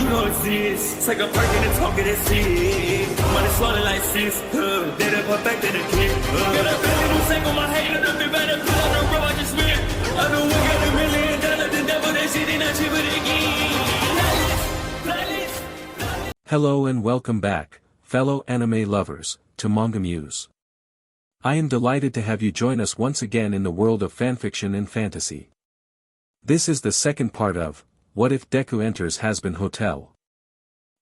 You know it's this. Take a perk and a talk of that shit. Money swallowed like sis. Did it perfect in the kid. Got a billion who sang on my head. Look up better put on the road I just spent. I know we got $1 million. The devil that shit ain't not cheaper again. Hello and welcome back, fellow anime lovers, to MangaMuse. I am delighted to have you join us once again in the world of fanfiction and fantasy. This is the second part of What If Deku Enters Hazbin Hotel.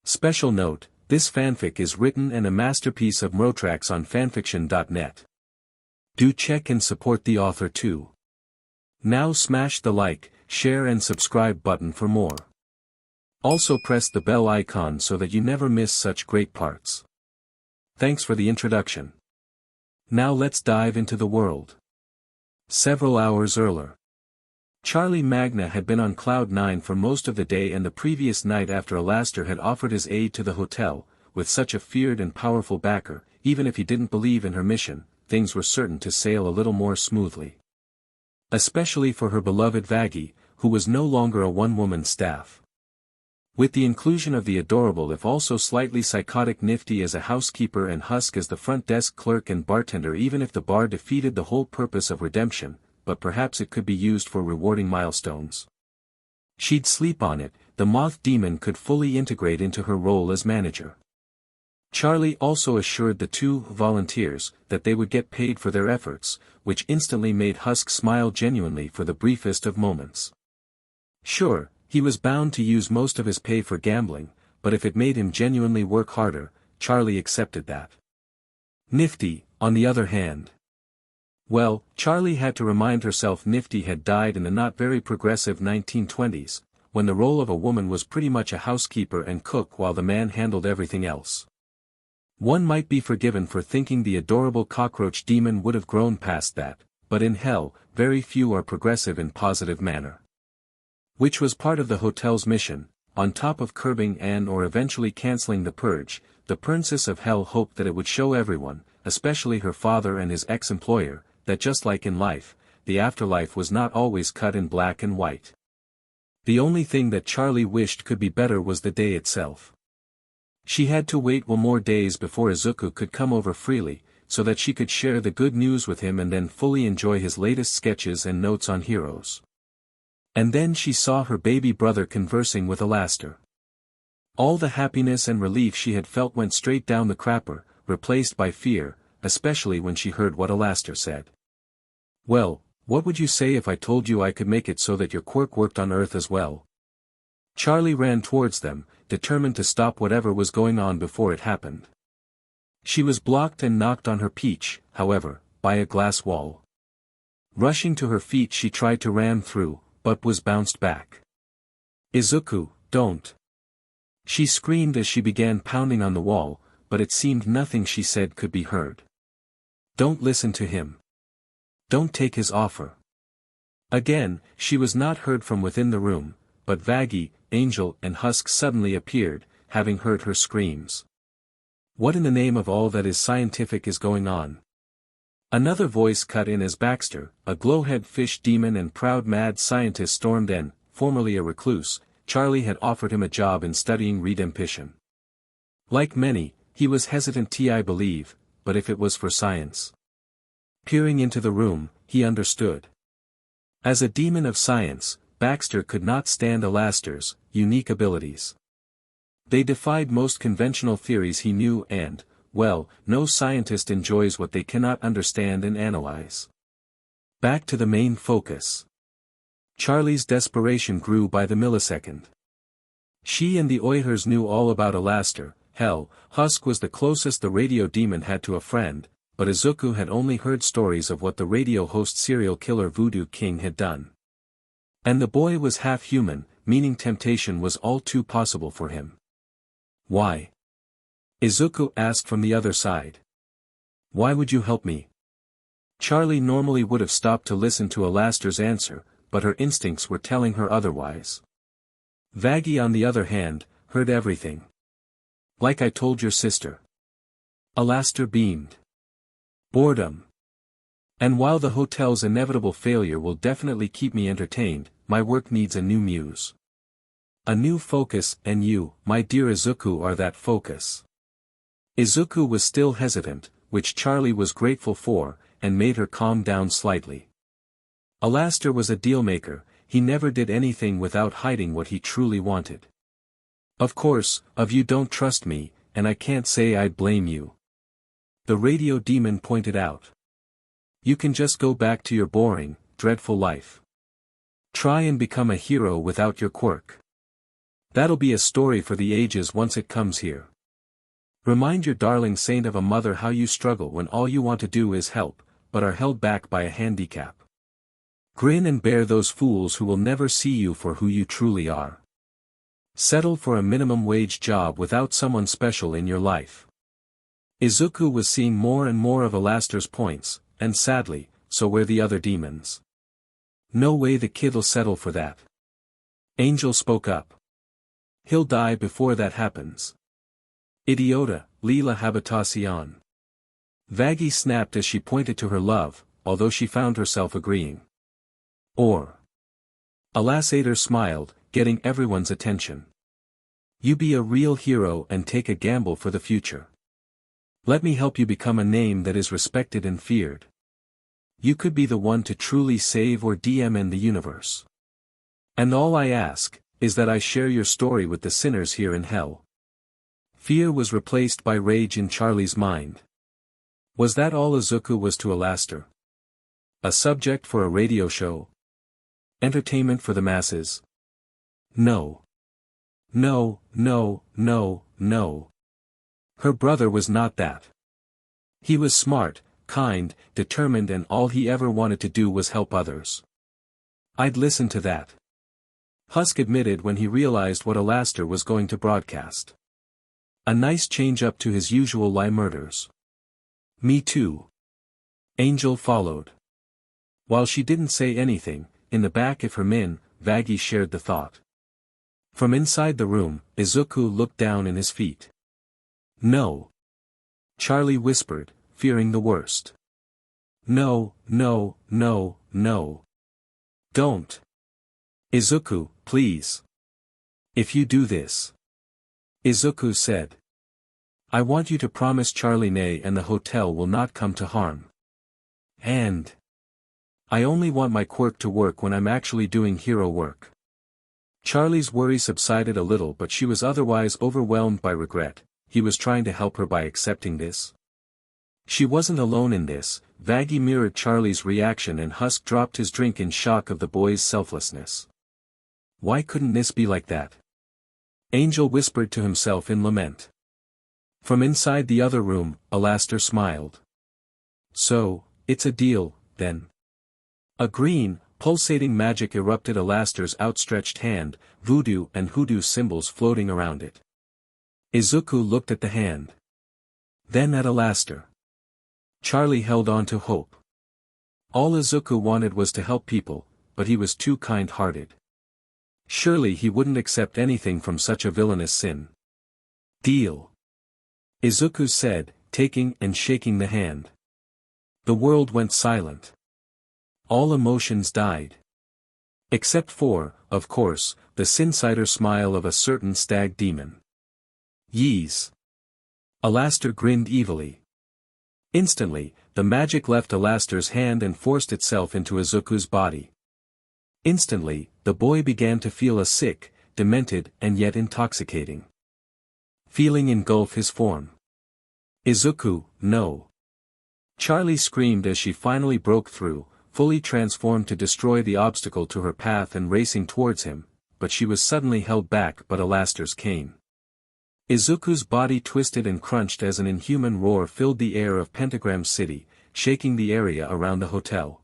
Special note, this fanfic is written and a masterpiece of Mrotrax on FANFICTIONnet. Do check and support the author too. Now smash the like, share and subscribe button for more. Also press the bell icon so that you never miss such great parts. Thanks for the introduction. Now let's dive into the world. Several hours earlier, Charlie Magna had been on Cloud 9 for most of the day and the previous night after Alastor had offered his aid to the hotel. With such a feared and powerful backer, even if he didn't believe in her mission, things were certain to sail a little more smoothly. Especially for her beloved Vaggie, who was no longer a one-woman staff. With the inclusion of the adorable if also slightly psychotic Niffty as a housekeeper and Husk as the front desk clerk and bartender, even if the bar defeated the whole purpose of redemption, but perhaps it could be used for rewarding milestones. She'd sleep on it, the moth demon could fully integrate into her role as manager. Charlie also assured the two volunteers that they would get paid for their efforts, which instantly made Husk smile genuinely for the briefest of moments. Sure, he was bound to use most of his pay for gambling, but if it made him genuinely work harder, Charlie accepted that. Niffty, on the other hand. Well, Charlie had to remind herself Niffty had died in the not very progressive 1920s, when the role of a woman was pretty much a housekeeper and cook while the man handled everything else. One might be forgiven for thinking the adorable cockroach demon would have grown past that, but in hell, very few are progressive in positive manner. Which was part of the hotel's mission. On top of curbing or eventually cancelling the purge, the princess of hell hoped that it would show everyone, especially her father and his ex-employer, that just like in life, the afterlife was not always cut in black and white. The only thing that Charlie wished could be better was the day itself. She had to wait one more days before Izuku could come over freely, so that she could share the good news with him and then fully enjoy his latest sketches and notes on heroes. And then she saw her baby brother conversing with Alastor. All the happiness and relief she had felt went straight down the crapper, replaced by fear, especially when she heard what Alastor said. Well, what would you say if I told you I could make it so that your quirk worked on Earth as well? Charlie ran towards them, determined to stop whatever was going on before it happened. She was blocked and knocked on her peach, however, by a glass wall. Rushing to her feet she tried to ram through, but was bounced back. Izuku, don't! She screamed as she began pounding on the wall, but it seemed nothing she said could be heard. Don't listen to him. Don't take his offer. Again, she was not heard from within the room, but Vaggie, Angel and Husk suddenly appeared, having heard her screams. What in the name of all that is scientific is going on? Another voice cut in as Baxter, a glowhead fish demon and proud mad scientist stormed in. Formerly a recluse, Charlie had offered him a job in studying redemption. Like many, he was hesitant I believe, but if it was for science. Peering into the room, he understood. As a demon of science, Baxter could not stand Alastor's unique abilities. They defied most conventional theories he knew and, well, no scientist enjoys what they cannot understand and analyze. Back to the main focus. Charlie's desperation grew by the millisecond. She and the Oihers knew all about Alastor. Hell, Husk was the closest the radio demon had to a friend, but Izuku had only heard stories of what the radio host serial killer Voodoo King had done. And the boy was half human, meaning temptation was all too possible for him. Why? Izuku asked from the other side. Why would you help me? Charlie normally would have stopped to listen to Alastor's answer, but her instincts were telling her otherwise. Vaggie on the other hand, heard everything. Like I told your sister. Alastor beamed. Boredom. And while the hotel's inevitable failure will definitely keep me entertained, my work needs a new muse. A new focus, and you, my dear Izuku, are that focus. Izuku was still hesitant, which Charlie was grateful for, and made her calm down slightly. Alastor was a dealmaker, he never did anything without hiding what he truly wanted. Of course, you don't trust me, and I can't say I'd blame you. The radio demon pointed out. You can just go back to your boring, dreadful life. Try and become a hero without your quirk. That'll be a story for the ages once it comes here. Remind your darling saint of a mother how you struggle when all you want to do is help, but are held back by a handicap. Grin and bear those fools who will never see you for who you truly are. Settle for a minimum wage job without someone special in your life. Izuku was seeing more and more of Alastor's points, and sadly, so were the other demons. No way the kid'll settle for that. Angel spoke up. He'll die before that happens. Idiota, Lila Habitacion. Vaggie snapped as she pointed to her love, although she found herself agreeing. Or. Alastor smiled, getting everyone's attention. You be a real hero and take a gamble for the future. Let me help you become a name that is respected and feared. You could be the one to truly save or DMN the universe. And all I ask, is that I share your story with the sinners here in hell. Fear was replaced by rage in Charlie's mind. Was that all Izuku was to Alastor? A subject for a radio show? Entertainment for the masses? No. No, no, no, no. Her brother was not that. He was smart, kind, determined, and all he ever wanted to do was help others. I'd listen to that. Husk admitted when he realized what Alastor was going to broadcast. A nice change up to his usual lie murders. Me too. Angel followed. While she didn't say anything, in the back of her min, Vaggie shared the thought. From inside the room, Izuku looked down in his feet. No. Charlie whispered, fearing the worst. No, no, no, no. Don't. Izuku, please. If you do this. Izuku said. I want you to promise charliemorningstar and the hotel will not come to harm. And. I only want my quirk to work when I'm actually doing hero work. Charlie's worry subsided a little, but she was otherwise overwhelmed by regret. He was trying to help her by accepting this. She wasn't alone in this. Vaggie mirrored Charlie's reaction and Husk dropped his drink in shock of the boy's selflessness. Why couldn't this be like that? Angel whispered to himself in lament. From inside the other room, Alastor smiled. So, it's a deal, then. A green, pulsating magic erupted Alastor's outstretched hand, voodoo and hoodoo symbols floating around it. Izuku looked at the hand. Then at Alastor. Charlie held on to hope. All Izuku wanted was to help people, but he was too kind-hearted. Surely he wouldn't accept anything from such a villainous sin. Deal. Izuku said, taking and shaking the hand. The world went silent. All emotions died. Except for, of course, the sinsider smile of a certain stag demon. Yees. Alastor grinned evilly. Instantly, the magic left Alastor's hand and forced itself into Izuku's body. Instantly, the boy began to feel a sick, demented and yet intoxicating feeling engulf his form. Izuku, no. Charlie screamed as she finally broke through, fully transformed to destroy the obstacle to her path and racing towards him, but she was suddenly held back by Alastor's cane. Izuku's body twisted and crunched as an inhuman roar filled the air of Pentagram City, shaking the area around the hotel.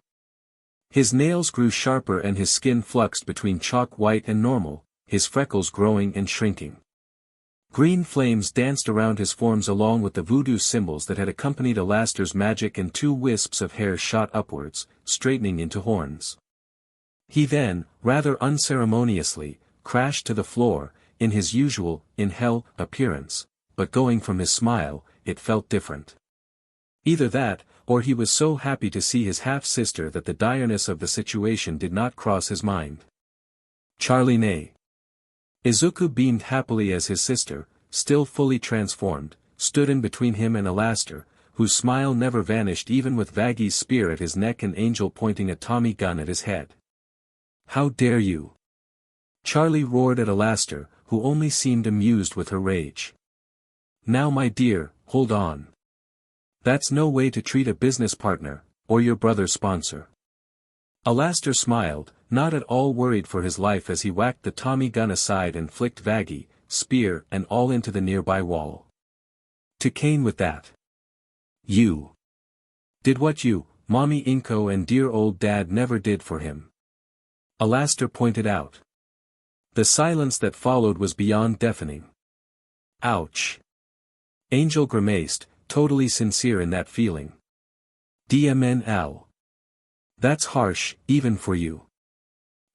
His nails grew sharper and his skin fluxed between chalk white and normal, his freckles growing and shrinking. Green flames danced around his forms along with the voodoo symbols that had accompanied Alastor's magic, and 2 wisps of hair shot upwards, straightening into horns. He then, rather unceremoniously, crashed to the floor, in his usual, in hell, appearance, but going from his smile, it felt different. Either that, or he was so happy to see his half-sister that the direness of the situation did not cross his mind. Charliemorningstar. Izuku beamed happily as his sister, still fully transformed, stood in between him and Alastor, whose smile never vanished even with Vaggie's spear at his neck and Angel pointing a Tommy gun at his head. "How dare you?" Charlie roared at Alastor, who only seemed amused with her rage. "Now my dear, hold on. That's no way to treat a business partner, or your brother's sponsor." Alastor smiled, not at all worried for his life as he whacked the Tommy gun aside and flicked Vaggie, spear and all into the nearby wall. "To Kane with that. You did what you, Mommy Inko and dear old dad never did for him," Alastor pointed out. The silence that followed was beyond deafening. "Ouch." Angel grimaced, totally sincere in that feeling. "DMNL. That's harsh, even for you."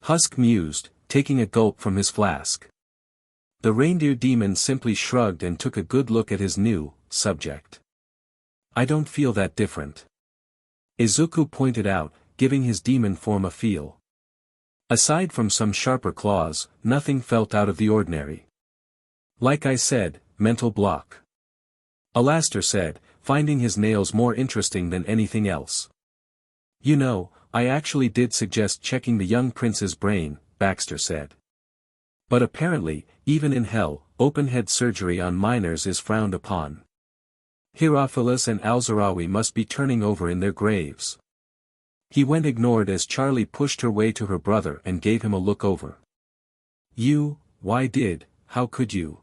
Husk mused, taking a gulp from his flask. The reindeer demon simply shrugged and took a good look at his new subject. "I don't feel that different," Izuku pointed out, giving his demon form a feel. Aside from some sharper claws, nothing felt out of the ordinary. "Like I said, mental block," Alastor said, finding his nails more interesting than anything else. "You know, I actually did suggest checking the young prince's brain," Baxter said. "But apparently, even in hell, open-head surgery on minors is frowned upon. Herophilus and Alzarawi must be turning over in their graves." He went ignored as Charlie pushed her way to her brother and gave him a look over. How could you?"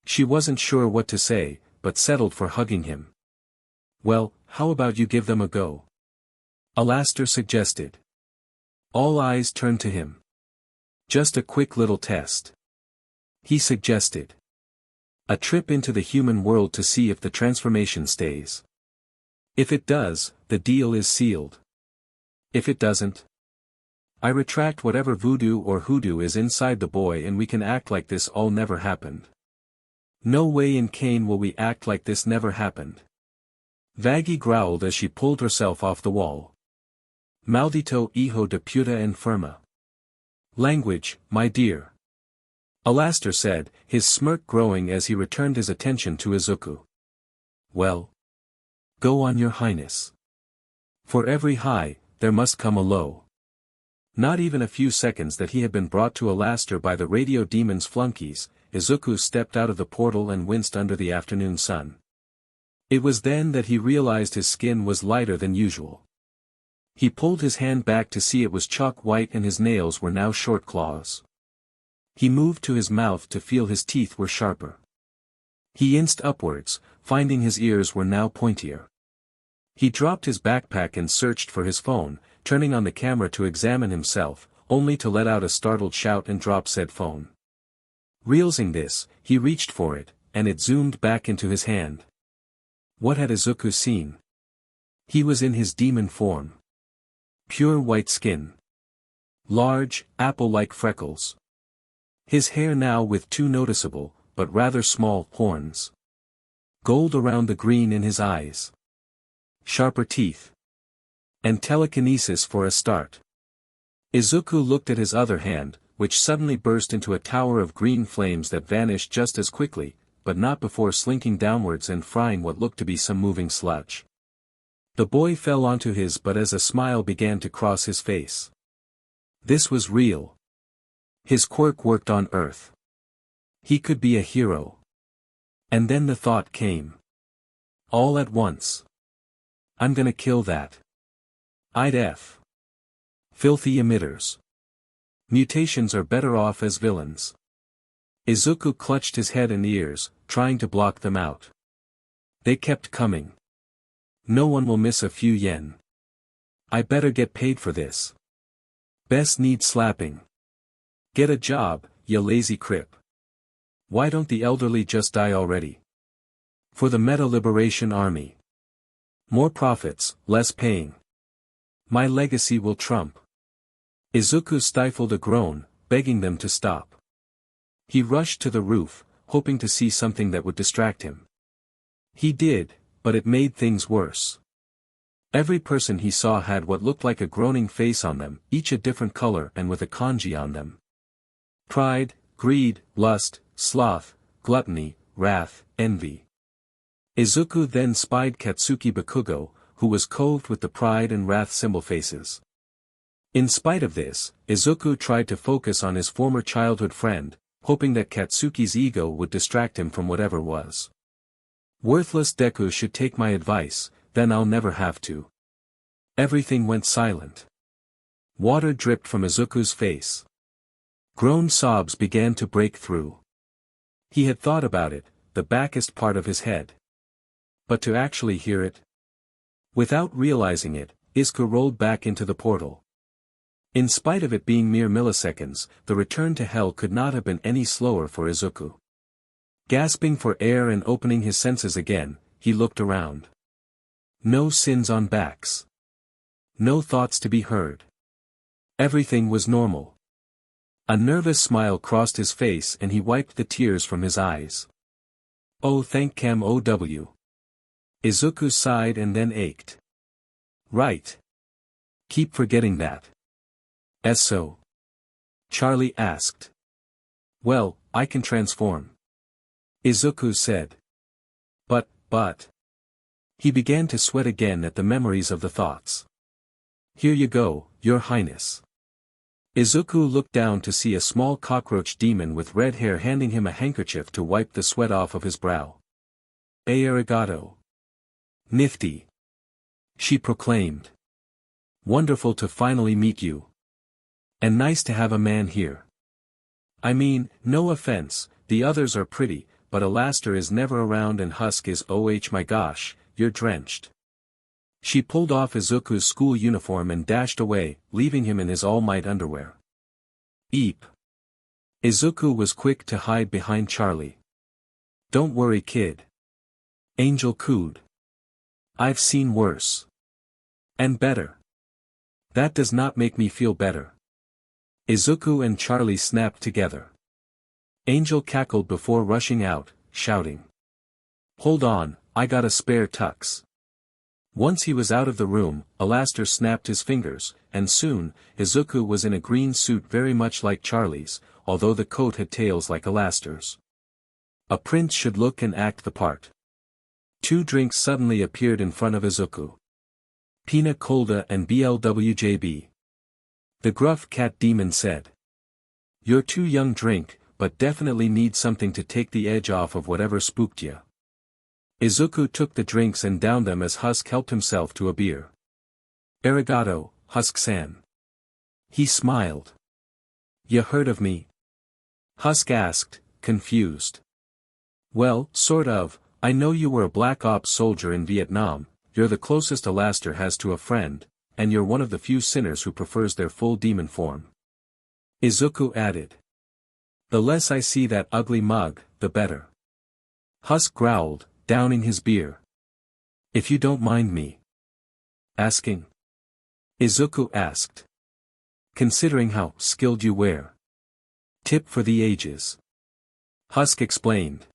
She wasn't sure what to say, but settled for hugging him. "Well, how about you give them a go?" Alastor suggested. All eyes turned to him. "Just a quick little test," he suggested. "A trip into the human world to see if the transformation stays. If it does, the deal is sealed. If it doesn't, I retract whatever voodoo or hoodoo is inside the boy and we can act like this all never happened." "No way in Kane will we act like this never happened." Vaggie growled as she pulled herself off the wall. "Maldito hijo de puta enferma." "Language, my dear," Alastor said, his smirk growing as he returned his attention to Izuku. "Well, go on your highness. For every high, there must come a low." Not even a few seconds that he had been brought to Alastor by the radio demon's flunkies, Izuku stepped out of the portal and winced under the afternoon sun. It was then that he realized his skin was lighter than usual. He pulled his hand back to see it was chalk white and his nails were now short claws. He moved to his mouth to feel his teeth were sharper. He inched upwards, finding his ears were now pointier. He dropped his backpack and searched for his phone, turning on the camera to examine himself, only to let out a startled shout and drop said phone. Realizing this, he reached for it, and it zoomed back into his hand. What had Izuku seen? He was in his demon form. Pure white skin. Large, apple-like freckles. His hair now with two noticeable, but rather small, horns. Gold around the green in his eyes. Sharper teeth. And telekinesis for a start. Izuku looked at his other hand, which suddenly burst into a tower of green flames that vanished just as quickly, but not before slinking downwards and frying what looked to be some moving sludge. The boy fell onto his butt as a smile began to cross his face. This was real. His quirk worked on Earth. He could be a hero. And then the thought came. All at once. I'm gonna kill that. I'd filthy emitters. Mutations are better off as villains. Izuku clutched his head and ears, trying to block them out. They kept coming. No one will miss a few yen. I better get paid for this. Best need slapping. Get a job, ya lazy crip. Why don't the elderly just die already? For the Meta Liberation Army. More profits, less paying. My legacy will trump. Izuku stifled a groan, begging them to stop. He rushed to the roof, hoping to see something that would distract him. He did, but it made things worse. Every person he saw had what looked like a groaning face on them, each a different color and with a kanji on them. Pride, greed, lust, sloth, gluttony, wrath, envy. Izuku then spied Katsuki Bakugo, who was clothed with the pride and wrath symbol faces. In spite of this, Izuku tried to focus on his former childhood friend, hoping that Katsuki's ego would distract him from whatever was. Worthless Deku should take my advice, then I'll never have to. Everything went silent. Water dripped from Izuku's face. Groan sobs began to break through. He had thought about it, the backest part of his head. But to actually hear it? Without realizing it, Izuku rolled back into the portal. In spite of it being mere milliseconds, the return to hell could not have been any slower for Izuku. Gasping for air and opening his senses again, he looked around. No sins on backs. No thoughts to be heard. Everything was normal. A nervous smile crossed his face and he wiped the tears from his eyes. Oh, thank Cam OW. Izuku sighed and then ached. Right. Keep forgetting that. So? Charlie asked. Well, I can transform. Izuku said. But. He began to sweat again at the memories of the thoughts. Here you go, Your Highness. Izuku looked down to see a small cockroach demon with red hair handing him a handkerchief to wipe the sweat off of his brow. Arigato. Nifty. She proclaimed. Wonderful to finally meet you. And nice to have a man here. I mean, no offense, the others are pretty, but Alastor is never around and Husk is my gosh, you're drenched. She pulled off Izuku's school uniform and dashed away, leaving him in his All Might underwear. Eep. Izuku was quick to hide behind Charlie. Don't worry kid. Angel cooed. I've seen worse. And better. That does not make me feel better. Izuku and Charlie snapped together. Angel cackled before rushing out, shouting. Hold on, I got a spare tux. Once he was out of the room, Alastor snapped his fingers, and soon, Izuku was in a green suit very much like Charlie's, although the coat had tails like Alastor's. A prince should look and act the part. 2 drinks suddenly appeared in front of Izuku. Pina Colada and BLWJB. The gruff cat demon said. You're too young drink, but definitely need something to take the edge off of whatever spooked ya. Izuku took the drinks and downed them as Husk helped himself to a beer. Arigato, Husk-san. He smiled. Ya heard of me? Husk asked, confused. Well, sort of, I know you were a Black Ops soldier in Vietnam, you're the closest Alastor has to a friend, and you're one of the few sinners who prefers their full demon form. Izuku added. The less I see that ugly mug, the better. Husk growled, downing his beer. If you don't mind me. Asking? Izuku asked. Considering how skilled you were. Tip for the ages. Husk explained.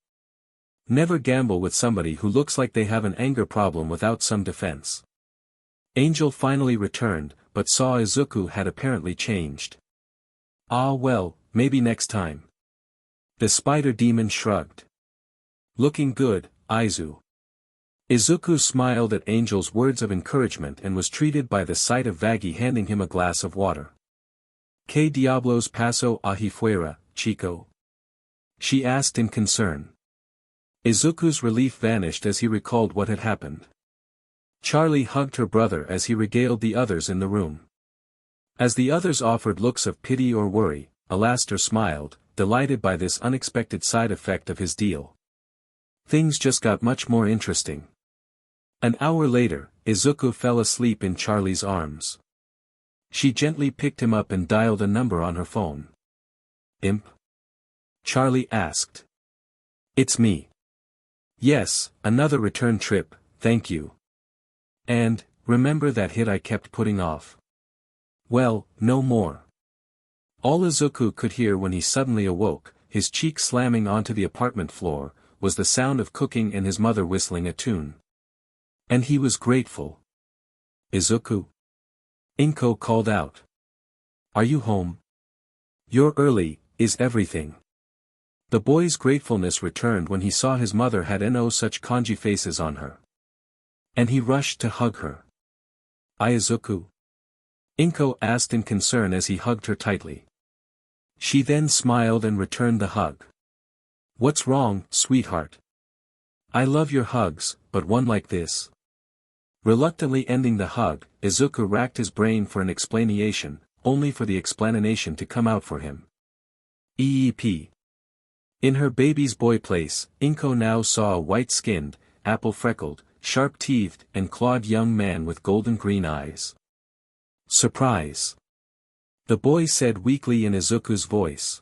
Never gamble with somebody who looks like they have an anger problem without some defense. Angel finally returned, but saw Izuku had apparently changed. Ah well, maybe next time. The spider demon shrugged. Looking good, Aizu. Izuku smiled at Angel's words of encouragement and was treated by the sight of Vaggie handing him a glass of water. ¿Qué diablos pasó ahí fuera, chico? She asked in concern. Izuku's relief vanished as he recalled what had happened. Charlie hugged her brother as he regaled the others in the room. As the others offered looks of pity or worry, Alastor smiled, delighted by this unexpected side effect of his deal. Things just got much more interesting. An hour later, Izuku fell asleep in Charlie's arms. She gently picked him up and dialed a number on her phone. Imp? Charlie asked. It's me. Yes, another return trip, thank you. And, remember that hit I kept putting off? Well, no more. All Izuku could hear when he suddenly awoke, his cheek slamming onto the apartment floor, was the sound of cooking and his mother whistling a tune. And he was grateful. Izuku? Inko called out. Are you home? You're early, is everything? The boy's gratefulness returned when he saw his mother had no such kanji faces on her. And he rushed to hug her. Aizuku? Inko asked in concern as he hugged her tightly. She then smiled and returned the hug. What's wrong, sweetheart? I love your hugs, but one like this. Reluctantly ending the hug, Izuku racked his brain for an explanation, only for the explanation to come out for him. EEP. In her baby's boy place, Inko now saw a white-skinned, apple-freckled, sharp-teethed and clawed young man with golden-green eyes. Surprise! The boy said weakly in Izuku's voice.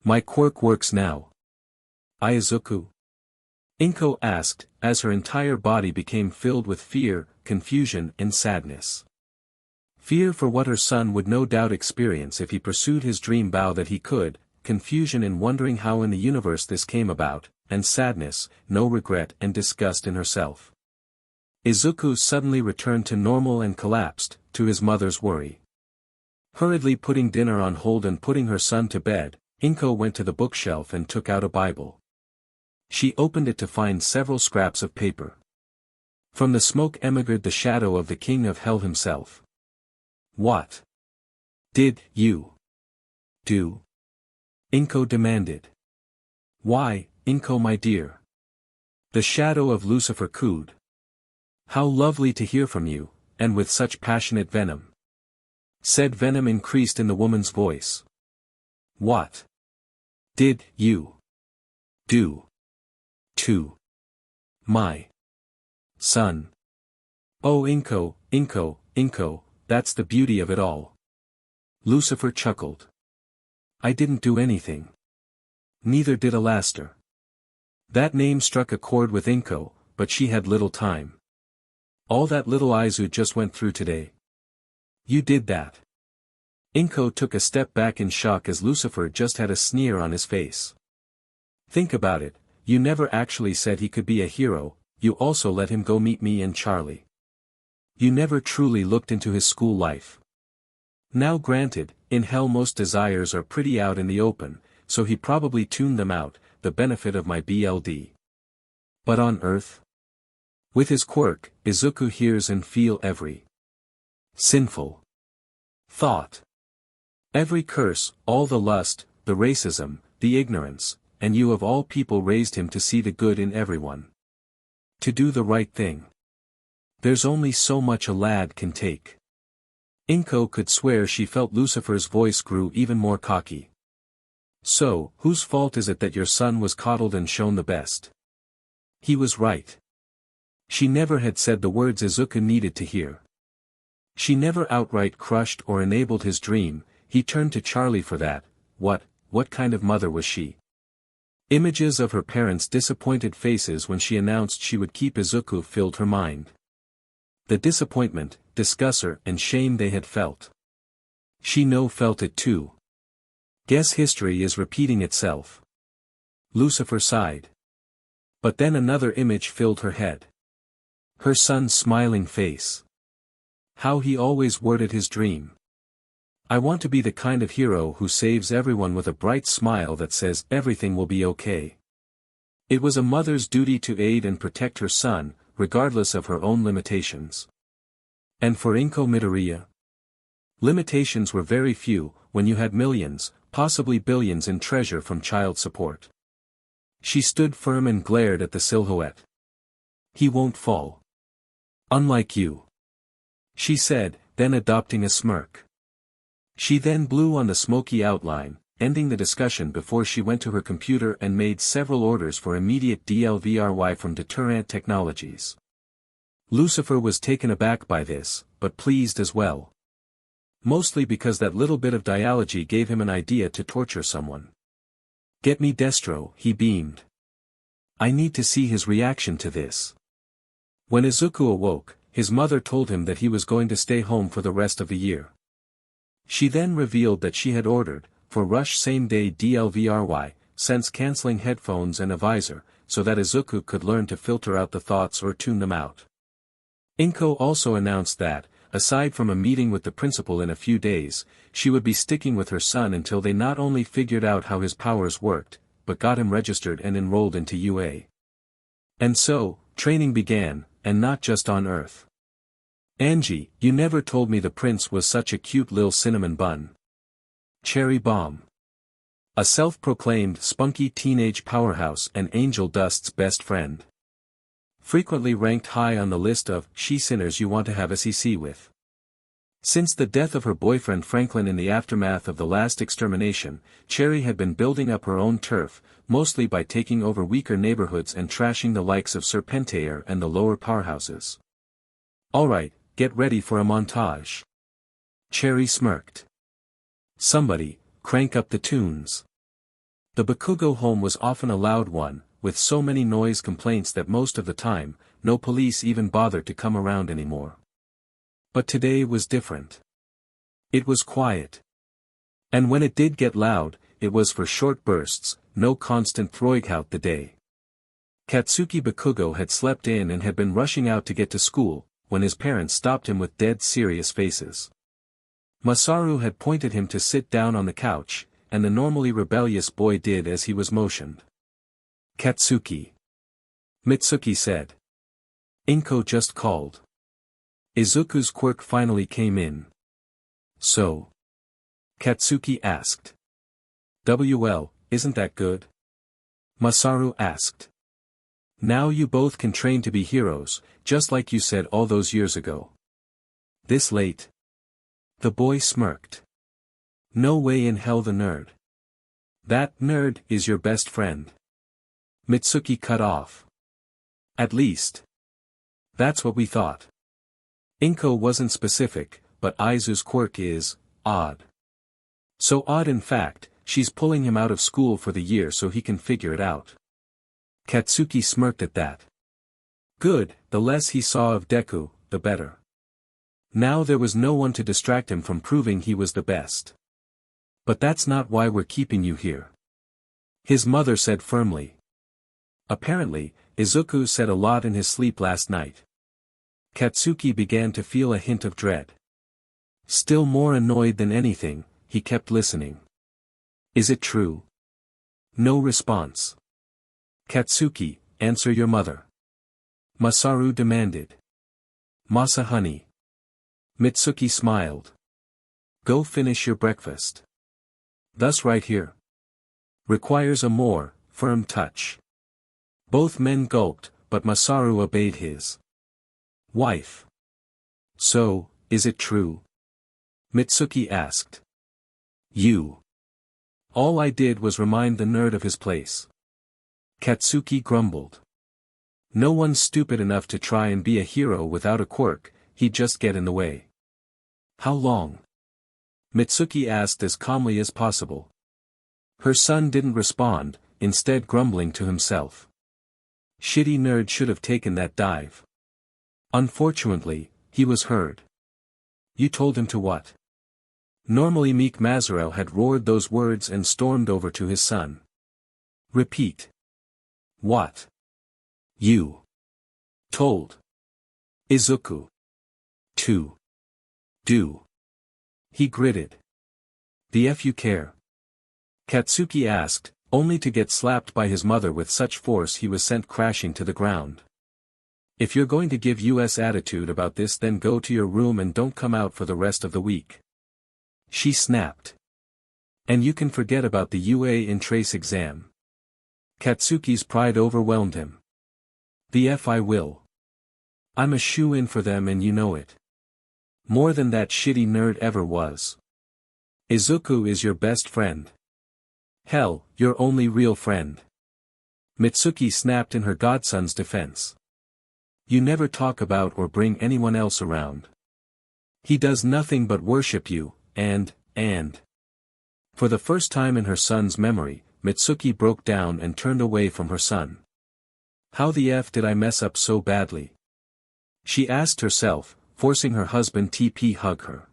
My quirk works now. Aizuku? Inko asked, as her entire body became filled with fear, confusion and sadness. Fear for what her son would no doubt experience if he pursued his dream vow that he could, confusion in wondering how in the universe this came about, and sadness, no regret and disgust in herself. Izuku suddenly returned to normal and collapsed, to his mother's worry. Hurriedly putting dinner on hold and putting her son to bed, Inko went to the bookshelf and took out a Bible. She opened it to find several scraps of paper. From the smoke emigrated the shadow of the king of hell himself. What did you do? Inko demanded. Why, Inko my dear? The shadow of Lucifer cooed. How lovely to hear from you, and with such passionate venom. Said venom increased in the woman's voice. What did you do to my son? Oh Inko, Inko, Inko, that's the beauty of it all. Lucifer chuckled. I didn't do anything. Neither did Alastor. That name struck a chord with Inko, but she had little time. All that little Aizu just went through today. You did that. Inko took a step back in shock as Lucifer just had a sneer on his face. Think about it, you never actually said he could be a hero, you also let him go meet me and Charlie. You never truly looked into his school life. Now granted, in hell most desires are pretty out in the open, so he probably tuned them out, the benefit of my BLD. But on Earth? With his quirk, Izuku hears and feel every sinful thought. Every curse, all the lust, the racism, the ignorance, and you of all people raised him to see the good in everyone. To do the right thing. There's only so much a lad can take. Inko could swear she felt Lucifer's voice grew even more cocky. So, whose fault is it that your son was coddled and shown the best? He was right. She never had said the words Izuku needed to hear. She never outright crushed or enabled his dream. He turned to Charlie for that. What kind of mother was she? Images of her parents' disappointed faces when she announced she would keep Izuku filled her mind. The disappointment, disgustor and shame they had felt. She felt it too. Guess history is repeating itself. Lucifer sighed. But then another image filled her head. Her son's smiling face. How he always worded his dream. I want to be the kind of hero who saves everyone with a bright smile that says everything will be okay. It was a mother's duty to aid and protect her son, regardless of her own limitations. And for Inko Midoriya? Limitations were very few, when you had millions, possibly billions in treasure from child support. She stood firm and glared at the silhouette. He won't fall. Unlike you. She said, then adopting a smirk. She then blew on the smoky outline, ending the discussion before she went to her computer and made several orders for immediate DLVRY from Deterrent Technologies. Lucifer was taken aback by this, but pleased as well. Mostly because that little bit of dialogy gave him an idea to torture someone. Get me Destro, he beamed. I need to see his reaction to this. When Izuku awoke, his mother told him that he was going to stay home for the rest of the year. She then revealed that she had ordered, for Rush same-day DLVRY, sense-canceling headphones and a visor, so that Izuku could learn to filter out the thoughts or tune them out. Inko also announced that, aside from a meeting with the principal in a few days, she would be sticking with her son until they not only figured out how his powers worked, but got him registered and enrolled into UA. And so, training began, and not just on Earth. Angie, you never told me the prince was such a cute lil cinnamon bun. Cherrybomb. A self-proclaimed spunky teenage powerhouse and angeldust's best friend. Frequently ranked high on the list of she-sinners you want to have a CC with. Since the death of her boyfriend Franklin in the aftermath of the last extermination, Cherry had been building up her own turf, mostly by taking over weaker neighborhoods and trashing the likes of Serpentier and the lower powerhouses. Alright, get ready for a montage. Cherry smirked. Somebody, crank up the tunes. The Bakugo home was often a loud one, with so many noise complaints that most of the time, no police even bothered to come around anymore. But today was different. It was quiet. And when it did get loud, it was for short bursts, no constant throughout the day. Katsuki Bakugo had slept in and had been rushing out to get to school, when his parents stopped him with dead serious faces. Masaru had pointed him to sit down on the couch, and the normally rebellious boy did as he was motioned. Katsuki. Mitsuki said. Inko just called. Izuku's quirk finally came in. So? Katsuki asked. WL, isn't that good? Masaru asked. Now you both can train to be heroes, just like you said all those years ago. This late? The boy smirked. No way in hell the nerd. That nerd is your best friend. Mitsuki cut off. At least. That's what we thought. Inko wasn't specific, but Izu's quirk is odd. So odd in fact, she's pulling him out of school for the year so he can figure it out. Katsuki smirked at that. Good, the less he saw of Deku, the better. Now there was no one to distract him from proving he was the best. But that's not why we're keeping you here. His mother said firmly. Apparently, Izuku said a lot in his sleep last night. Katsuki began to feel a hint of dread. Still more annoyed than anything, he kept listening. Is it true? No response. Katsuki, answer your mother. Masaru demanded. Masa honey. Mitsuki smiled. Go finish your breakfast. Thus right here. Requires a more firm touch. Both men gulped, but Masaru obeyed his wife. So, is it true? Mitsuki asked. You. All I did was remind the nerd of his place. Katsuki grumbled. No one's stupid enough to try and be a hero without a quirk, he'd just get in the way. How long? Mitsuki asked as calmly as possible. Her son didn't respond, instead grumbling to himself. Shitty nerd should have taken that dive. Unfortunately, he was heard. You told him to what? Normally meek Mazarel had roared those words and stormed over to his son. Repeat. What? You. Told. Izuku. To. Do. He gritted. The F you care? Katsuki asked, only to get slapped by his mother with such force he was sent crashing to the ground. If you're going to give US attitude about this, then go to your room and don't come out for the rest of the week. She snapped. And you can forget about the UA in trace exam. Katsuki's pride overwhelmed him. The F I will. I'm a shoo-in for them and you know it. More than that shitty nerd ever was. Izuku is your best friend. Hell, your only real friend. Mitsuki snapped in her godson's defense. You never talk about or bring anyone else around. He does nothing but worship you, and. For the first time in her son's memory, Mitsuki broke down and turned away from her son. How the F did I mess up so badly? She asked herself, forcing her husband to hug her.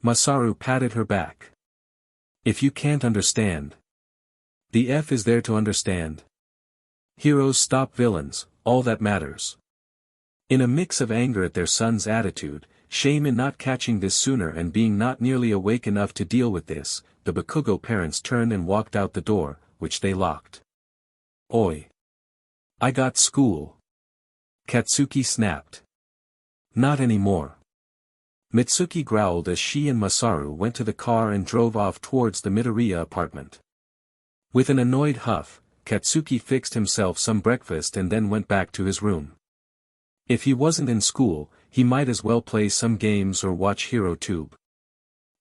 Masaru patted her back. If you can't understand. The F is there to understand. Heroes stop villains, all that matters. In a mix of anger at their son's attitude, shame in not catching this sooner and being not nearly awake enough to deal with this, the Bakugo parents turned and walked out the door, which they locked. Oi! I got school. Katsuki snapped. Not anymore. Mitsuki growled as she and Masaru went to the car and drove off towards the Midoriya apartment. With an annoyed huff, Katsuki fixed himself some breakfast and then went back to his room. If he wasn't in school, he might as well play some games or watch HeroTube.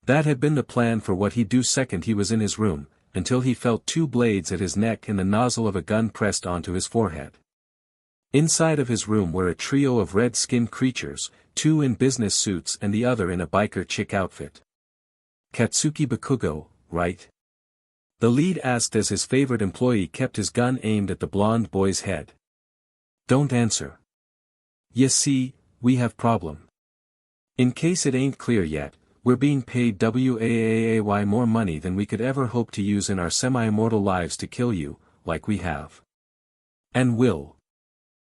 That had been the plan for what he'd do second he was in his room, until he felt two blades at his neck and the nozzle of a gun pressed onto his forehead. Inside of his room were a trio of red-skinned creatures, two in business suits and the other in a biker chick outfit. Katsuki Bakugo, right? The lead asked as his favorite employee kept his gun aimed at the blonde boy's head. Don't answer. You see, we have problem. In case it ain't clear yet, we're being paid WAAAY more money than we could ever hope to use in our semi-immortal lives to kill you, like we have. And will.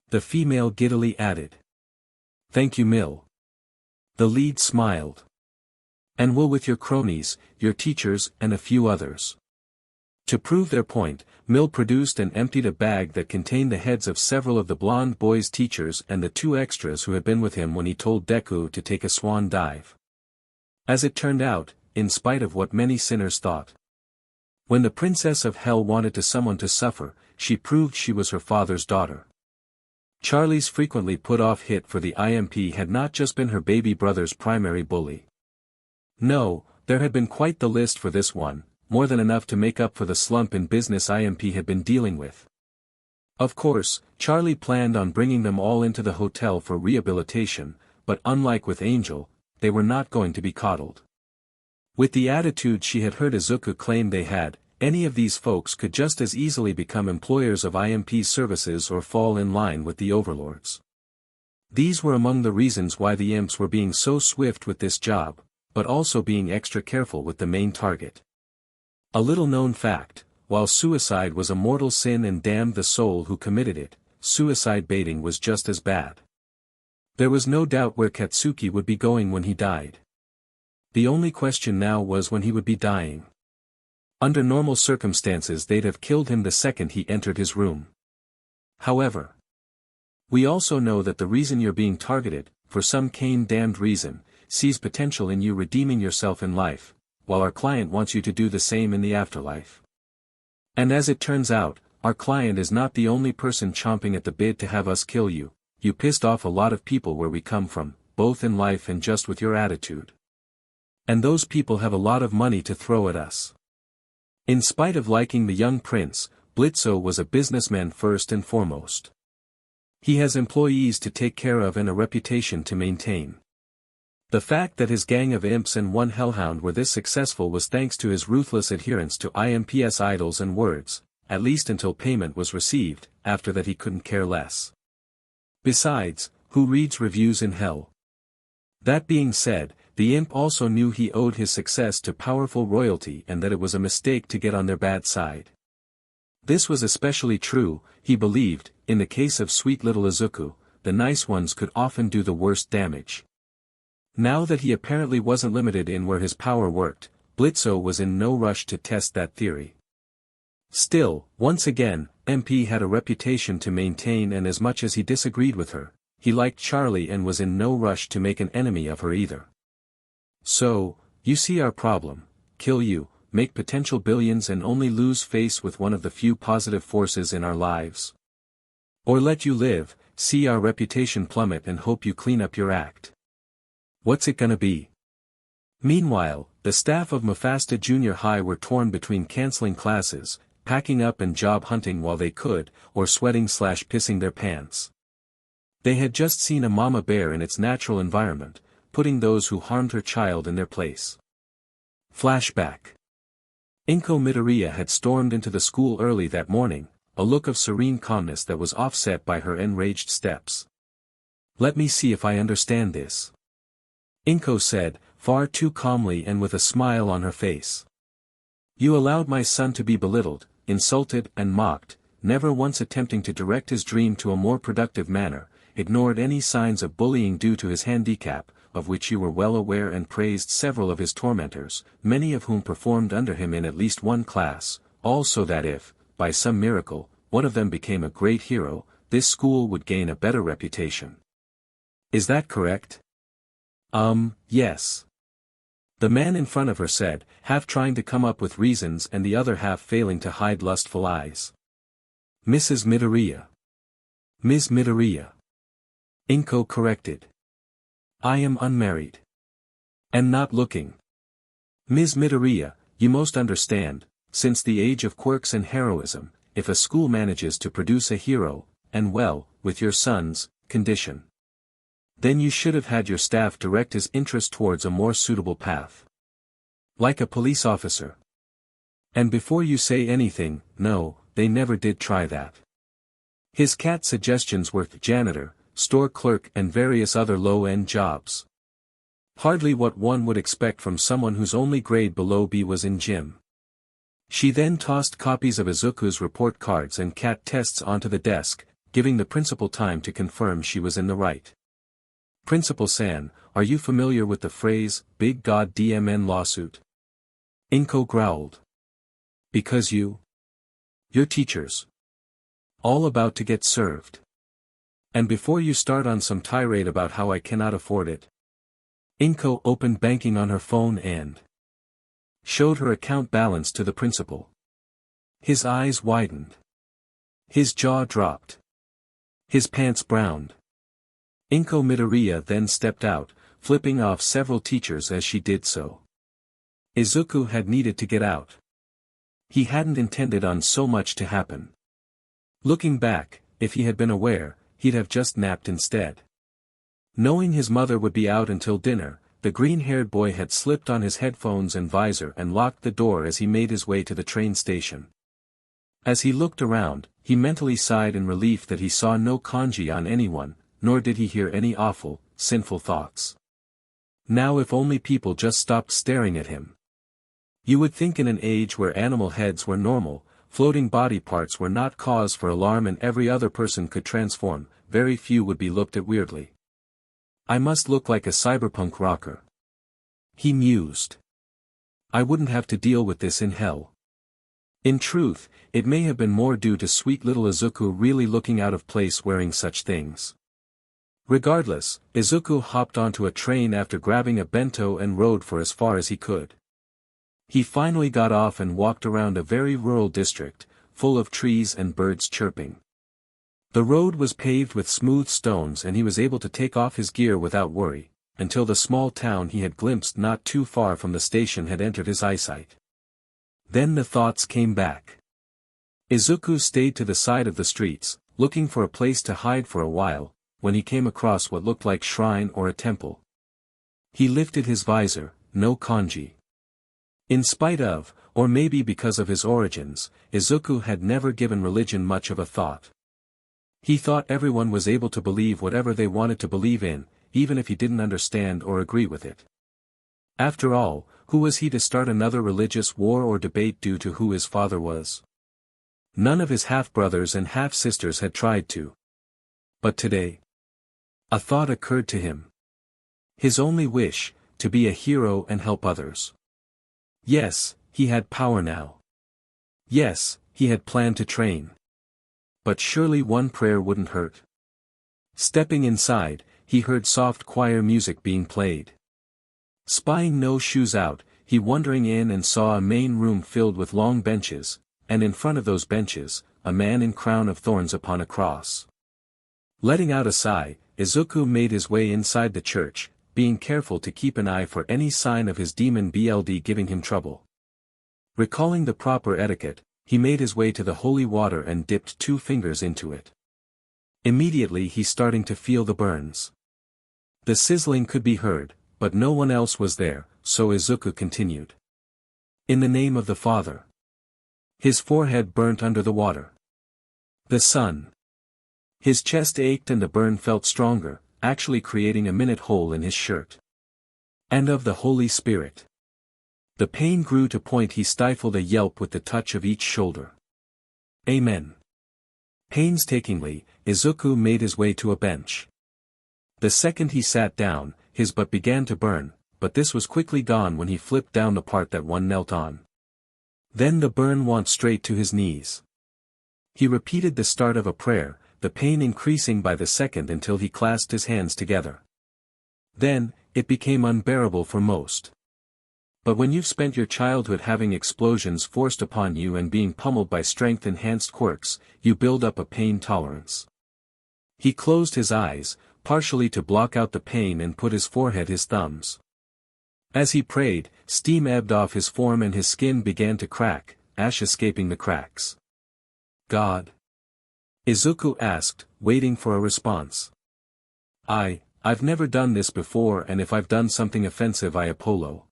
The female giddily added. Thank you, Mill. The lead smiled. And will with your cronies, your teachers and a few others. To prove their point, Mill produced and emptied a bag that contained the heads of several of the blonde boy's teachers and the two extras who had been with him when he told Deku to take a swan dive. As it turned out, in spite of what many sinners thought. When the Princess of Hell wanted someone to suffer, she proved she was her father's daughter. Charlie's frequently put off hit for the IMP had not just been her baby brother's primary bully. No, there had been quite the list for this one, more than enough to make up for the slump in business IMP had been dealing with. Of course, Charlie planned on bringing them all into the hotel for rehabilitation, but unlike with Angel, they were not going to be coddled. With the attitude she had heard Izuku claim they had, any of these folks could just as easily become employers of IMP services or fall in line with the overlords. These were among the reasons why the imps were being so swift with this job, but also being extra careful with the main target. A little known fact, while suicide was a mortal sin and damned the soul who committed it, suicide baiting was just as bad. There was no doubt where Katsuki would be going when he died. The only question now was when he would be dying. Under normal circumstances they'd have killed him the second he entered his room. However, we also know that the reason you're being targeted, for some Cain-damned reason, sees potential in you redeeming yourself in life, while our client wants you to do the same in the afterlife. And as it turns out, our client is not the only person chomping at the bit to have us kill you. You pissed off a lot of people where we come from, both in life and just with your attitude. And those people have a lot of money to throw at us. In spite of liking the young prince, Blitzo was a businessman first and foremost. He has employees to take care of and a reputation to maintain. The fact that his gang of imps and one hellhound were this successful was thanks to his ruthless adherence to IMPS idols and words, at least until payment was received, after that he couldn't care less. Besides, who reads reviews in hell? That being said, the imp also knew he owed his success to powerful royalty and that it was a mistake to get on their bad side. This was especially true, he believed, in the case of sweet little Izuku, the nice ones could often do the worst damage. Now that he apparently wasn't limited in where his power worked, Blitzo was in no rush to test that theory. Still, once again, MP had a reputation to maintain and as much as he disagreed with her, he liked Charlie and was in no rush to make an enemy of her either. So, you see our problem, kill you, make potential billions and only lose face with one of the few positive forces in our lives. Or let you live, see our reputation plummet and hope you clean up your act. What's it gonna be? Meanwhile, the staff of Mufasta Junior High were torn between canceling classes, packing up and job hunting while they could, or sweating/pissing their pants. They had just seen a mama bear in its natural environment, putting those who harmed her child in their place. Flashback. Inko Midoriya had stormed into the school early that morning, a look of serene calmness that was offset by her enraged steps. Let me see if I understand this. Inko said, far too calmly and with a smile on her face. You allowed my son to be belittled, insulted and mocked, never once attempting to direct his dream to a more productive manner, ignored any signs of bullying due to his handicap, of which you were well aware and praised several of his tormentors, many of whom performed under him in at least one class, all so that if, by some miracle, one of them became a great hero, this school would gain a better reputation. Is that correct? Yes. The man in front of her said, half trying to come up with reasons and the other half failing to hide lustful eyes. Mrs. Midoriya. Ms. Midoriya. Inko corrected. I am unmarried. And not looking. Ms. Midoriya, you most understand, since the age of quirks and heroism, if a school manages to produce a hero, and well, with your son's condition, then you should have had your staff direct his interest towards a more suitable path. Like a police officer. And before you say anything, no, they never did try that. His cat suggestions were janitor, store clerk and various other low-end jobs. Hardly what one would expect from someone whose only grade below B was in gym. She then tossed copies of Izuku's report cards and cat tests onto the desk, giving the principal time to confirm she was in the right. Principal-san, are you familiar with the phrase, Big God DMN lawsuit? Inko growled. Because you're teachers. All about to get served. And before you start on some tirade about how I cannot afford it. Inko opened banking on her phone and showed her account balance to the principal. His eyes widened. His jaw dropped. His pants browned. Inko Midoriya then stepped out, flipping off several teachers as she did so. Izuku had needed to get out. He hadn't intended on so much to happen. Looking back, if he had been aware, he'd have just napped instead. Knowing his mother would be out until dinner, the green-haired boy had slipped on his headphones and visor and locked the door as he made his way to the train station. As he looked around, he mentally sighed in relief that he saw no kanji on anyone, nor did he hear any awful, sinful thoughts. Now if only people just stopped staring at him. You would think in an age where animal heads were normal, floating body parts were not cause for alarm and every other person could transform, very few would be looked at weirdly. I must look like a cyberpunk rocker. He mused. I wouldn't have to deal with this in hell. In truth, it may have been more due to sweet little Izuku really looking out of place wearing such things. Regardless, Izuku hopped onto a train after grabbing a bento and rode for as far as he could. He finally got off and walked around a very rural district, full of trees and birds chirping. The road was paved with smooth stones and he was able to take off his gear without worry, until the small town he had glimpsed not too far from the station had entered his eyesight. Then the thoughts came back. Izuku stayed to the side of the streets, looking for a place to hide for a while, when he came across what looked like shrine or a temple. He lifted his visor, no kanji. In spite of, or maybe because of his origins, Izuku had never given religion much of a thought. He thought everyone was able to believe whatever they wanted to believe in, even if he didn't understand or agree with it. After all, who was he to start another religious war or debate due to who his father was? None of his half-brothers and half-sisters had tried to. But today, a thought occurred to him. His only wish, to be a hero and help others. Yes, he had power now. Yes, he had planned to train. But surely one prayer wouldn't hurt. Stepping inside, he heard soft choir music being played. Spying no shoes out, he wandering in and saw a main room filled with long benches, and in front of those benches, a man in crown of thorns upon a cross. Letting out a sigh, Izuku made his way inside the church, being careful to keep an eye for any sign of his demon BLD giving him trouble. Recalling the proper etiquette, he made his way to the holy water and dipped 2 fingers into it. Immediately he starting to feel the burns. The sizzling could be heard, but no one else was there, so Izuku continued. In the name of the Father. His forehead burnt under the water. The sun. His chest ached and the burn felt stronger, actually creating a minute hole in his shirt. And of the Holy Spirit. The pain grew to point he stifled a yelp with the touch of each shoulder. Amen. Painstakingly, Izuku made his way to a bench. The second he sat down, his butt began to burn, but this was quickly gone when he flipped down the part that one knelt on. Then the burn went straight to his knees. He repeated the start of a prayer, the pain increasing by the second until he clasped his hands together. Then, it became unbearable for most. But when you've spent your childhood having explosions forced upon you and being pummeled by strength-enhanced quirks, you build up a pain tolerance. He closed his eyes, partially to block out the pain, and put his forehead his thumbs. As he prayed, steam ebbed off his form and his skin began to crack, ash escaping the cracks. God? Izuku asked, waiting for a response. I've never done this before, and if I've done something offensive I apologize.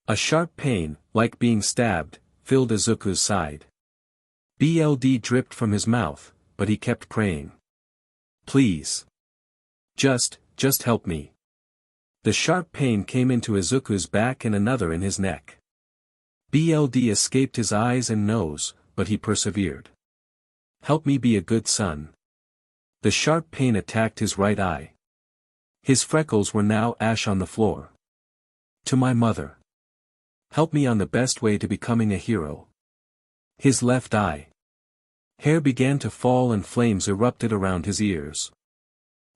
A sharp pain, like being stabbed, filled Izuku's side. Blood dripped from his mouth, but he kept praying. Please. Just help me. The sharp pain came into Izuku's back and another in his neck. Blood escaped his eyes and nose, but he persevered. Help me be a good son. The sharp pain attacked his right eye. His freckles were now ash on the floor. To my mother. Help me on the best way to becoming a hero. His left eye. Hair began to fall and flames erupted around his ears.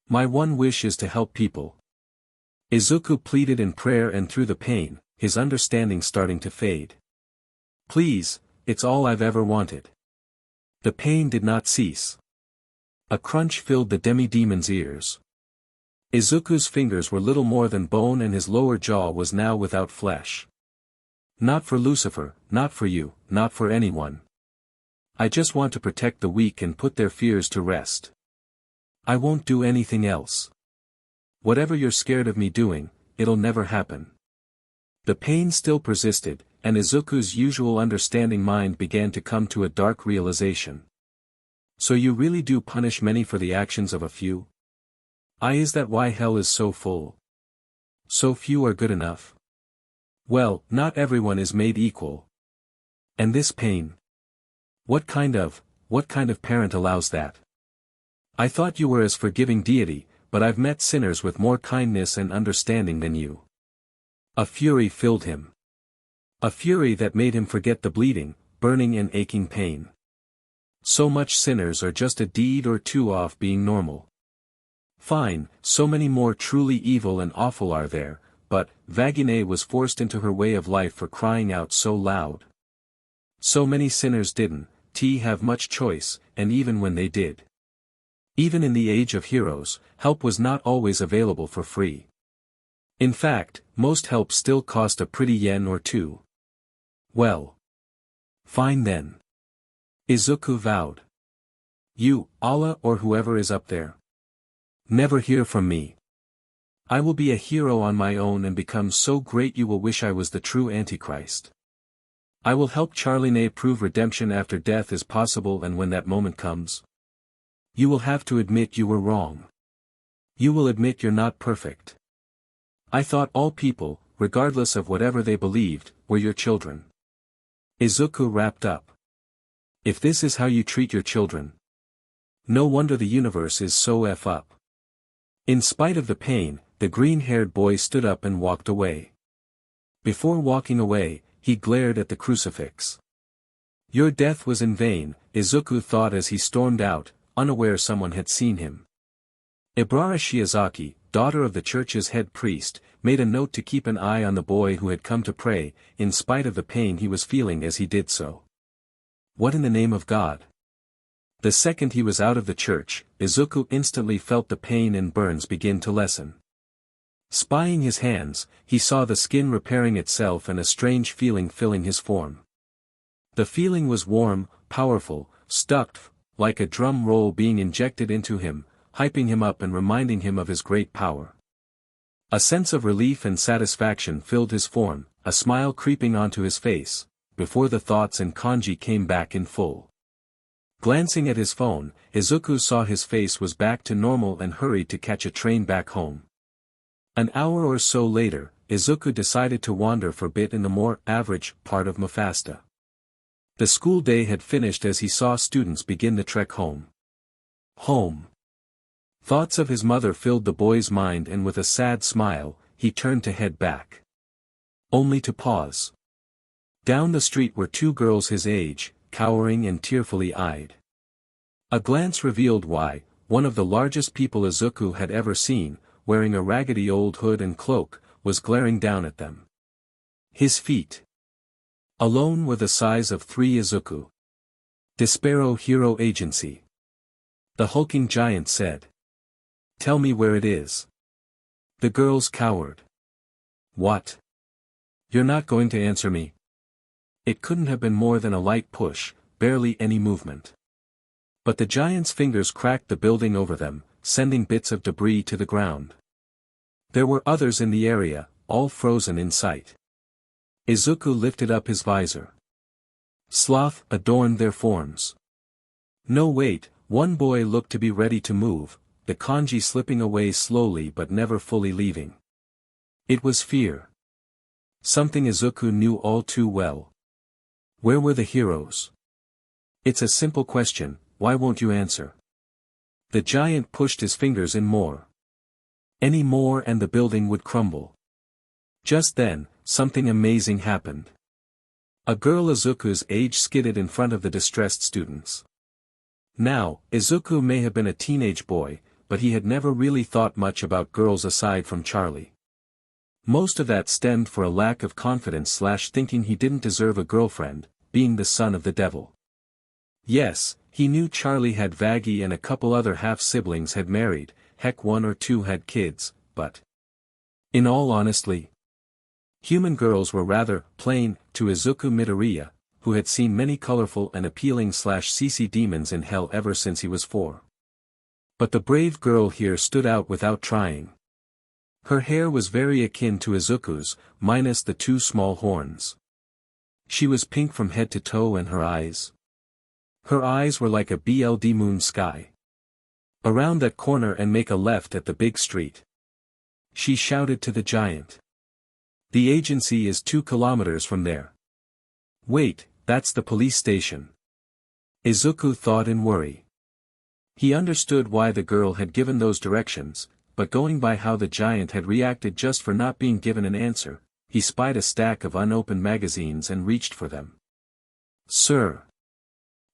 My one wish is to help people. Izuku pleaded in prayer, and through the pain, his understanding starting to fade. Please, it's all I've ever wanted. The pain did not cease. A crunch filled the demi-demon's ears. Izuku's fingers were little more than bone and his lower jaw was now without flesh. Not for Lucifer, not for you, not for anyone. I just want to protect the weak and put their fears to rest. I won't do anything else. Whatever you're scared of me doing, it'll never happen. The pain still persisted, and Izuku's usual understanding mind began to come to a dark realization. So you really do punish many for the actions of a few? Is that why hell is so full? So few are good enough? Well, not everyone is made equal. And this pain? What kind of parent allows that? I thought you were as forgiving deity, but I've met sinners with more kindness and understanding than you. A fury filled him. A fury that made him forget the bleeding, burning and aching pain. So much sinners are just a deed or two off being normal. Fine, so many more truly evil and awful are there, but vaggie was forced into her way of life for crying out so loud. So many sinners didn't have much choice, and even when they did. Even in the age of heroes, help was not always available for free. In fact, most help still cost a pretty yen or two. Well. Fine then. Izuku vowed. You, Allah or whoever is up there. Never hear from me. I will be a hero on my own and become so great you will wish I was the true Antichrist. I will help charliemorningstar prove redemption after death is possible, and when that moment comes, you will have to admit you were wrong. You will admit you're not perfect. I thought all people, regardless of whatever they believed, were your children. Izuku wrapped up. If this is how you treat your children, no wonder the universe is so f up. In spite of the pain, the green-haired boy stood up and walked away. Before walking away, he glared at the crucifix. Your death was in vain, Izuku thought as he stormed out, unaware someone had seen him. Ibara Shiozaki, daughter of the church's head priest, made a note to keep an eye on the boy who had come to pray, in spite of the pain he was feeling as he did so. What in the name of God? The second he was out of the church, Izuku instantly felt the pain and burns begin to lessen. Spying his hands, he saw the skin repairing itself and a strange feeling filling his form. The feeling was warm, powerful, stuck, like a drum roll being injected into him, hyping him up and reminding him of his great power. A sense of relief and satisfaction filled his form, a smile creeping onto his face, before the thoughts and kanji came back in full. Glancing at his phone, Izuku saw his face was back to normal and hurried to catch a train back home. An hour or so later, Izuku decided to wander for a bit in the more average part of Mufasta. The school day had finished as he saw students begin the trek home. Home. Thoughts of his mother filled the boy's mind, and with a sad smile, he turned to head back. Only to pause. Down the street were two girls his age, cowering and tearfully eyed. A glance revealed why, one of the largest people Izuku had ever seen, wearing a raggedy old hood and cloak, was glaring down at them. His feet alone were the size of 3 Izuku. Despero Hero Agency. The hulking giant said. Tell me where it is. The girls cowered. What? You're not going to answer me? It couldn't have been more than a light push, barely any movement. But the giant's fingers cracked the building over them, sending bits of debris to the ground. There were others in the area, all frozen in sight. Izuku lifted up his visor. Sloth adorned their forms. No wait, one boy looked to be ready to move, the kanji slipping away slowly but never fully leaving. It was fear. Something Izuku knew all too well. Where were the heroes? It's a simple question, why won't you answer? The giant pushed his fingers in more. Any more and the building would crumble. Just then, something amazing happened. A girl Izuku's age skidded in front of the distressed students. Now, Izuku may have been a teenage boy, but he had never really thought much about girls aside from Charlie. Most of that stemmed for a lack of confidence / thinking he didn't deserve a girlfriend, being the son of the devil. Yes, he knew Charlie had vaggie and a couple other half-siblings had married, heck 1 or 2 had kids, but in all honesty, human girls were rather plain to Izuku Midoriya, who had seen many colorful and appealing / CC demons in hell ever since he was 4. But the brave girl here stood out without trying. Her hair was very akin to Izuku's, minus the 2 small horns. She was pink from head to toe and her eyes. Her eyes were like a BLD moon sky. Around that corner and make a left at the big street. She shouted to the giant. The agency is 2 kilometers from there. Wait, that's the police station. Izuku thought in worry. He understood why the girl had given those directions, but going by how the giant had reacted just for not being given an answer, he spied a stack of unopened magazines and reached for them. Sir.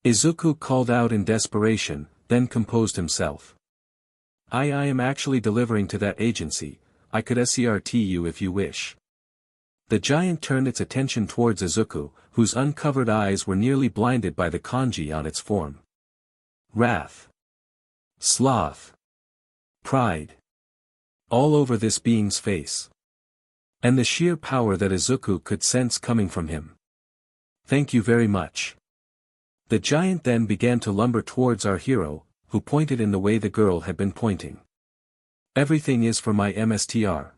Izuku called out in desperation, then composed himself. I am actually delivering to that agency, I could SCRT you if you wish. The giant turned its attention towards Izuku, whose uncovered eyes were nearly blinded by the kanji on its form. Wrath. Sloth. Pride. All over this being's face. And the sheer power that Izuku could sense coming from him. Thank you very much. The giant then began to lumber towards our hero, who pointed in the way the girl had been pointing. Everything is for my MSTR.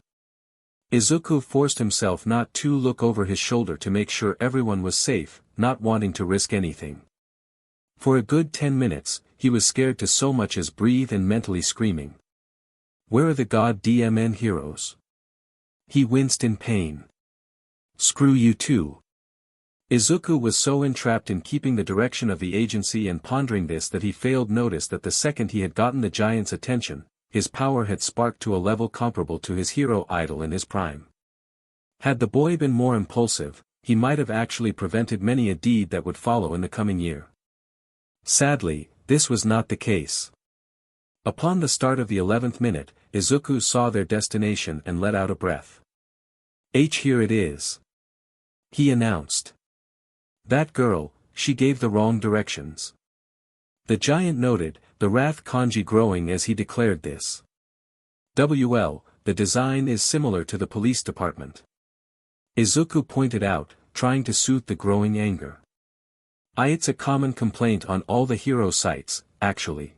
Izuku forced himself not to look over his shoulder to make sure everyone was safe, not wanting to risk anything. For a good 10 minutes, he was scared to so much as breathe and mentally screaming. Where are the god-DMN heroes? He winced in pain. Screw you too. Izuku was so entrapped in keeping the direction of the agency and pondering this that he failed notice that the second he had gotten the giant's attention, his power had sparked to a level comparable to his hero idol in his prime. Had the boy been more impulsive, he might have actually prevented many a deed that would follow in the coming year. Sadly, this was not the case. Upon the start of the 11th minute, Izuku saw their destination and let out a breath. Here it is. He announced. That girl, she gave the wrong directions. The giant noted, the wrath kanji growing as he declared this. The design is similar to the police department. Izuku pointed out, trying to soothe the growing anger. It's a common complaint on all the hero sites, actually.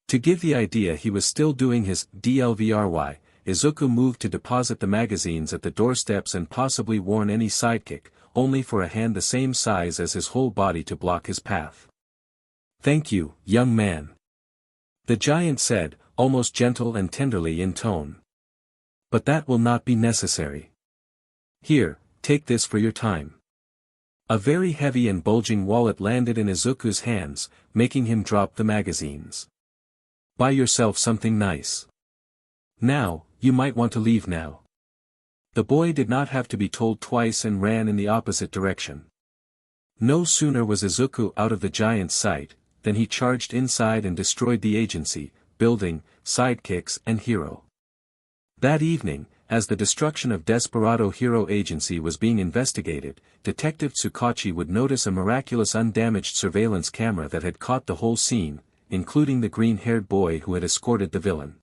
To give the idea he was still doing his DLVRY, Izuku moved to deposit the magazines at the doorsteps and possibly warn any sidekick, only for a hand the same size as his whole body to block his path. Thank you, young man. The giant said, almost gentle and tenderly in tone. But that will not be necessary. Here, take this for your time. A very heavy and bulging wallet landed in Izuku's hands, making him drop the magazines. Buy yourself something nice. Now, you might want to leave now. The boy did not have to be told twice and ran in the opposite direction. No sooner was Izuku out of the giant's sight, than he charged inside and destroyed the agency, building, sidekicks and hero. That evening, as the destruction of Desperado Hero Agency was being investigated, Detective Tsukachi would notice a miraculous undamaged surveillance camera that had caught the whole scene, including the green-haired boy who had escorted the villain.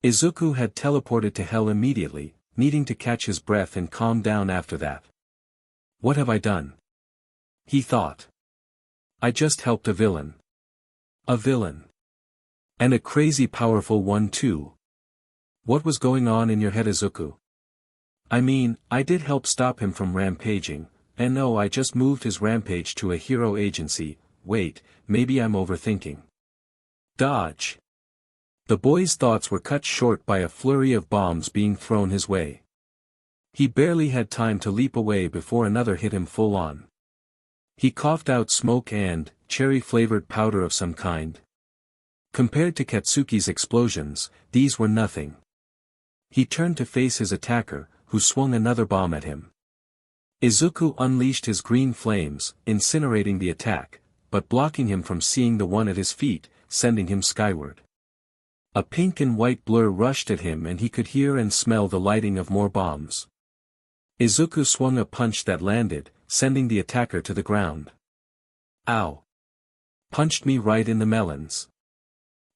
Izuku had teleported to hell immediately, needing to catch his breath and calm down after that. What have I done? He thought. I just helped a villain. A villain. And a crazy powerful one too. What was going on in your head, Izuku? I mean, I did help stop him from rampaging, and no, I just moved his rampage to a hero agency. Wait, maybe I'm overthinking. Dodge. The boy's thoughts were cut short by a flurry of bombs being thrown his way. He barely had time to leap away before another hit him full on. He coughed out smoke and, cherry-flavored powder of some kind. Compared to Katsuki's explosions, these were nothing. He turned to face his attacker, who swung another bomb at him. Izuku unleashed his green flames, incinerating the attack, but blocking him from seeing the one at his feet, sending him skyward. A pink and white blur rushed at him and he could hear and smell the lighting of more bombs. Izuku swung a punch that landed, sending the attacker to the ground. Ow! Punched me right in the melons.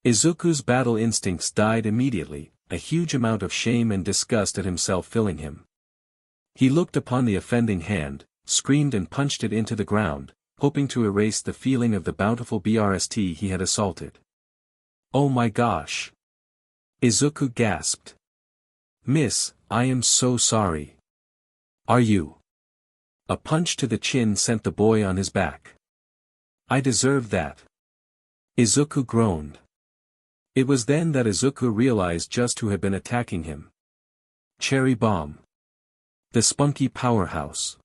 Izuku's battle instincts died immediately, a huge amount of shame and disgust at himself filling him. He looked upon the offending hand, screamed and punched it into the ground, hoping to erase the feeling of the bountiful BRST he had assaulted. Oh my gosh! Izuku gasped. Miss, I am so sorry. Are you? A punch to the chin sent the boy on his back. I deserve that. Izuku groaned. It was then that Izuku realized just who had been attacking him. Cherrybomb. The spunky powerhouse.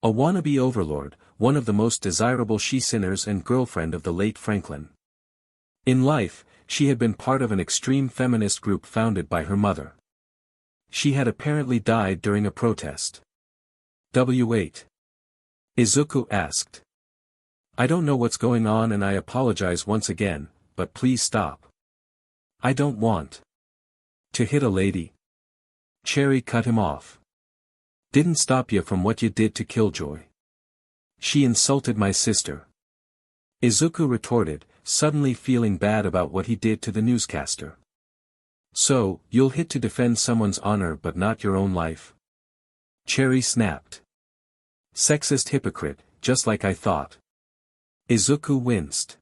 A wannabe overlord, one of the most desirable she-sinners and girlfriend of the late Franklin. In life, she had been part of an extreme feminist group founded by her mother. She had apparently died during a protest. W8. Izuku asked. I don't know what's going on and I apologize once again, but please stop. I don't want to hit a lady. Cherry cut him off. Didn't stop you from what you did to Killjoy. She insulted my sister. Izuku retorted, suddenly feeling bad about what he did to the newscaster. So, you'll hit to defend someone's honor but not your own life? Cherry snapped. Sexist hypocrite, just like I thought. Izuku winced.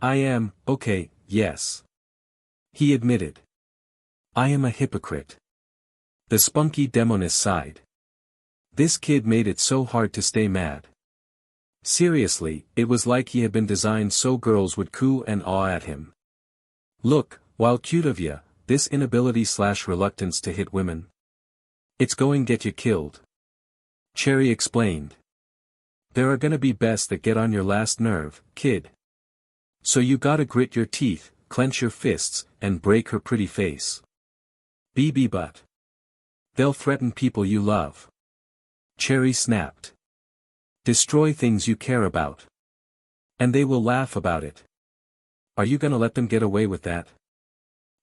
I am, okay, yes. He admitted. I am a hypocrite. The spunky demoness sighed. This kid made it so hard to stay mad. Seriously, it was like he had been designed so girls would coo and awe at him. Look, while cute of ya, this inability/reluctance to hit women. It's going get you killed. Cherry explained. There are gonna be bests that get on your last nerve, kid. So you gotta grit your teeth, clench your fists, and break her pretty face. BB butt. They'll threaten people you love. Cherry snapped. Destroy things you care about. And they will laugh about it. Are you gonna let them get away with that?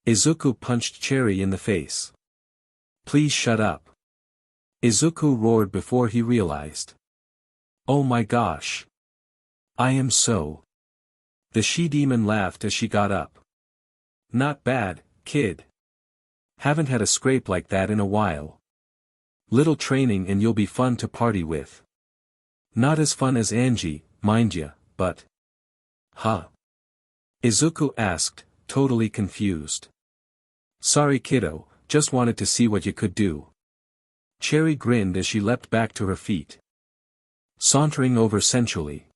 Izuku punched Cherry in the face. Please shut up. Izuku roared before he realized. Oh my gosh. I am so. The she-demon laughed as she got up. Not bad, kid. Haven't had a scrape like that in a while. Little training and you'll be fun to party with. Not as fun as Angie, mind ya, but. Huh? Izuku asked, totally confused. Sorry kiddo, just wanted to see what you could do. Cherry grinned as she leapt back to her feet. Sauntering over sensually.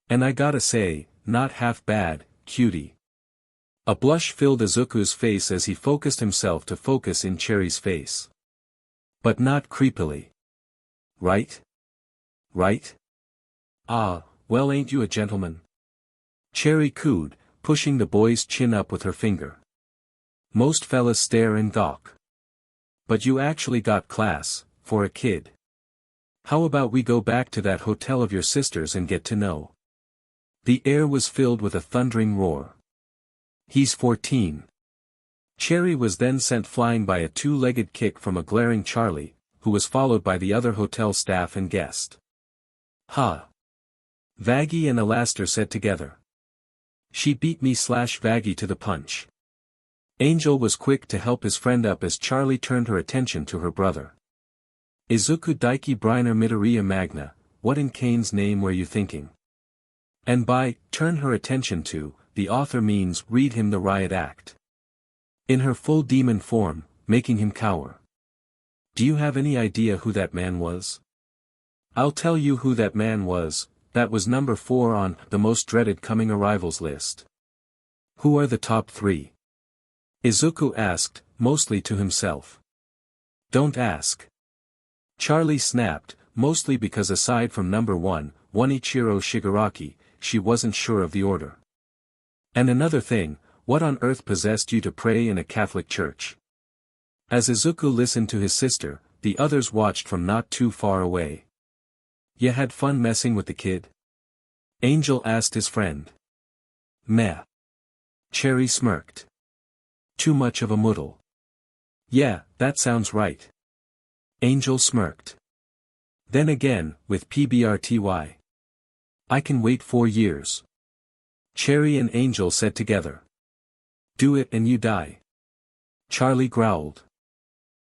And I gotta say, not half bad, cutie. A blush filled Izuku's face as he focused himself to focus in Cherry's face. But not creepily. Right? Right? Ah, well ain't you a gentleman? Cherry cooed, pushing the boy's chin up with her finger. Most fellas stare and gawk. but you actually got class, for a kid. How about we go back to that hotel of your sister's and get to know? The air was filled with a thundering roar. He's 14. Cherry was then sent flying by a two-legged kick from a glaring Charlie, who was followed by the other hotel staff and guest. Ha! Vaggie and Alastor said together. She beat me / Vaggie to the punch. Angel was quick to help his friend up as Charlie turned her attention to her brother. Izuku Daiki Briner Midoriya Magna, what in Kane's name were you thinking? And by, turn her attention to, the author means read him the riot act. In her full demon form, making him cower. Do you have any idea who that man was? I'll tell you who that man was, that was number 4 on the most dreaded coming arrivals list. Who are the top 3? Izuku asked, mostly to himself. Don't ask. Charlie snapped, mostly because aside from number 1, Ichiro Shigaraki, she wasn't sure of the order. And another thing, what on earth possessed you to pray in a Catholic church? As Izuku listened to his sister, the others watched from not too far away. Ya had fun messing with the kid? Angel asked his friend. Meh. Cherry smirked. Too much of a muddle. Yeah, that sounds right. Angel smirked. Then again, with PBRTY. I can wait 4 years. Cherry and Angel said together. Do it and you die. Charlie growled.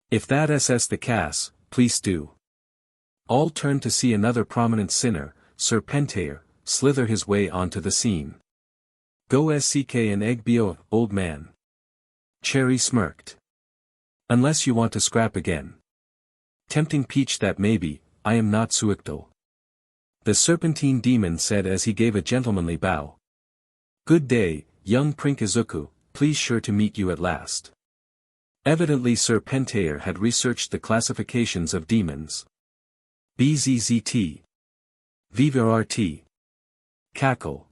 If that SS the Cass, please do. All turned to see another prominent sinner, Sirpentious, slither his way onto the scene. Go SCK and Eggbio, old man. Cherry smirked. Unless you want to scrap again. Tempting peach that maybe, I am not Suictal. The serpentine demon said as he gave a gentlemanly bow. Good day, young Prink Izuku, pleased sure to meet you at last. Evidently Sirpentious had researched the classifications of demons. BZZT. VVRT. Cackle.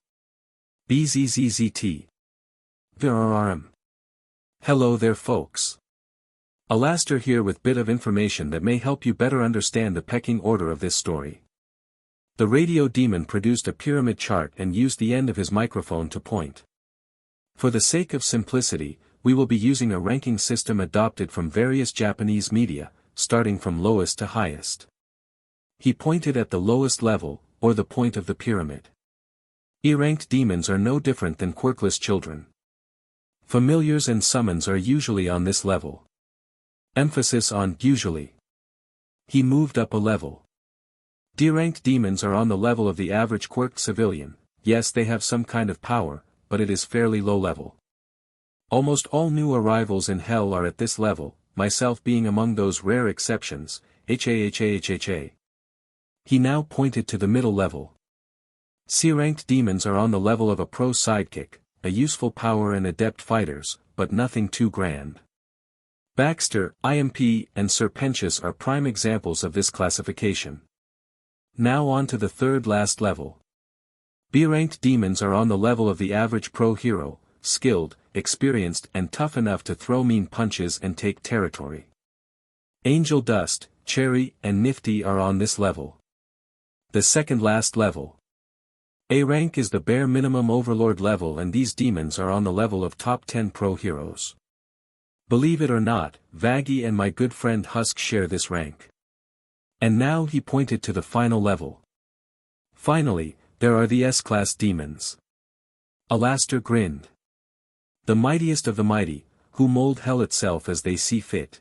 BZZZT. VRRM. Hello there folks. Alastor here with bit of information that may help you better understand the pecking order of this story. The radio demon produced a pyramid chart and used the end of his microphone to point. For the sake of simplicity, we will be using a ranking system adopted from various Japanese media, starting from lowest to highest. He pointed at the lowest level, or the point of the pyramid. E-ranked demons are no different than quirkless children. Familiars and summons are usually on this level. Emphasis on usually. He moved up a level. D-ranked demons are on the level of the average quirked civilian. Yes, they have some kind of power, but it is fairly low level. Almost all new arrivals in hell are at this level, myself being among those rare exceptions, HAHAHHA. He now pointed to the middle level. C-ranked demons are on the level of a pro sidekick, a useful power and adept fighters, but nothing too grand. Baxter, IMP, and Sirpentious are prime examples of this classification. Now on to the third last level. B-ranked demons are on the level of the average pro hero, skilled, experienced and tough enough to throw mean punches and take territory. Angeldust, Cherry, and Niffty are on this level. The second last level. A rank is the bare minimum overlord level and these demons are on the level of top 10 pro heroes. Believe it or not, Vaggie and my good friend Husk share this rank. And now he pointed to the final level. Finally, there are the S-class demons. Alastor grinned. The mightiest of the mighty, who mold hell itself as they see fit.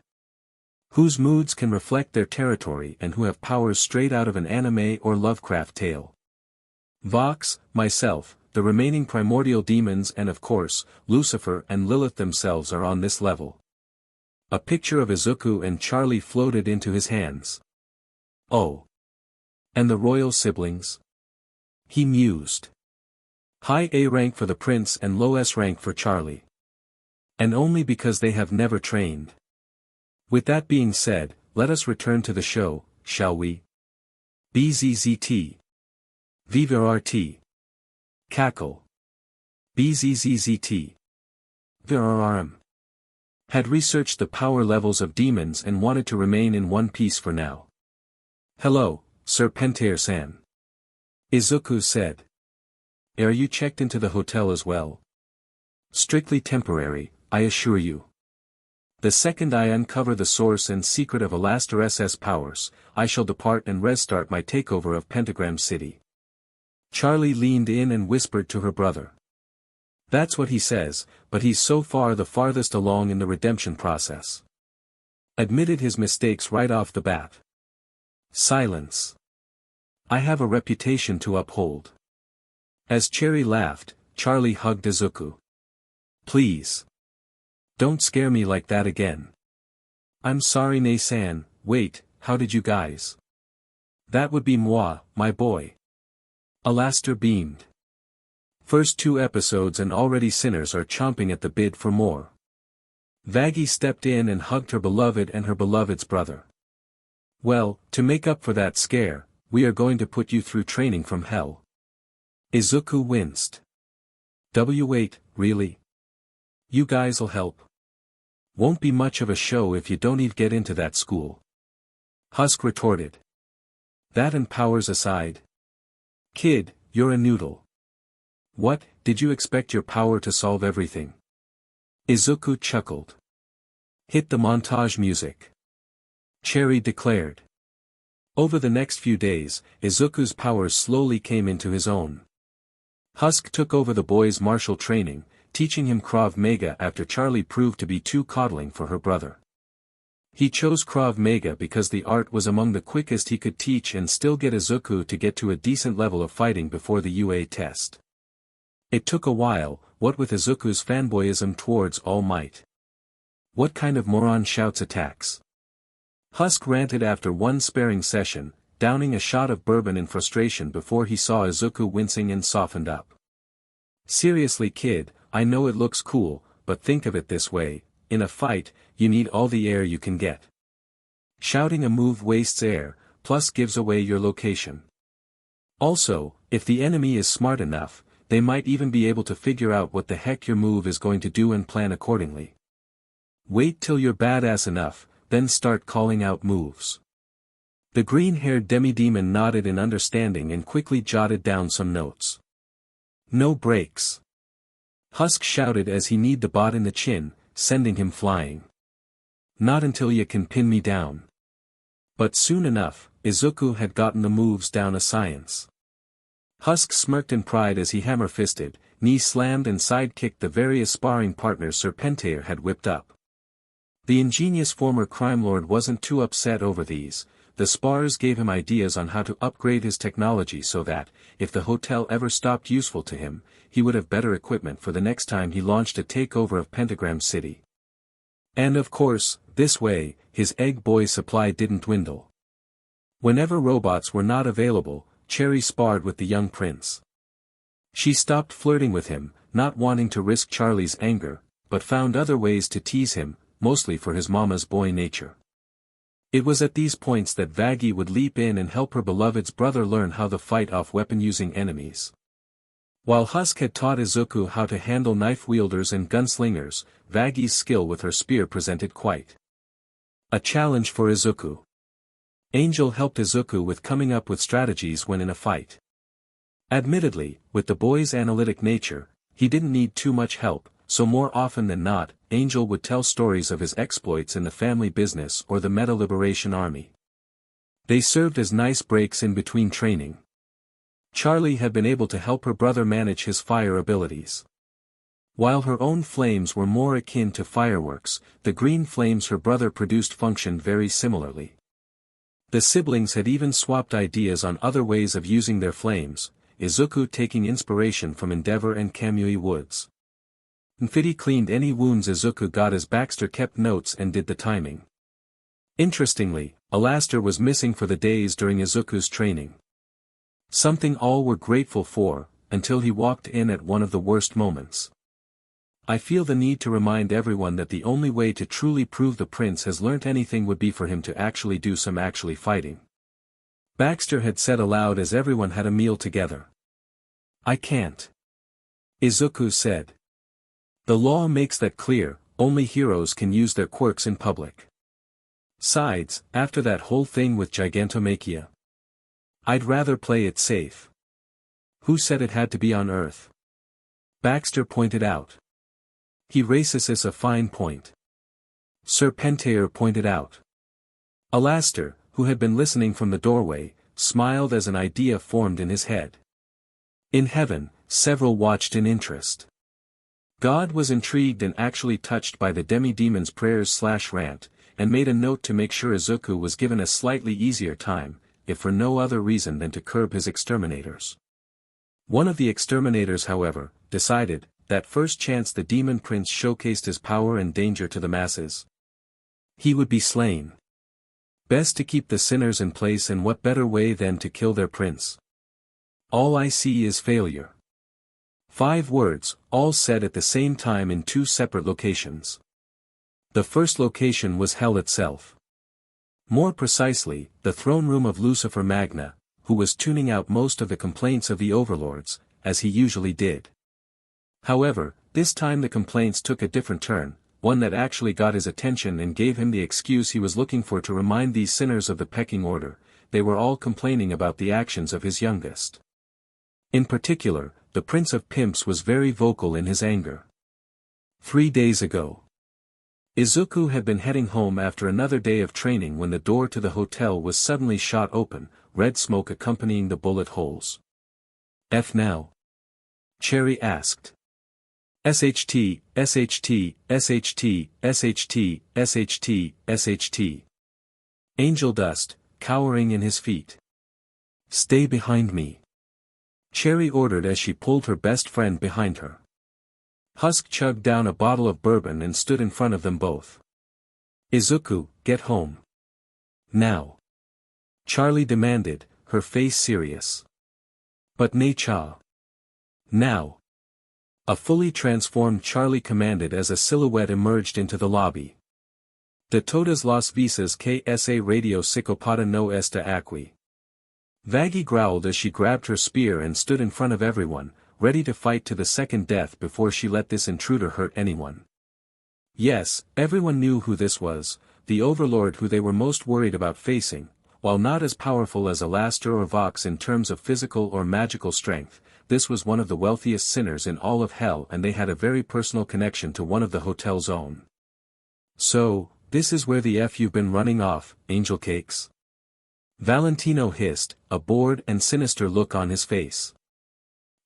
Whose moods can reflect their territory and who have powers straight out of an anime or Lovecraft tale. Vox, myself, the remaining primordial demons and of course, Lucifer and Lilith themselves are on this level. A picture of Izuku and Charlie floated into his hands. Oh. And the royal siblings? He mused. High A rank for the prince and low S rank for Charlie. And only because they have never trained. With that being said, let us return to the show, shall we? BZZT. VVRT. Cackle. BZZZT. VRRM. Had researched the power levels of demons and wanted to remain in one piece for now. "Hello, Sirpentious-san," Izuku said. "Are you checked into the hotel as well?" "Strictly temporary, I assure you. The second I uncover the source and secret of Alastor SS powers, I shall depart and restart my takeover of Pentagram City." Charlie leaned in and whispered to her brother. "That's what he says, but he's so far the farthest along in the redemption process. Admitted his mistakes right off the bat." Silence. "I have a reputation to uphold." As Cherry laughed, Charlie hugged Izuku. "Please. Don't scare me like that again." "I'm sorry Nei-san. Wait, how did you guys?" "That would be moi, my boy." Alastor beamed. First 2 episodes and already sinners are chomping at the bit for more. Vaggie stepped in and hugged her beloved and her beloved's brother. "Well, to make up for that scare, we are going to put you through training from hell." Izuku winced. "Wait, really? You guys'll help? Won't be much of a show if you don't even get into that school." Husk retorted. "That and powers aside. Kid, you're a noodle. What, did you expect your power to solve everything?" Izuku chuckled. "Hit the montage music," Cherry declared. Over the next few days, Izuku's powers slowly came into his own. Husk took over the boy's martial training, teaching him Krav Maga after Charlie proved to be too coddling for her brother. He chose Krav Maga because the art was among the quickest he could teach and still get Izuku to get to a decent level of fighting before the UA test. It took a while, what with Izuku's fanboyism towards All Might. "What kind of moron shouts attacks?" Husk ranted after one sparring session, downing a shot of bourbon in frustration before he saw Izuku wincing and softened up. "Seriously kid, I know it looks cool, but think of it this way, in a fight, you need all the air you can get. Shouting a move wastes air, plus gives away your location. Also, if the enemy is smart enough, they might even be able to figure out what the heck your move is going to do and plan accordingly. Wait till you're badass enough, then start calling out moves." The green-haired demi-demon nodded in understanding and quickly jotted down some notes. "No breaks," Husk shouted as he kneed the bot in the chin, sending him flying. "Not until you can pin me down." But soon enough, Izuku had gotten the moves down a science. Husk smirked in pride as he hammer-fisted, knee-slammed and side-kicked the various sparring partners Sirpentious had whipped up. The ingenious former crime lord wasn't too upset over these. The spars gave him ideas on how to upgrade his technology so that, if the hotel ever stopped useful to him, he would have better equipment for the next time he launched a takeover of Pentagram City. And of course, this way, his egg boy supply didn't dwindle. Whenever robots were not available, Cherry sparred with the young prince. She stopped flirting with him, not wanting to risk Charlie's anger, but found other ways to tease him, mostly for his mama's boy nature. It was at these points that Vaggie would leap in and help her beloved's brother learn how to fight off weapon-using enemies. While Husk had taught Izuku how to handle knife-wielders and gunslingers, Vaggie's skill with her spear presented quite a challenge for Izuku. Angel helped Izuku with coming up with strategies when in a fight. Admittedly, with the boy's analytic nature, he didn't need too much help, so more often than not, Angel would tell stories of his exploits in the family business or the Meta Liberation Army. They served as nice breaks in between training. Charlie had been able to help her brother manage his fire abilities. While her own flames were more akin to fireworks, the green flames her brother produced functioned very similarly. The siblings had even swapped ideas on other ways of using their flames, Izuku taking inspiration from Endeavor and Kamui Woods. Niffty cleaned any wounds Izuku got as Baxter kept notes and did the timing. Interestingly, Alastor was missing for the days during Izuku's training. Something all were grateful for, until he walked in at one of the worst moments. I feel the need to remind everyone that the only way to truly prove the prince has learnt anything would be for him to actually do some fighting. Baxter had said aloud as everyone had a meal together. I can't. Izuku said. The law makes that clear, Only heroes can use their quirks in public. Sides, after that whole thing with Gigantomachia. I'd rather play it safe. Who said it had to be on Earth? Baxter pointed out. He raises a fine point. Serpentious pointed out. Alastor, who had been listening from the doorway, smiled as an idea formed in his head. In heaven, several watched in interest. God was intrigued and actually touched by the demi-demon's prayers/rant, and made a note to make sure Izuku was given a slightly easier time, if for no other reason than to curb his exterminators. One of the exterminators, however, decided, that first chance the demon prince showcased his power and danger to the masses, he would be slain. Best to keep the sinners in place, and what better way than to kill their prince? All I see is failure. 5 words, all said at the same time in 2 separate locations. The first location was hell itself. More precisely, the throne room of Lucifer Magna, who was tuning out most of the complaints of the overlords, as he usually did. However, this time the complaints took a different turn, one that actually got his attention and gave him the excuse he was looking for to remind these sinners of the pecking order. They were all complaining about the actions of his youngest. In particular, the Prince of Pimps was very vocal in his anger. 3 days ago, Izuku had been heading home after another day of training when the door to the hotel was suddenly shot open, red smoke accompanying the bullet holes. F now? Cherry asked. SHT, SHT, SHT, SHT, SHT, SHT. Angeldust, cowering in his feet. Stay behind me. Cherry ordered as she pulled her best friend behind her. Husk chugged down a bottle of bourbon and stood in front of them both. Izuku, get home. Now. Charlie demanded, her face serious. But Nei-cha. Now. A fully transformed Charlie commanded as a silhouette emerged into the lobby. De todas las visas que esa radio psicopata no está aquí. Vaggie growled as she grabbed her spear and stood in front of everyone, ready to fight to the second death before she let this intruder hurt anyone. Yes, everyone knew who this was, the overlord who they were most worried about facing. While not as powerful as Alastor or Vox in terms of physical or magical strength, this was one of the wealthiest sinners in all of hell, and they had a very personal connection to one of the hotel's own. So, this is where the F you've been running off, angel cakes? Valentino hissed, a bored and sinister look on his face.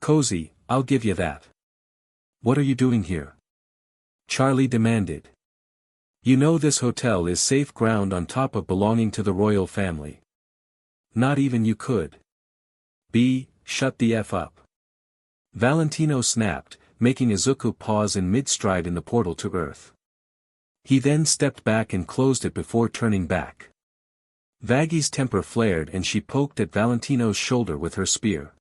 Cozy, I'll give you that. What are you doing here? Charlie demanded. You know this hotel is safe ground on top of belonging to the royal family. Not even you could. Shut the F up. Valentino snapped, making Izuku pause in mid-stride in the portal to Earth. He then stepped back and closed it before turning back. Vaggie's temper flared and she poked at Valentino's shoulder with her spear.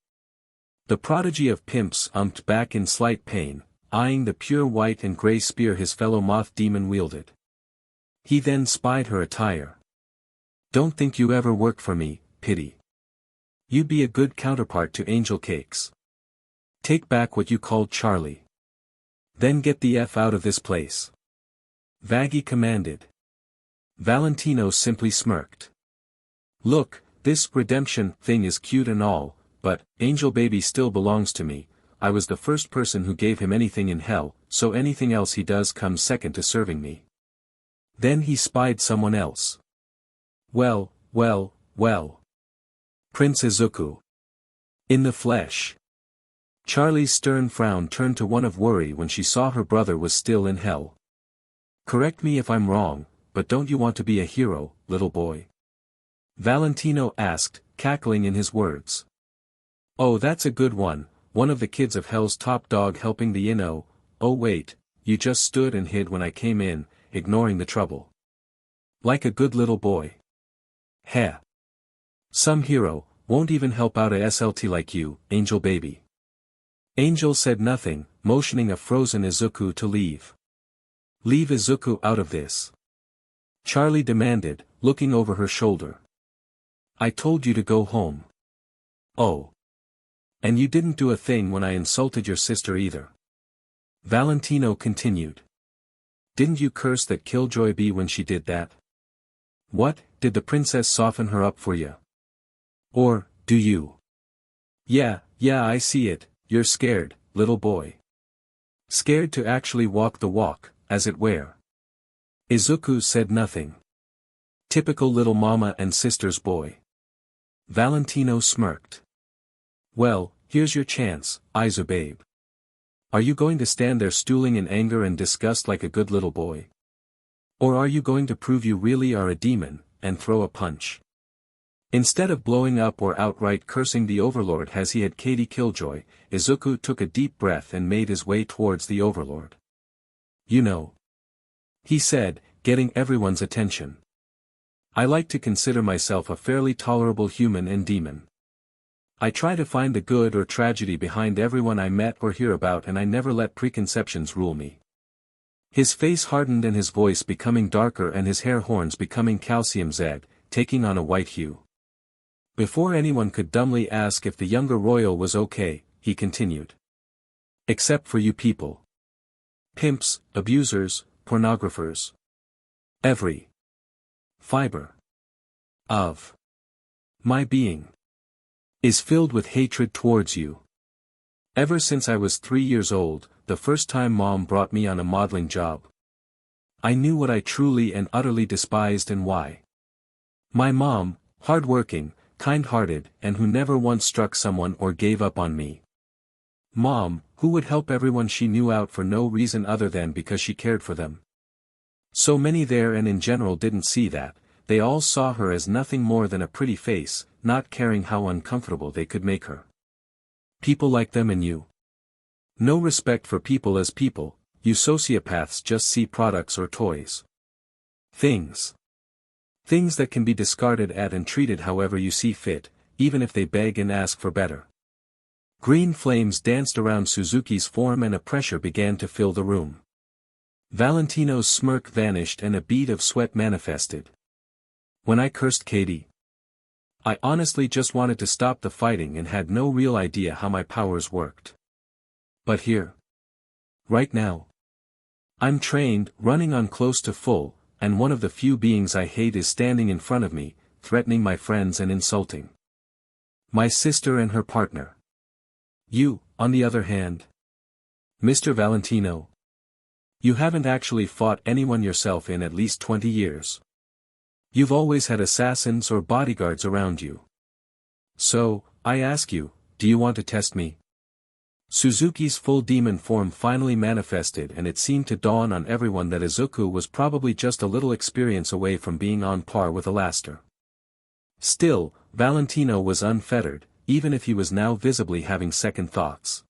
The prodigy of pimps umped back in slight pain, eyeing the pure white and grey spear his fellow moth demon wielded. He then spied her attire. Don't think you ever work for me, pity. You'd be a good counterpart to Angel Cakes. Take back what you called Charlie. Then get the F out of this place. Vaggie commanded. Valentino simply smirked. Look, this redemption thing is cute and all, but, Angel Baby still belongs to me. I was the first person who gave him anything in hell, so anything else he does comes second to serving me. Then he spied someone else. Well. Prince Izuku. In the flesh. Charlie's stern frown turned to one of worry when she saw her brother was still in hell. Correct me if I'm wrong, but don't you want to be a hero, little boy? Valentino asked, cackling in his words. Oh, that's a good one, one of the kids of hell's top dog helping the Inno. Oh wait, you just stood and hid when I came in, ignoring the trouble. Like a good little boy. Heh. Some hero, won't even help out a SLT like you, Angel Baby. Angel said nothing, motioning a frozen Izuku to leave. Leave Izuku out of this. Charlie demanded, looking over her shoulder. I told you to go home. Oh. And you didn't do a thing when I insulted your sister either. Valentino continued. didn't you curse that killjoy bee when she did that? What, did the princess soften her up for you? Or, do you? Yeah, I see it, you're scared, little boy. Scared to actually walk the walk, as it were. Izuku said nothing. Typical little mama and sister's boy. Valentino smirked. Well, here's your chance, Izu babe. Are you going to stand there stooling in anger and disgust like a good little boy? Or are you going to prove you really are a demon, and throw a punch? Instead of blowing up or outright cursing the Overlord as he had Katie Killjoy, Izuku took a deep breath and made his way towards the Overlord. You know, he said, getting everyone's attention. I like to consider myself a fairly tolerable human and demon. I try to find the good or tragedy behind everyone I met or hear about, and I never let preconceptions rule me. His face hardened and his voice becoming darker and his hair horns becoming calcium zed, taking on a white hue. Before anyone could dumbly ask if the younger royal was okay, he continued. Except for you people. Pimps, abusers, pornographers. Every fiber of my being is filled with hatred towards you. Ever since I was 3 years old, the first time Mom brought me on a modeling job, I knew what I truly and utterly despised and why. My mom, hard-working, kind-hearted, and who never once struck someone or gave up on me. Mom, who would help everyone she knew out for no reason other than because she cared for them. So many there and in general didn't see that, they all saw her as nothing more than a pretty face, not caring how uncomfortable they could make her. People like them and you. No respect for people as people, you sociopaths just see products or toys. Things that can be discarded at and treated however you see fit, even if they beg and ask for better. Green flames danced around Suzuki's form and a pressure began to fill the room. Valentino's smirk vanished and a bead of sweat manifested. When I cursed Katie, I honestly just wanted to stop the fighting and had no real idea how my powers worked. But here, right now, I'm trained, running on close to full, and one of the few beings I hate is standing in front of me, threatening my friends and insulting my sister and her partner. You, on the other hand, Mr. Valentino, you haven't actually fought anyone yourself in at least 20 years. You've always had assassins or bodyguards around you. So, I ask you, do you want to test me? Suzuki's full demon form finally manifested, and it seemed to dawn on everyone that Izuku was probably just a little experience away from being on par with Alastor. Still, Valentino was unfettered, even if he was now visibly having second thoughts.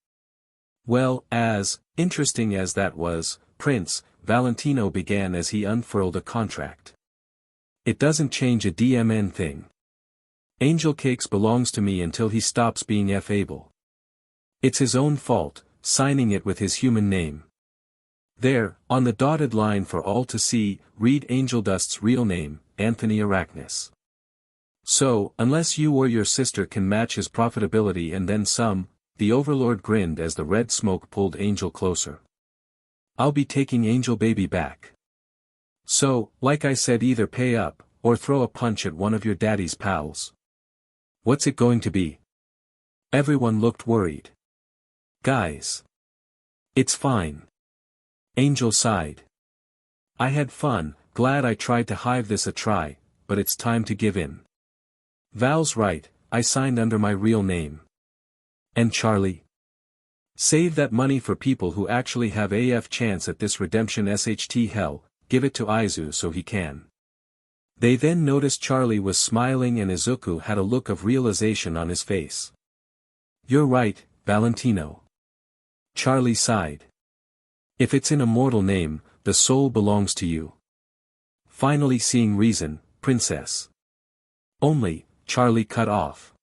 Well, as interesting as that was, Prince, Valentino began as he unfurled a contract. It doesn't change a DMN thing. Angel Cakes belongs to me until he stops being F-able. It's his own fault, signing it with his human name. There, on the dotted line for all to see, read Angeldust's real name, Anthony Arachnis. So, unless you or your sister can match his profitability and then some, the Overlord grinned as the red smoke pulled Angel closer. I'll be taking Angel Baby back. So, like I said, either pay up, or throw a punch at one of your daddy's pals. What's it going to be? Everyone looked worried. Guys. It's fine. Angel sighed. I had fun, glad I tried to hive this a try, but it's time to give in. Val's right, I signed under my real name. And Charlie? Save that money for people who actually have AF chance at this redemption SHT hell, give it to Izu so he can. They then noticed Charlie was smiling and Izuku had a look of realization on his face. You're right, Valentino. Charlie sighed. If it's in a mortal name, the soul belongs to you. Finally seeing reason, Princess. Only, Charlie cut off.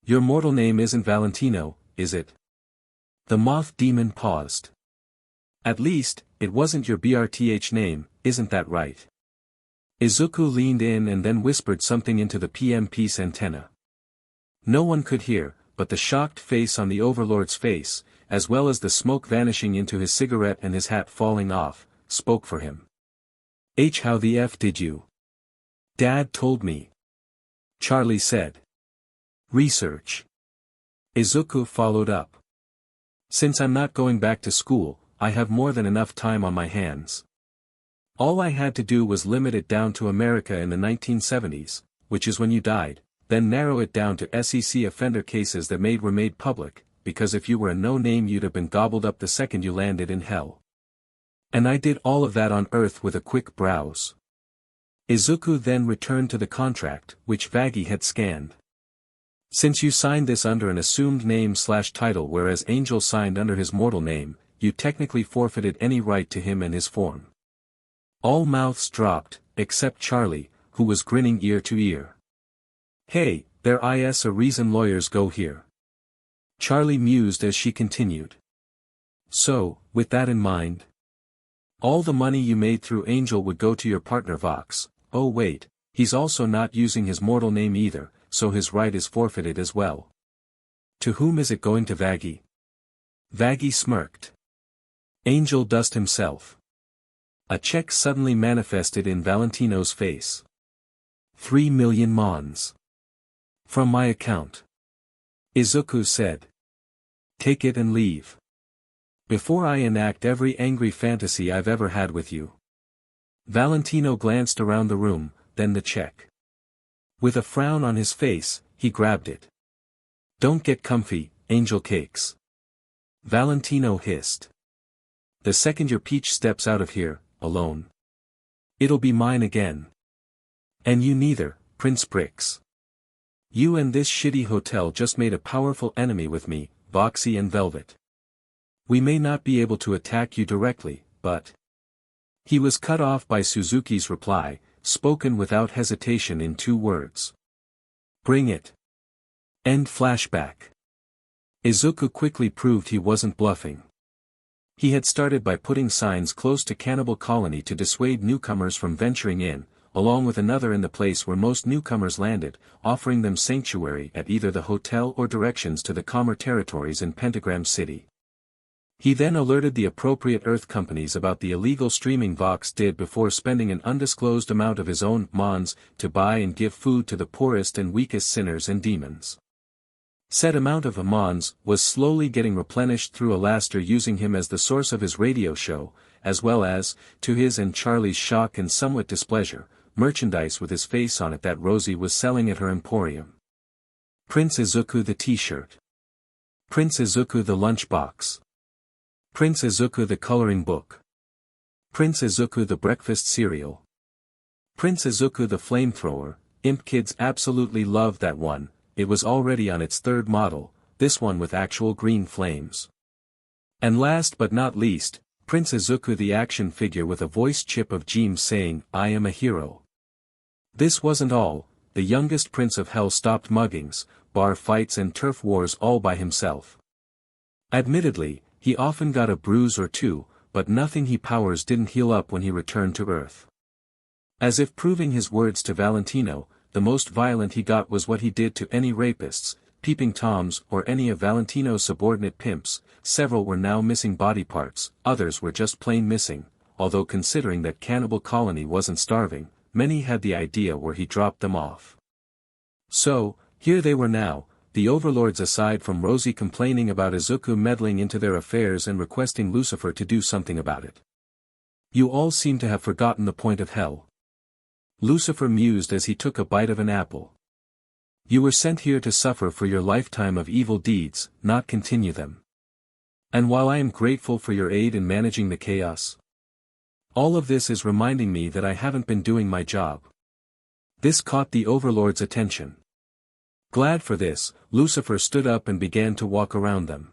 Your mortal name isn't Valentino, is it? The moth demon paused. At least, it wasn't your BRTH name, isn't that right? Izuku leaned in and then whispered something into the PM piece antenna. No one could hear, but the shocked face on the Overlord's face, as well as the smoke vanishing into his cigarette and his hat falling off, spoke for him. How the F did you? Dad told me. Charlie said. Research. Izuku followed up. Since I'm not going back to school, I have more than enough time on my hands. All I had to do was limit it down to America in the 1970s, which is when you died, then narrow it down to SEC offender cases that were made public, because if you were a no-name you'd have been gobbled up the second you landed in hell. And I did all of that on Earth with a quick browse. Izuku then returned to the contract, which Vaggie had scanned. Since you signed this under an assumed name/title whereas Angel signed under his mortal name, you technically forfeited any right to him and his form. All mouths dropped, except Charlie, who was grinning ear to ear. Hey, there is a reason lawyers go here. Charlie mused as she continued. So, with that in mind, all the money you made through Angel would go to your partner Vox. Oh wait, he's also not using his mortal name either, so his right is forfeited as well. To whom is it going to Vaggie? Vaggie smirked. Angeldust himself. A check suddenly manifested in Valentino's face. 3 million mons. From my account. Izuku said. Take it and leave. Before I enact every angry fantasy I've ever had with you. Valentino glanced around the room, then the check. With a frown on his face, he grabbed it. Don't get comfy, angel cakes. Valentino hissed. The second your peach steps out of here, alone. It'll be mine again. And you neither, Prince Bricks. You and this shitty hotel just made a powerful enemy with me, Voxy and Velvet. We may not be able to attack you directly, but... He was cut off by Suzuki's reply, spoken without hesitation in 2 words. Bring it. End flashback. Izuku quickly proved he wasn't bluffing. He had started by putting signs close to Cannibal Colony to dissuade newcomers from venturing in, along with another in the place where most newcomers landed, offering them sanctuary at either the hotel or directions to the calmer territories in Pentagram City. He then alerted the appropriate Earth companies about the illegal streaming Vox did before spending an undisclosed amount of his own mons to buy and give food to the poorest and weakest sinners and demons. Said amount of mons was slowly getting replenished through Alastor using him as the source of his radio show, as well as, to his and Charlie's shock and somewhat displeasure, merchandise with his face on it that Rosie was selling at her emporium. Prince Izuku the t-shirt. Prince Izuku the lunchbox. Prince Izuku the coloring book. Prince Izuku the breakfast cereal. Prince Izuku the flamethrower. Imp kids absolutely loved that one, it was already on its 3rd model, this one with actual green flames. And last but not least, Prince Izuku the action figure with a voice chip of James saying, I am a hero. This wasn't all, the youngest Prince of Hell stopped muggings, bar fights and turf wars all by himself. Admittedly, he often got a bruise or 2, but nothing he powers didn't heal up when he returned to Earth. As if proving his words to Valentino, the most violent he got was what he did to any rapists, peeping toms or any of Valentino's subordinate pimps. Several were now missing body parts, others were just plain missing, although considering that Cannibal Colony wasn't starving, many had the idea where he dropped them off. So, here they were now, the overlords aside from Rosie complaining about Izuku meddling into their affairs and requesting Lucifer to do something about it. You all seem to have forgotten the point of hell. Lucifer mused as he took a bite of an apple. You were sent here to suffer for your lifetime of evil deeds, not continue them. And while I am grateful for your aid in managing the chaos, all of this is reminding me that I haven't been doing my job. This caught the overlord's attention. Glad for this, Lucifer stood up and began to walk around them.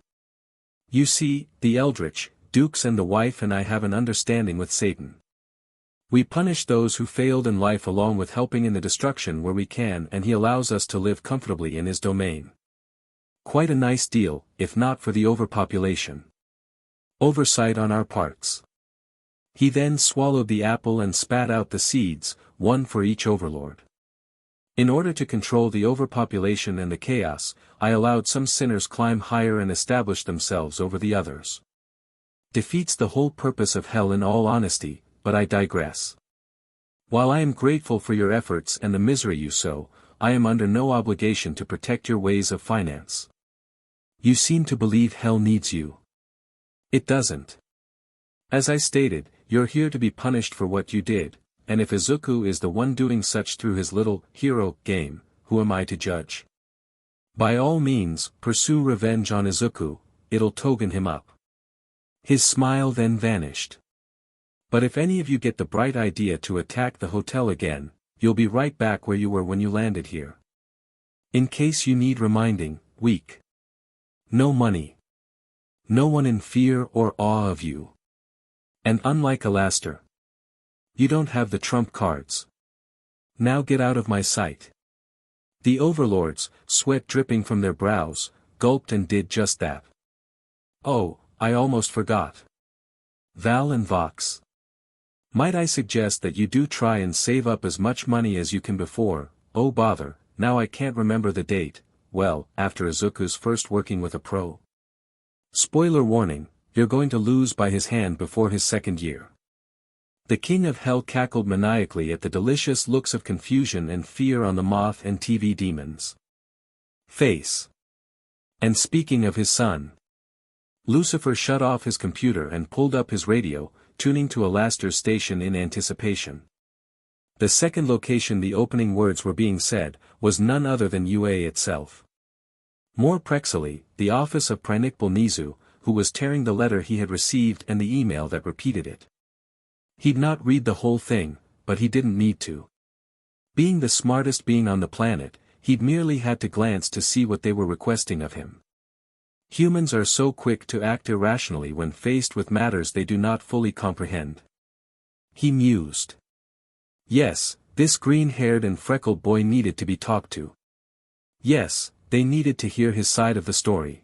You see, the Eldritch, Dukes and the wife and I have an understanding with Satan. We punish those who failed in life along with helping in the destruction where we can, and he allows us to live comfortably in his domain. Quite a nice deal, if not for the overpopulation. Oversight on our parts. He then swallowed the apple and spat out the seeds, one for each overlord. In order to control the overpopulation and the chaos, I allowed some sinners climb higher and establish themselves over the others. defeats the whole purpose of hell in all honesty, but I digress. While I am grateful for your efforts and the misery you sow, I am under no obligation to protect your ways of finance. You seem to believe hell needs you. It doesn't. As I stated, you're here to be punished for what you did, and if Izuku is the one doing such through his little hero game, who am I to judge? By all means, pursue revenge on Izuku, it'll togen him up. His smile then vanished. But if any of you get the bright idea to attack the hotel again, you'll be right back where you were when you landed here. In case you need reminding, weak. No money. No one in fear or awe of you. And unlike Alastor, you don't have the trump cards. Now get out of my sight. The overlords, sweat dripping from their brows, gulped and did just that. Oh, I almost forgot. Val and Vox. Might I suggest that you do try and save up as much money as you can before, oh bother, now I can't remember the date, well, after Izuku's first working with a pro. Spoiler warning, you're going to lose by his hand before his second year. The King of Hell cackled maniacally at the delicious looks of confusion and fear on the moth and TV demon's face. And speaking of his son, Lucifer shut off his computer and pulled up his radio, tuning to Alastor's station in anticipation. The second location the opening words were being said, was none other than UA itself. More prexily, the office of Pranipal Nizu, who was tearing the letter he had received and the email that repeated it. He'd not read the whole thing, but he didn't need to. Being the smartest being on the planet, he'd merely had to glance to see what they were requesting of him. Humans are so quick to act irrationally when faced with matters they do not fully comprehend. He mused. Yes, this green-haired and freckled boy needed to be talked to. Yes, they needed to hear his side of the story.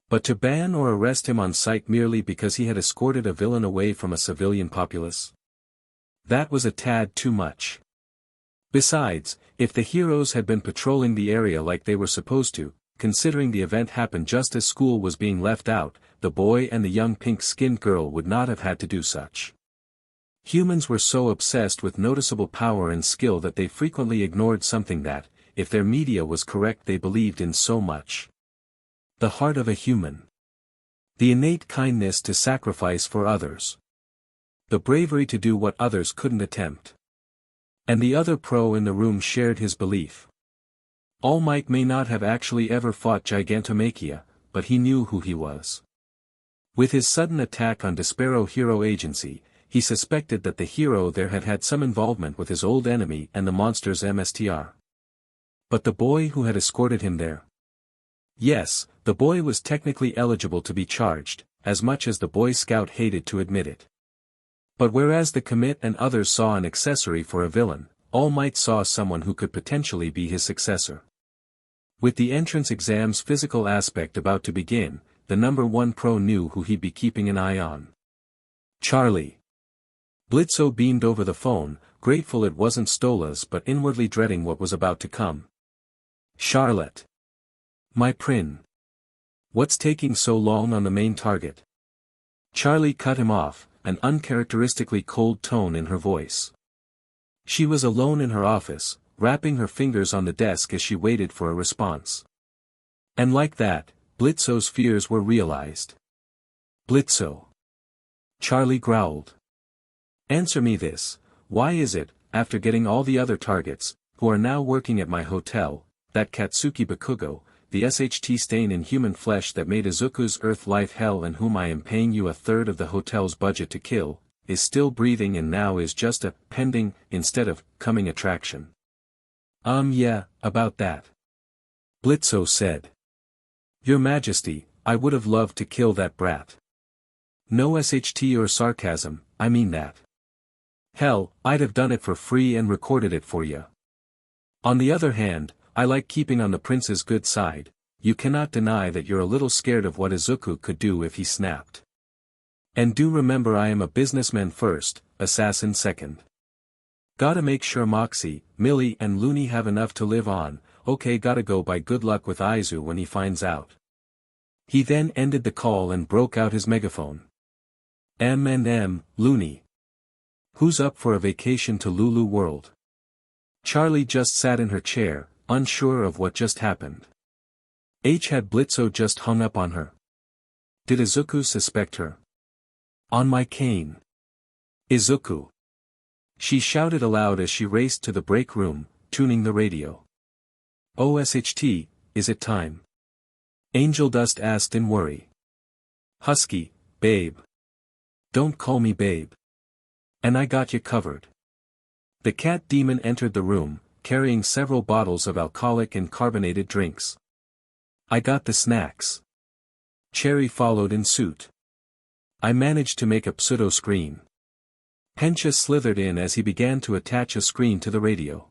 But to ban or arrest him on sight merely because he had escorted a villain away from a civilian populace? That was a tad too much. Besides, if the heroes had been patrolling the area like they were supposed to, considering the event happened just as school was being left out, the boy and the young pink-skinned girl would not have had to do such. Humans were so obsessed with noticeable power and skill that they frequently ignored something that, if their media was correct, they believed in so much. The heart of a human. The innate kindness to sacrifice for others. The bravery to do what others couldn't attempt. And the other pro in the room shared his belief. All Might may not have actually ever fought Gigantomachia, but he knew who he was. With his sudden attack on Despero Hero Agency, he suspected that the hero there had had some involvement with his old enemy and the monster's MSTR. But the boy who had escorted him there? Yes, the boy was technically eligible to be charged, as much as the Boy Scout hated to admit it. But whereas the commit and others saw an accessory for a villain, All Might saw someone who could potentially be his successor. With the entrance exam's physical aspect about to begin, the number one pro knew who he'd be keeping an eye on. Charlie. Blitzo beamed over the phone, grateful it wasn't Stola's but inwardly dreading what was about to come. Charlotte. My prin. What's taking so long on the main target? Charlie cut him off, an uncharacteristically cold tone in her voice. She was alone in her office, rapping her fingers on the desk as she waited for a response. And like that, Blitzo's fears were realized. Blitzo. Charlie growled. Answer me this, why is it, after getting all the other targets, who are now working at my hotel, that Katsuki Bakugo, the SHT stain in human flesh that made Izuku's Earth life hell and whom I am paying you a third of the hotel's budget to kill, is still breathing and now is just a pending, instead of coming attraction? Yeah, about that. Blitzo said. Your Majesty, I would have loved to kill that brat. No SHT or sarcasm, I mean that. Hell, I'd have done it for free and recorded it for ya. On the other hand, I like keeping on the prince's good side. You cannot deny that you're a little scared of what Izuku could do if he snapped. And do remember I am a businessman first, assassin second. Gotta make sure Moxie, Millie and Looney have enough to live on, okay gotta go by good luck with Aizu when he finds out. He then ended the call and broke out his megaphone. Looney. Who's up for a vacation to Lulu World? Charlie just sat in her chair, unsure of what just happened. Had Blitzo just hung up on her? Did Izuku suspect her? On my cane. Izuku. She shouted aloud as she raced to the break room, tuning the radio. OSHT, is it time? Angeldust asked in worry. Husky, babe. Don't call me babe. And I got you covered. The cat demon entered the room, carrying several bottles of alcoholic and carbonated drinks. I got the snacks. Cherry followed in suit. I managed to make a pseudo-screen. Hencha slithered in as he began to attach a screen to the radio.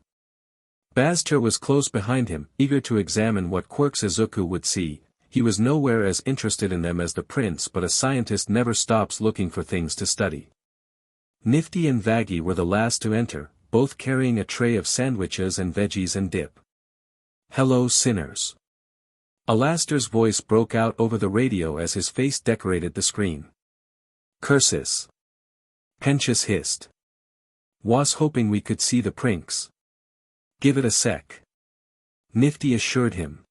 Bazter was close behind him, eager to examine what quirks Izuku would see. He was nowhere as interested in them as the prince, but a scientist never stops looking for things to study. Niffty and Vaggie were the last to enter, both carrying a tray of sandwiches and veggies and dip. Hello sinners. Alastor's voice broke out over the radio as his face decorated the screen. Curses. Pentious hissed. Was hoping we could see the prinks. Give it a sec. Niffty assured him.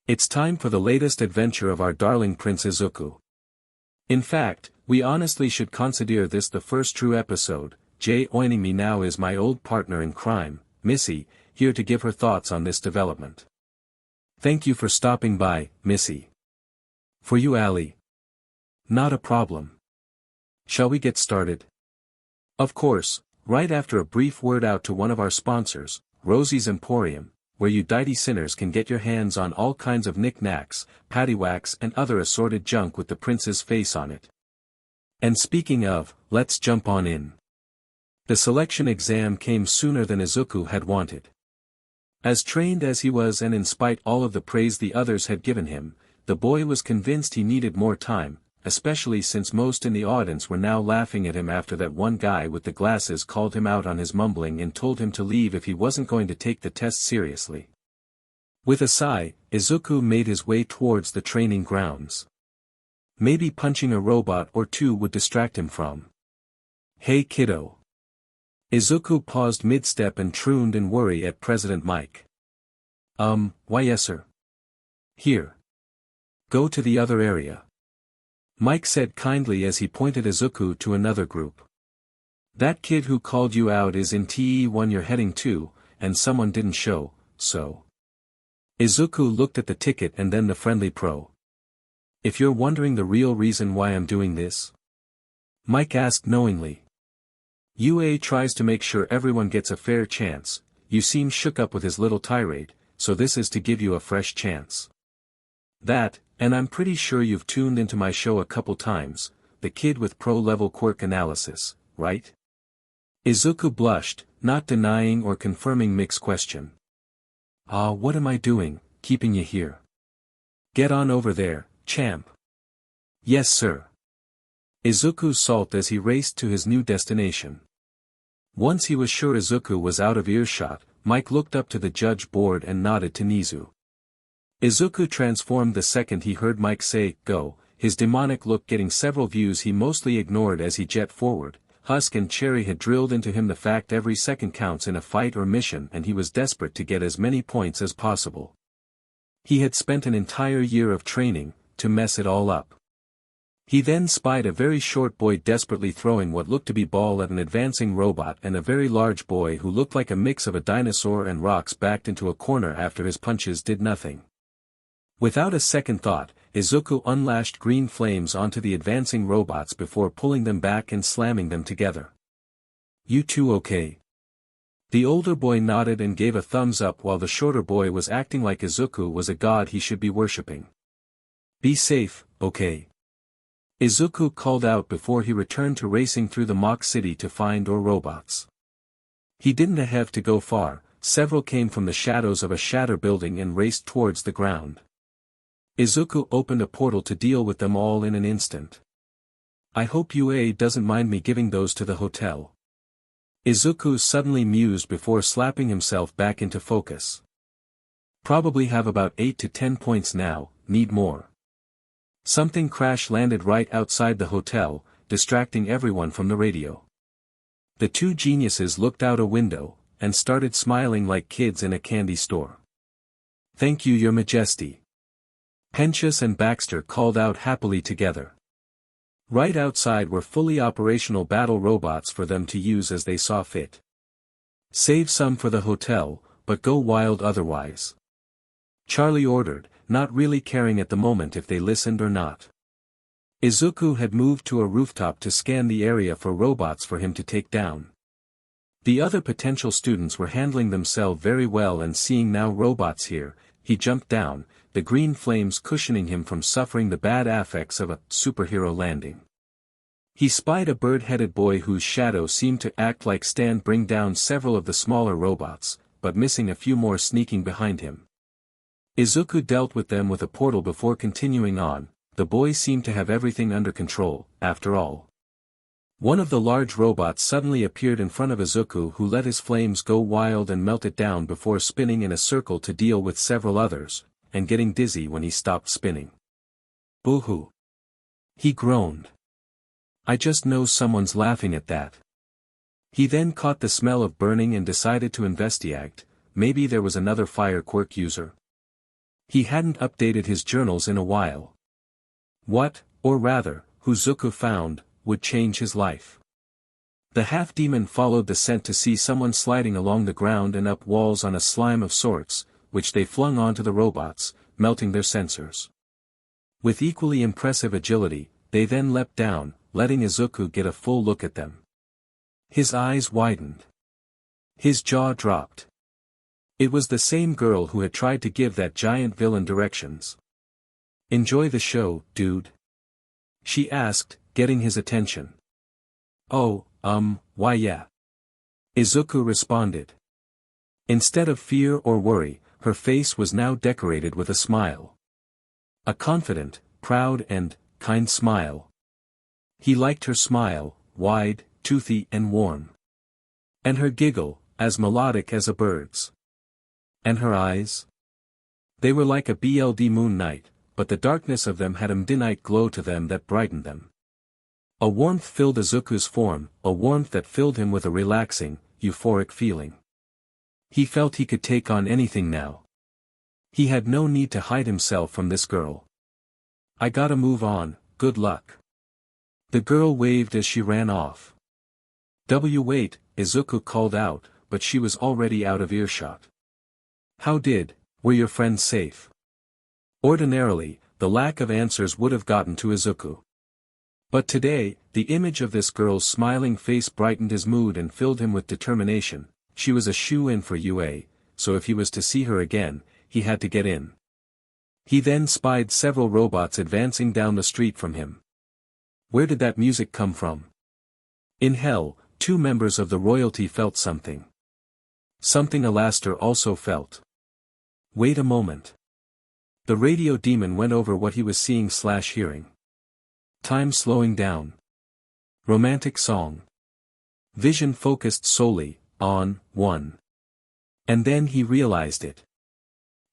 It's time for the latest adventure of our darling Prince Izuku. In fact, we honestly should consider this the first true episode. Joining me now is my old partner in crime, Missy, here to give her thoughts on this development. Thank you for stopping by, Missy. For you, Ali. Not a problem. Shall we get started? Of course, right after a brief word out to one of our sponsors, Rosie's Emporium, where you dirty sinners can get your hands on all kinds of knickknacks, paddywhacks and other assorted junk with the prince's face on it. And speaking of, let's jump on in. The selection exam came sooner than Izuku had wanted. As trained as he was and in spite all of the praise the others had given him, the boy was convinced he needed more time, especially since most in the audience were now laughing at him after that one guy with the glasses called him out on his mumbling and told him to leave if he wasn't going to take the test seriously. With a sigh, Izuku made his way towards the training grounds. Maybe punching a robot or two would distract him from. Hey kiddo. Izuku paused mid-step and trooned in worry at President Mike. Why yes sir. Here. Go to the other area. Mike said kindly as he pointed Izuku to another group. That kid who called you out is in TE1 you're heading to, and someone didn't show, so. Izuku looked at the ticket and then the friendly pro. If you're wondering the real reason why I'm doing this? Mike asked knowingly. UA tries to make sure everyone gets a fair chance. You seem shook up with his little tirade, so this is to give you a fresh chance. That, and I'm pretty sure you've tuned into my show a couple times, the kid with pro-level quirk analysis, right? Izuku blushed, not denying or confirming Mick's question. What am I doing, keeping you here? Get on over there, champ. Yes sir. Izuku sulked as he raced to his new destination. Once he was sure Izuku was out of earshot, Mike looked up to the judge board and nodded to Nizu. Izuku transformed the second he heard Mike say, go, his demonic look getting several views he mostly ignored as he jet forward. Husk and Cherry had drilled into him the fact every second counts in a fight or mission and he was desperate to get as many points as possible. He had spent an entire year of training, to mess it all up. He then spied a very short boy desperately throwing what looked to be ball at an advancing robot and a very large boy who looked like a mix of a dinosaur and rocks backed into a corner after his punches did nothing. Without a second thought, Izuku unlashed green flames onto the advancing robots before pulling them back and slamming them together. You two okay? The older boy nodded and gave a thumbs up while the shorter boy was acting like Izuku was a god he should be worshipping. Be safe, okay? Izuku called out before he returned to racing through the mock city to find more robots. He didn't have to go far, several came from the shadows of a shatter building and raced towards the ground. Izuku opened a portal to deal with them all in an instant. I hope UA doesn't mind me giving those to the hotel. Izuku suddenly mused before slapping himself back into focus. Probably have about 8 to 10 points now, need more. Something crash landed right outside the hotel, distracting everyone from the radio. The two geniuses looked out a window, and started smiling like kids in a candy store. "Thank you, Your Majesty." Pentious and Baxter called out happily together. Right outside were fully operational battle robots for them to use as they saw fit. "Save some for the hotel, but go wild otherwise," Charlie ordered, not really caring at the moment if they listened or not. Izuku had moved to a rooftop to scan the area for robots for him to take down. The other potential students were handling themselves very well, and seeing now robots here, he jumped down, the green flames cushioning him from suffering the bad effects of a superhero landing. He spied a bird-headed boy whose shadow seemed to act like stand bring down several of the smaller robots, but missing a few more sneaking behind him. Izuku dealt with them with a portal before continuing on. The boy seemed to have everything under control, after all. One of the large robots suddenly appeared in front of Izuku, who let his flames go wild and melted down before spinning in a circle to deal with several others, and getting dizzy when he stopped spinning. "Boo-hoo!" he groaned. "I just know someone's laughing at that." He then caught the smell of burning and decided to investigate. Maybe there was another fire quirk user. He hadn't updated his journals in a while. What, or rather, who Zuko found, would change his life. The half-demon followed the scent to see someone sliding along the ground and up walls on a slime of sorts, which they flung onto the robots, melting their sensors. With equally impressive agility, they then leapt down, letting Izuku get a full look at them. His eyes widened. His jaw dropped. It was the same girl who had tried to give that giant villain directions. "Enjoy the show, dude?" she asked, getting his attention. "Oh, why yeah." Izuku responded. Instead of fear or worry, her face was now decorated with a smile. A confident, proud and kind smile. He liked her smile, wide, toothy and warm. And her giggle, as melodic as a bird's. And her eyes? They were like a BLD moon night, but the darkness of them had a midnight glow to them that brightened them. A warmth filled Izuku's form, a warmth that filled him with a relaxing, euphoric feeling. He felt he could take on anything now. He had no need to hide himself from this girl. "I gotta move on, good luck." The girl waved as she ran off. Wait, Izuku called out, but she was already out of earshot. Were your friends safe?" Ordinarily, the lack of answers would have gotten to Izuku. But today, the image of this girl's smiling face brightened his mood and filled him with determination. She was a shoe-in for UA, so if he was to see her again, he had to get in. He then spied several robots advancing down the street from him. Where did that music come from? In hell, two members of the royalty felt something. Something Alastor also felt. Wait a moment. The radio demon went over what he was seeing/hearing. Time slowing down. Romantic song. Vision focused solely on one. And then he realized it.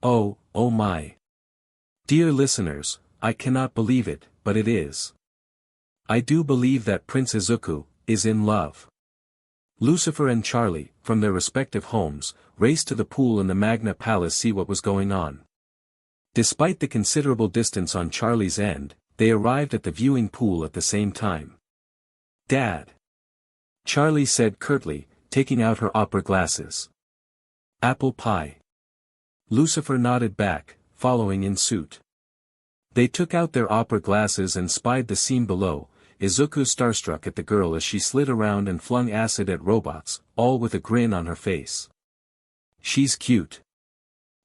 Oh my. Dear listeners, I cannot believe it, but it is. I do believe that Prince Izuku is in love. Lucifer and Charlie, from their respective homes, raced to the pool in the Magna Palace see what was going on. Despite the considerable distance on Charlie's end, they arrived at the viewing pool at the same time. "Dad," Charlie said curtly, taking out her opera glasses. "Apple pie." Lucifer nodded back, following in suit. They took out their opera glasses and spied the scene below, Izuku starstruck at the girl as she slid around and flung acid at robots, all with a grin on her face. "She's cute."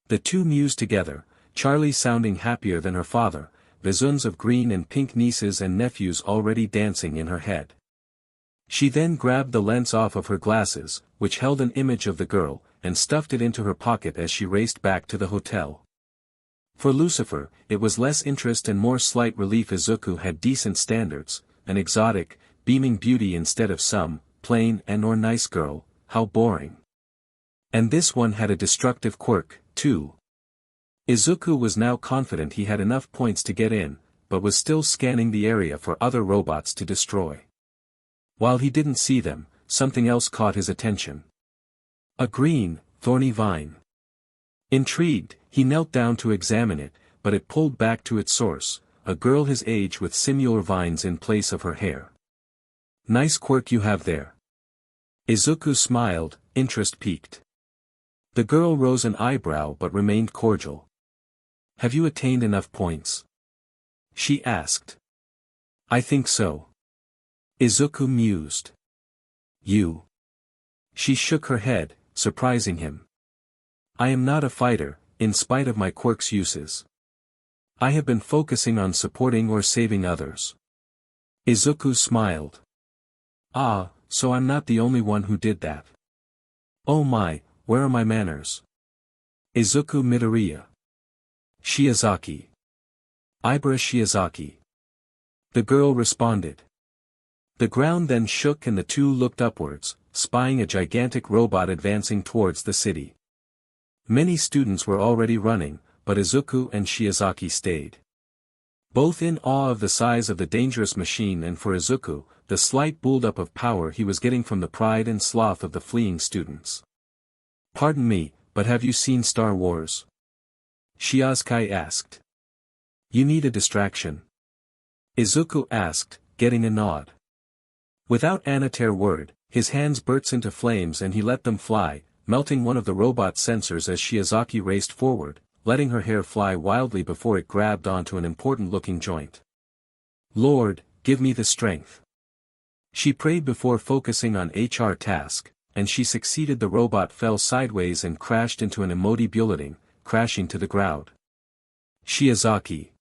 The two mused together, Charlie sounding happier than her father, visions of green and pink nieces and nephews already dancing in her head. She then grabbed the lens off of her glasses, which held an image of the girl, and stuffed it into her pocket as she raced back to the hotel. For Lucifer, it was less interest and more slight relief. Izuku had decent standards, an exotic, beaming beauty instead of some plain and/or nice girl. How boring. And this one had a destructive quirk, too. Izuku was now confident he had enough points to get in, but was still scanning the area for other robots to destroy. While he didn't see them, something else caught his attention. A green, thorny vine. Intrigued, he knelt down to examine it, but it pulled back to its source, a girl his age with similar vines in place of her hair. Nice quirk you have there. Izuku smiled, interest piqued. The girl rose an eyebrow but remained cordial. Have you attained enough points? She asked. I think so. Izuku mused. You. She shook her head, surprising him. I am not a fighter, in spite of my quirk's uses. I have been focusing on supporting or saving others. Izuku smiled. Ah, so I'm not the only one who did that. Oh my, where are my manners? Izuku Midoriya. Shiozaki. Ibara Shiozaki. The girl responded. The ground then shook and the two looked upwards, spying a gigantic robot advancing towards the city. Many students were already running, but Izuku and Shiozaki stayed. Both in awe of the size of the dangerous machine and for Izuku, the slight build-up of power he was getting from the pride and sloth of the fleeing students. Pardon me, but have you seen Star Wars? Shiozaki asked. You need a distraction. Izuku asked, getting a nod. Without another word, his hands burst into flames and he let them fly, melting one of the robot's sensors as Shiozaki raced forward, letting her hair fly wildly before it grabbed onto an important-looking joint. Lord, give me the strength. She prayed before focusing on HR task, and she succeeded. The robot fell sideways and crashed into an emoji bulletin, crashing to the ground. Shiozaki.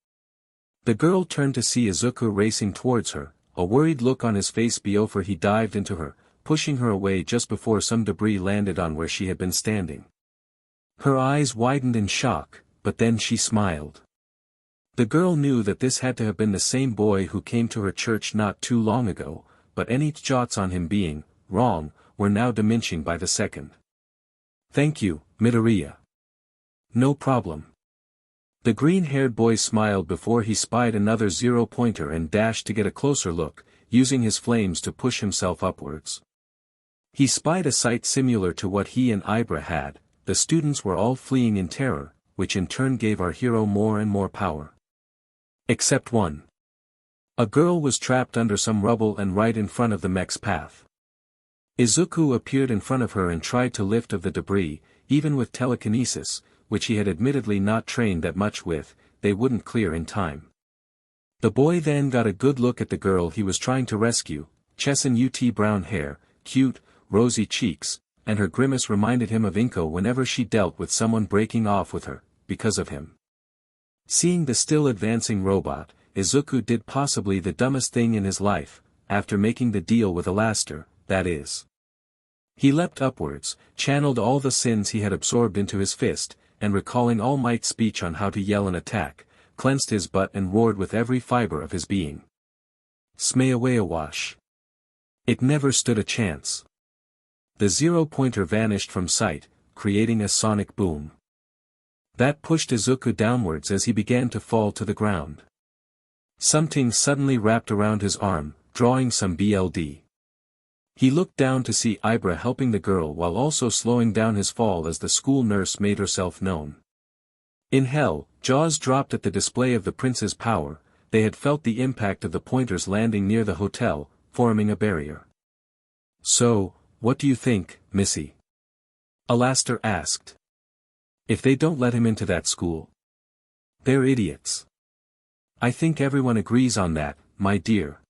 The girl turned to see Izuku racing towards her, a worried look on his face before he dived into her, pushing her away just before some debris landed on where she had been standing. Her eyes widened in shock, but then she smiled. The girl knew that this had to have been the same boy who came to her church not too long ago, but any thoughts on him being wrong were now diminishing by the second. Thank you, Midoriya. No problem. The green-haired boy smiled before he spied another zero-pointer and dashed to get a closer look, using his flames to push himself upwards. He spied a sight similar to what he and Ibra had. The students were all fleeing in terror, which in turn gave our hero more and more power. Except one. A girl was trapped under some rubble and right in front of the mech's path. Izuku appeared in front of her and tried to lift of the debris, even with telekinesis, which he had admittedly not trained that much with, they wouldn't clear in time. The boy then got a good look at the girl he was trying to rescue, Chesson UT brown hair, cute, rosy cheeks, and her grimace reminded him of Inko whenever she dealt with someone breaking off with her, because of him. Seeing the still advancing robot, Izuku did possibly the dumbest thing in his life, after making the deal with Alastor, that is. He leapt upwards, channeled all the sins he had absorbed into his fist, and recalling All Might's speech on how to yell and attack, clenched his butt and roared with every fiber of his being. Smayawayawash. It never stood a chance. The zero-pointer vanished from sight, creating a sonic boom. That pushed Izuku downwards as he began to fall to the ground. Something suddenly wrapped around his arm, drawing some BLD. He looked down to see Ibra helping the girl while also slowing down his fall as the school nurse made herself known. In hell, jaws dropped at the display of the prince's power. They had felt the impact of the pointers landing near the hotel, forming a barrier. So, what do you think, Missy? Alastor asked. If they don't let him into that school? They're idiots. I think everyone agrees on that, my dear.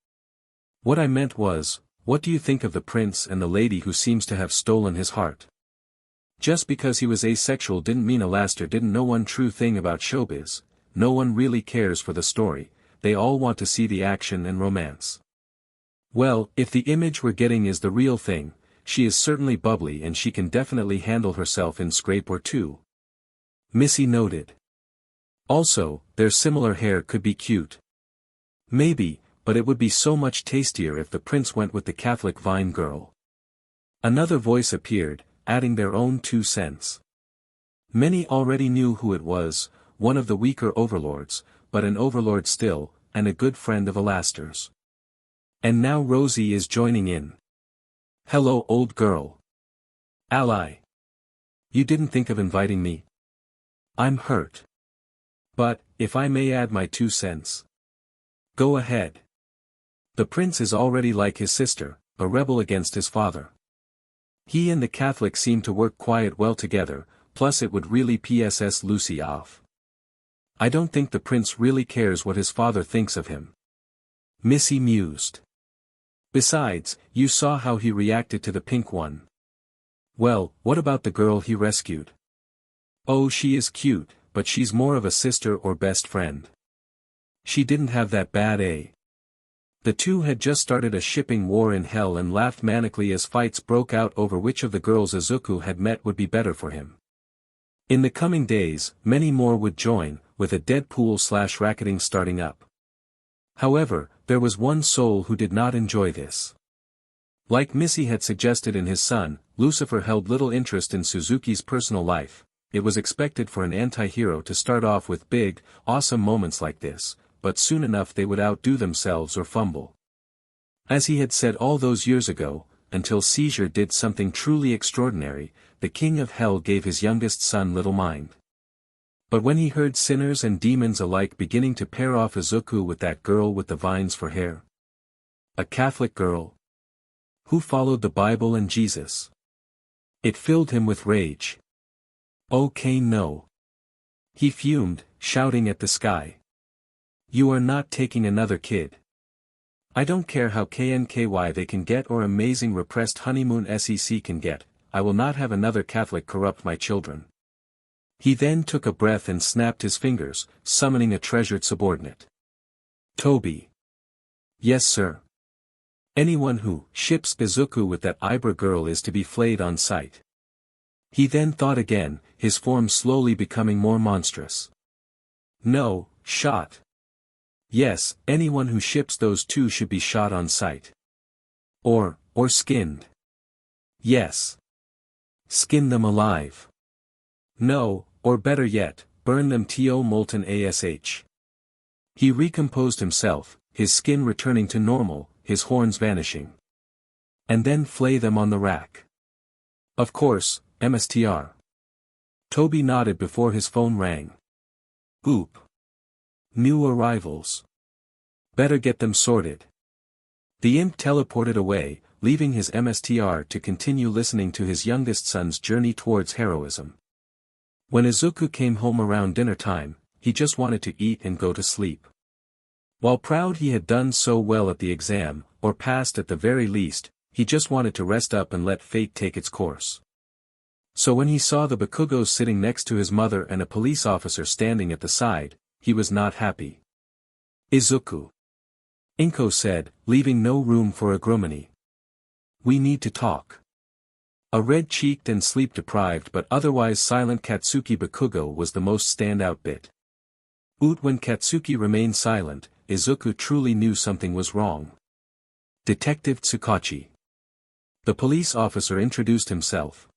What I meant was, what do you think of the prince and the lady who seems to have stolen his heart? Just because he was asexual didn't mean Alastor didn't know one true thing about showbiz. No one really cares for the story, they all want to see the action and romance. Well, if the image we're getting is the real thing, she is certainly bubbly and she can definitely handle herself in scrape or two. Missy noted. Also, their similar hair could be cute. Maybe, but it would be so much tastier if the prince went with the Catholic vine girl. Another voice appeared, adding their own 2 cents. Many already knew who it was, one of the weaker overlords, but an overlord still, and a good friend of Alastor's. And now Rosie is joining in. Hello old girl. Ally. You didn't think of inviting me? I'm hurt. But, if I may add my 2 cents. Go ahead. The prince is already like his sister, a rebel against his father. He and the Catholic seem to work quite well together, plus it would really piss Lucy off. I don't think the prince really cares what his father thinks of him. Missy mused. Besides, you saw how he reacted to the pink one. Well, what about the girl he rescued? Oh, she is cute, but she's more of a sister or best friend. She didn't have that bad, eh? The two had just started a shipping war in hell and laughed manically as fights broke out over which of the girls Izuku had met would be better for him. In the coming days, many more would join, with a Deadpool/racketing starting up. However, there was one soul who did not enjoy this. Like Missy had suggested in his son, Lucifer held little interest in Suzuki's personal life. It was expected for an anti-hero to start off with big, awesome moments like this, but soon enough they would outdo themselves or fumble. As he had said all those years ago, until Seizure did something truly extraordinary, the king of hell gave his youngest son little mind. But when he heard sinners and demons alike beginning to pair off Izuku with that girl with the vines for hair. A Catholic girl? Who followed the Bible and Jesus? It filled him with rage. Okay, no. He fumed, shouting at the sky. You are not taking another kid. I don't care how KNKY they can get or amazing repressed honeymoon SEC can get, I will not have another Catholic corrupt my children. He then took a breath and snapped his fingers, summoning a treasured subordinate. Toby. Yes sir. Anyone who ships Izuku with that Ibra girl is to be flayed on sight. He then thought again, his form slowly becoming more monstrous. No, shot. Yes, anyone who ships those two should be shot on sight. Or skinned. Yes. Skin them alive. No, or better yet, burn them to molten ash. He recomposed himself, his skin returning to normal, his horns vanishing. And then flay them on the rack. Of course, MSTR. Toby nodded before his phone rang. Oop. New arrivals. Better get them sorted. The imp teleported away, leaving his MSTR to continue listening to his youngest son's journey towards heroism. When Izuku came home around dinner time, he just wanted to eat and go to sleep. While proud he had done so well at the exam, or passed at the very least, he just wanted to rest up and let fate take its course. So when he saw the Bakugos sitting next to his mother and a police officer standing at the side, he was not happy. Izuku. Inko said, leaving no room for agrumony. We need to talk. A red-cheeked and sleep-deprived but otherwise silent Katsuki Bakugo was the most standout bit. When Katsuki remained silent, Izuku truly knew something was wrong. Detective Tsukachi. The police officer introduced himself.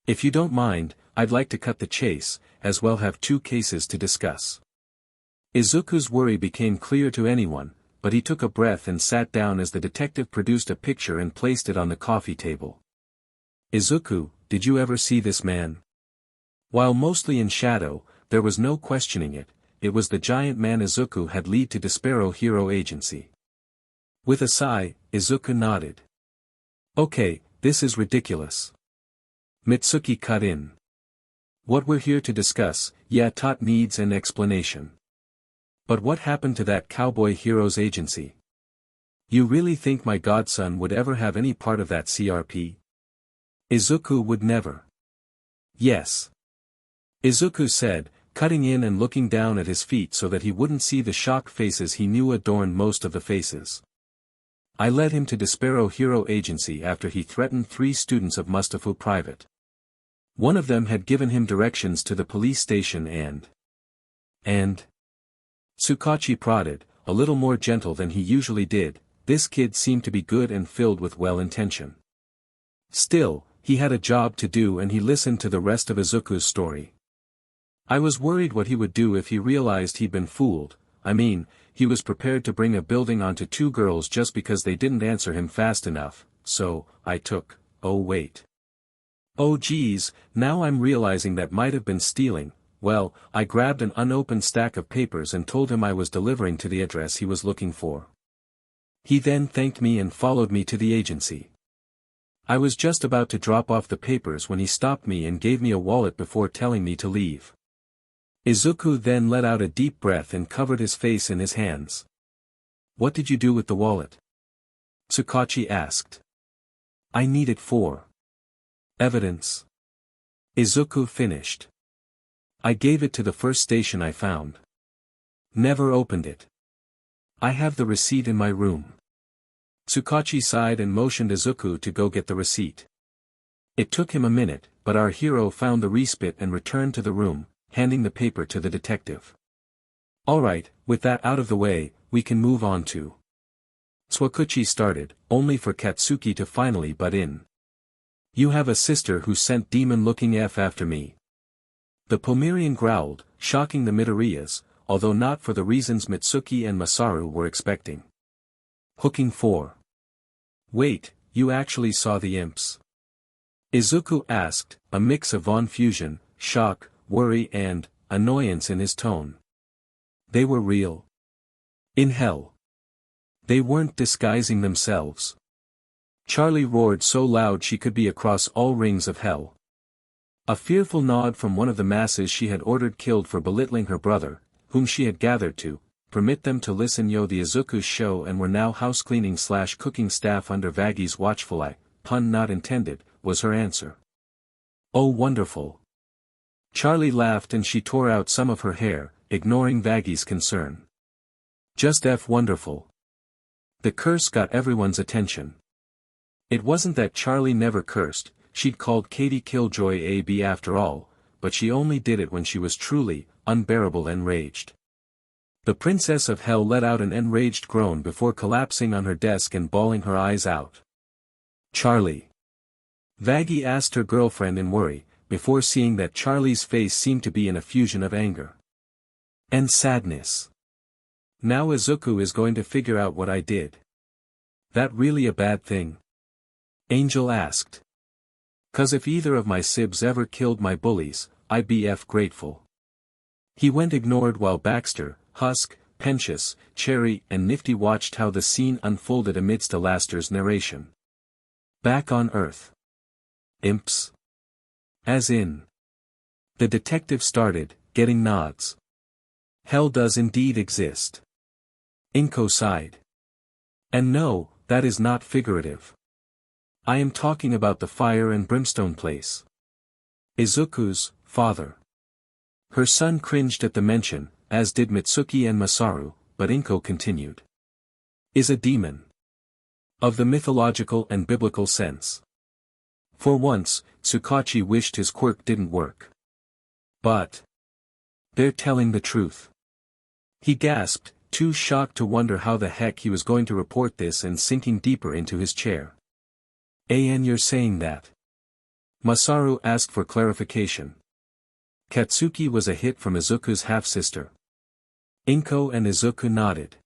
If you don't mind, I'd like to cut the chase, as we'll have 2 cases to discuss. Izuku's worry became clear to anyone, but he took a breath and sat down as the detective produced a picture and placed it on the coffee table. Izuku, did you ever see this man? While mostly in shadow, there was no questioning it, it was the giant man Izuku had lead to Despero Hero Agency. With a sigh, Izuku nodded. Okay, this is ridiculous. Mitsuki cut in. What we're here to discuss, Tot needs an explanation. But what happened to that Cowboy Heroes Agency? You really think my godson would ever have any part of that CRP? Izuku would never. Yes. Izuku said, cutting in and looking down at his feet so that he wouldn't see the shocked faces he knew adorned most of the faces. I led him to Despero Hero Agency after he threatened 3 students of Mustafa Private. One of them had given him directions to the police station and Tsukachi prodded, a little more gentle than he usually did, this kid seemed to be good and filled with well-intention. Still, he had a job to do and he listened to the rest of Izuku's story. I was worried what he would do if he realized he'd been fooled, I mean, he was prepared to bring a building onto two girls just because they didn't answer him fast enough, so, I took, oh wait. Oh geez, now I'm realizing that might have been stealing. Well, I grabbed an unopened stack of papers and told him I was delivering to the address he was looking for. He then thanked me and followed me to the agency. I was just about to drop off the papers when he stopped me and gave me a wallet before telling me to leave. Izuku then let out a deep breath and covered his face in his hands. What did you do with the wallet? Tsukachi asked. I need it for evidence. Izuku finished. I gave it to the first station I found. Never opened it. I have the receipt in my room. Tsukachi sighed and motioned Izuku to go get the receipt. It took him a minute, but our hero found the receipt and returned to the room, handing the paper to the detective. Alright, with that out of the way, we can move on to. Tsukachi started, only for Katsuki to finally butt in. You have a sister who sent demon-looking F after me. The Pomerian growled, shocking the Midoriyas, although not for the reasons Mitsuki and Masaru were expecting. Hooking 4. Wait, you actually saw the imps? Izuku asked, a mix of confusion, shock, worry and annoyance in his tone. They were real. In hell. They weren't disguising themselves. Charlie roared so loud she could be across all rings of hell. A fearful nod from one of the masses she had ordered killed for belittling her brother, whom she had gathered to permit them to listen the Izuku's show and were now housecleaning/cooking staff under Vaggie's watchful eye, pun not intended, was her answer. Oh wonderful. Charlie laughed and she tore out some of her hair, ignoring Vaggie's concern. Just F wonderful. The curse got everyone's attention. It wasn't that Charlie never cursed, she'd called Katie Killjoy AB after all, but she only did it when she was truly, unbearable enraged. The Princess of Hell let out an enraged groan before collapsing on her desk and bawling her eyes out. Charlie. Vaggie asked her girlfriend in worry, before seeing that Charlie's face seemed to be in a fusion of anger and sadness. Now Izuku is going to figure out what I did. That really a bad thing? Angel asked. 'Cause if either of my sibs ever killed my bullies, I'd be F grateful. He went ignored while Baxter, Husk, Sirpentious, Cherry and Niffty watched how the scene unfolded amidst Alastor's narration. Back on Earth. Imps? As in. The detective started, getting nods. Hell does indeed exist. Inko sighed. And no, that is not figurative. I am talking about the fire and brimstone place. Izuku's father. Her son cringed at the mention, as did Mitsuki and Masaru, but Inko continued. Is a demon. Of the mythological and biblical sense. For once, Tsukachi wished his quirk didn't work. But. They're telling the truth. He gasped, too shocked to wonder how the heck he was going to report this and sinking deeper into his chair. And you're saying that? Masaru asked for clarification. Katsuki was a hit from Izuku's half-sister. Inko and Izuku nodded.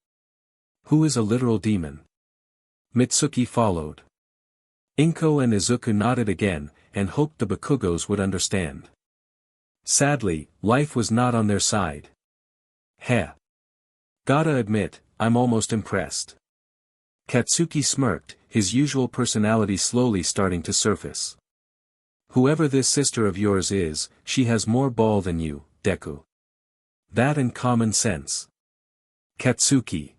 Who is a literal demon? Mitsuki followed. Inko and Izuku nodded again, and hoped the Bakugos would understand. Sadly, life was not on their side. Heh. Gotta admit, I'm almost impressed. Katsuki smirked, his usual personality slowly starting to surface. Whoever this sister of yours is, she has more ball than you, Deku. That and common sense. Katsuki.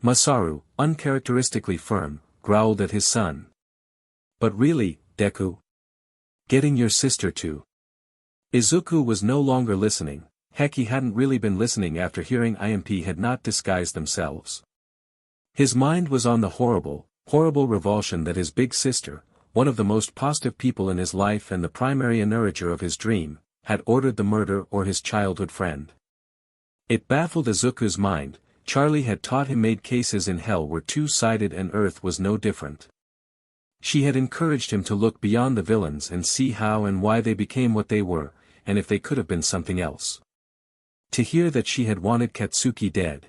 Masaru, uncharacteristically firm, growled at his son. But really, Deku? Getting your sister to. Izuku was no longer listening, heck he hadn't really been listening after hearing IMP had not disguised themselves. His mind was on the horrible revulsion that his big sister, one of the most positive people in his life and the primary encourager of his dream, had ordered the murder or his childhood friend. It baffled Izuku's mind. Charlie had taught him made cases in hell were two-sided and Earth was no different. She had encouraged him to look beyond the villains and see how and why they became what they were, and if they could have been something else. To hear that she had wanted Katsuki dead.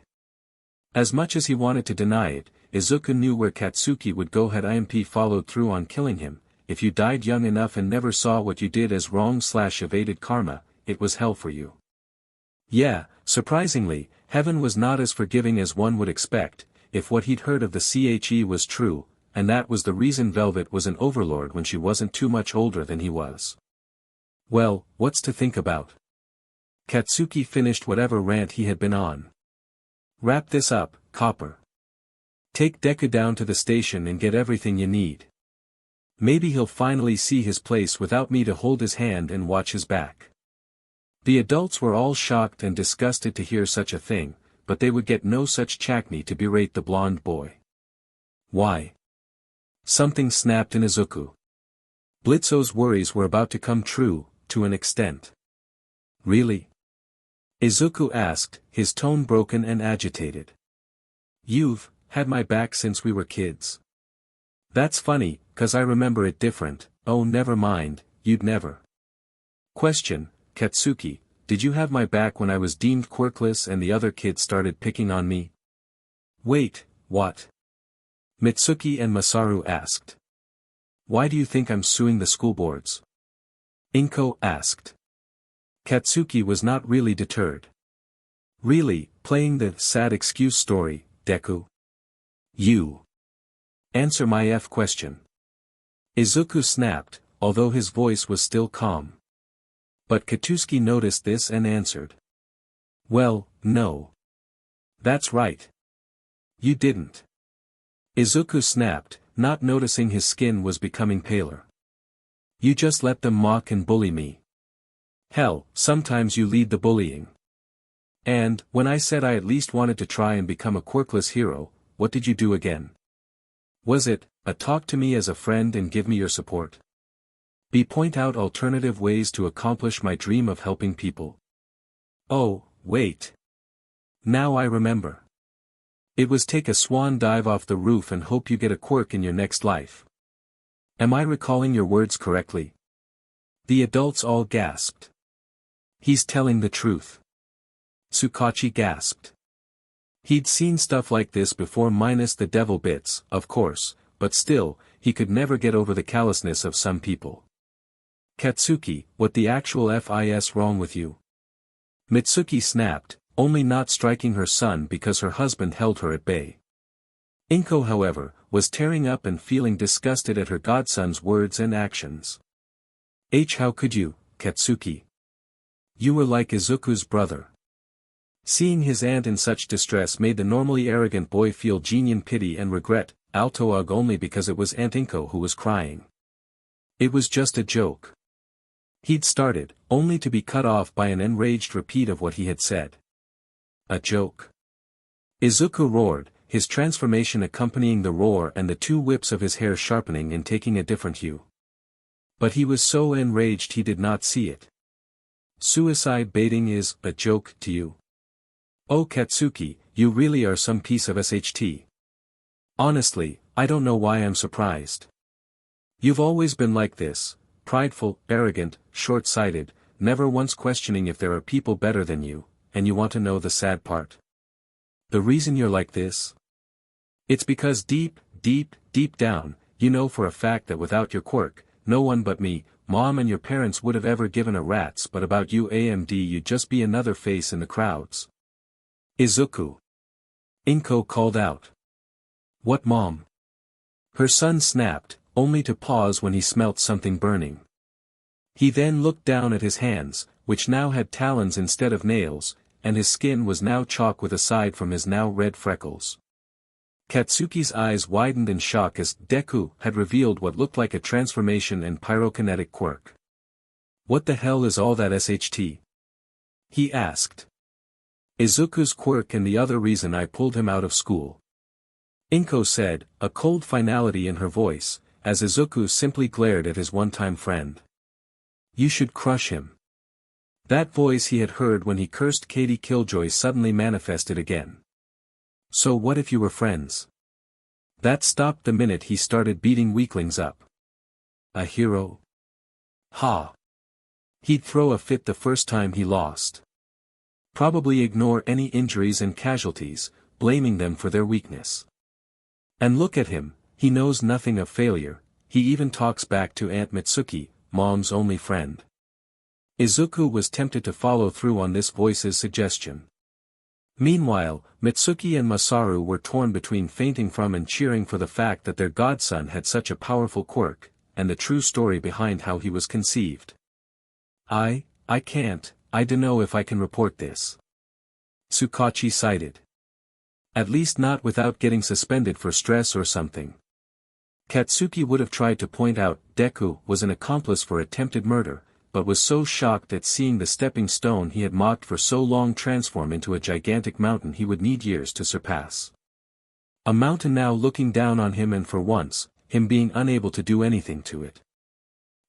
As much as he wanted to deny it, Izuku knew where Katsuki would go had IMP followed through on killing him. If you died young enough and never saw what you did as wrong/evaded karma, it was hell for you. Yeah, surprisingly, heaven was not as forgiving as one would expect, if what he'd heard of the CHE was true, and that was the reason Velvet was an overlord when she wasn't too much older than he was. Well, what's to think about? Katsuki finished whatever rant he had been on. Wrap this up, Copper. Take Deku down to the station and get everything you need. Maybe he'll finally see his place without me to hold his hand and watch his back. The adults were all shocked and disgusted to hear such a thing, but they would get no such chacny to berate the blonde boy. Why? Something snapped in Izuku. Blitzo's worries were about to come true, to an extent. Really? Izuku asked, his tone broken and agitated. You've had my back since we were kids. That's funny, 'cause I remember it different. Oh, never mind, you'd never. Question, Katsuki, did you have my back when I was deemed quirkless and the other kids started picking on me? Wait, what? Mitsuki and Masaru asked. Why do you think I'm suing the school boards? Inko asked. Katsuki was not really deterred. Really, playing the sad excuse story, Deku? You. Answer my question. Izuku snapped, although his voice was still calm. But Katsuki noticed this and answered. Well, no. That's right. You didn't. Izuku snapped, not noticing his skin was becoming paler. You just let them mock and bully me. Hell, sometimes you lead the bullying. And, when I said I at least wanted to try and become a quirkless hero, what did you do again? Was it, talk to me as a friend and give me your support? Point out alternative ways to accomplish my dream of helping people? Oh, wait. Now I remember. It was take a swan dive off the roof and hope you get a quirk in your next life. Am I recalling your words correctly? The adults all gasped. He's telling the truth. Tsukachi gasped. He'd seen stuff like this before minus the devil bits, of course, but still, he could never get over the callousness of some people. Katsuki, what the actual FIS wrong with you? Mitsuki snapped, only not striking her son because her husband held her at bay. Inko, however, was tearing up and feeling disgusted at her godson's words and actions. How could you, Katsuki? You were like Izuku's brother. Seeing his aunt in such distress made the normally arrogant boy feel genuine pity and regret, Altoag only because it was Aunt Inko who was crying. It was just a joke. He'd started, only to be cut off by an enraged repeat of what he had said. A joke. Izuku roared, his transformation accompanying the roar and the two whips of his hair sharpening and taking a different hue. But he was so enraged he did not see it. Suicide baiting is a joke to you? Oh Katsuki, you really are some piece of SHT. Honestly, I don't know why I'm surprised. You've always been like this, prideful, arrogant, short-sighted, never once questioning if there are people better than you, and you want to know the sad part? The reason you're like this? It's because deep down, you know for a fact that without your quirk, no one but me, Mom and your parents would have ever given a rat's but about you AMD you'd just be another face in the crowds. Izuku. Inko called out. What Mom? Her son snapped, only to pause when he smelt something burning. He then looked down at his hands, which now had talons instead of nails, and his skin was now chalk with aside from his now red freckles. Katsuki's eyes widened in shock as Deku had revealed what looked like a transformation and pyrokinetic quirk. What the hell is all that SHT? He asked. Izuku's quirk and the other reason I pulled him out of school. Inko said, a cold finality in her voice, as Izuku simply glared at his one-time friend. You should crush him. That voice he had heard when he cursed Katie Killjoy suddenly manifested again. So what if you were friends? That stopped the minute he started beating weaklings up. A hero? Ha! He'd throw a fit the first time he lost. Probably ignore any injuries and casualties, blaming them for their weakness. And look at him, he knows nothing of failure, he even talks back to Aunt Mitsuki, Mom's only friend. Izuku was tempted to follow through on this voice's suggestion. Meanwhile, Mitsuki and Masaru were torn between fainting from and cheering for the fact that their godson had such a powerful quirk, and the true story behind how he was conceived. I can't, I dunno if I can report this. Tsukachi sighed. At least not without getting suspended for stress or something. Katsuki would have tried to point out Deku was an accomplice for attempted murder, but was so shocked at seeing the stepping stone he had mocked for so long transform into a gigantic mountain he would need years to surpass. A mountain now looking down on him, and for once, him being unable to do anything to it.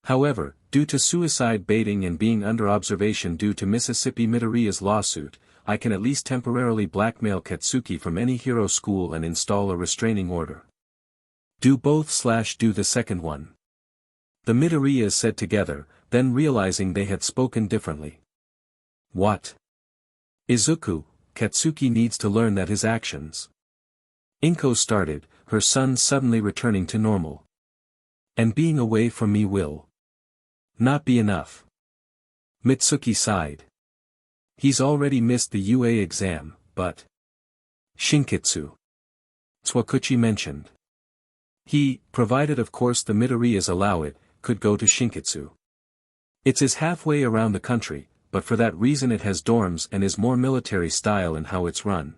However, due to suicide baiting and being under observation due to Mississippi Midoriya's lawsuit, I can at least temporarily blackmail Katsuki from any hero school and install a restraining order. Do both/do the second one. The Midoriyas said together, then realizing they had spoken differently. What? Izuku, Katsuki needs to learn that his actions. Inko started, her son suddenly returning to normal. And being away from me will not be enough. Mitsuki sighed. He's already missed the UA exam, but Shinkitsu. Tsukachi mentioned. He, provided of course the Midoriyas allow it, could go to Shinkitsu. It's halfway around the country, but for that reason it has dorms and is more military style in how it's run.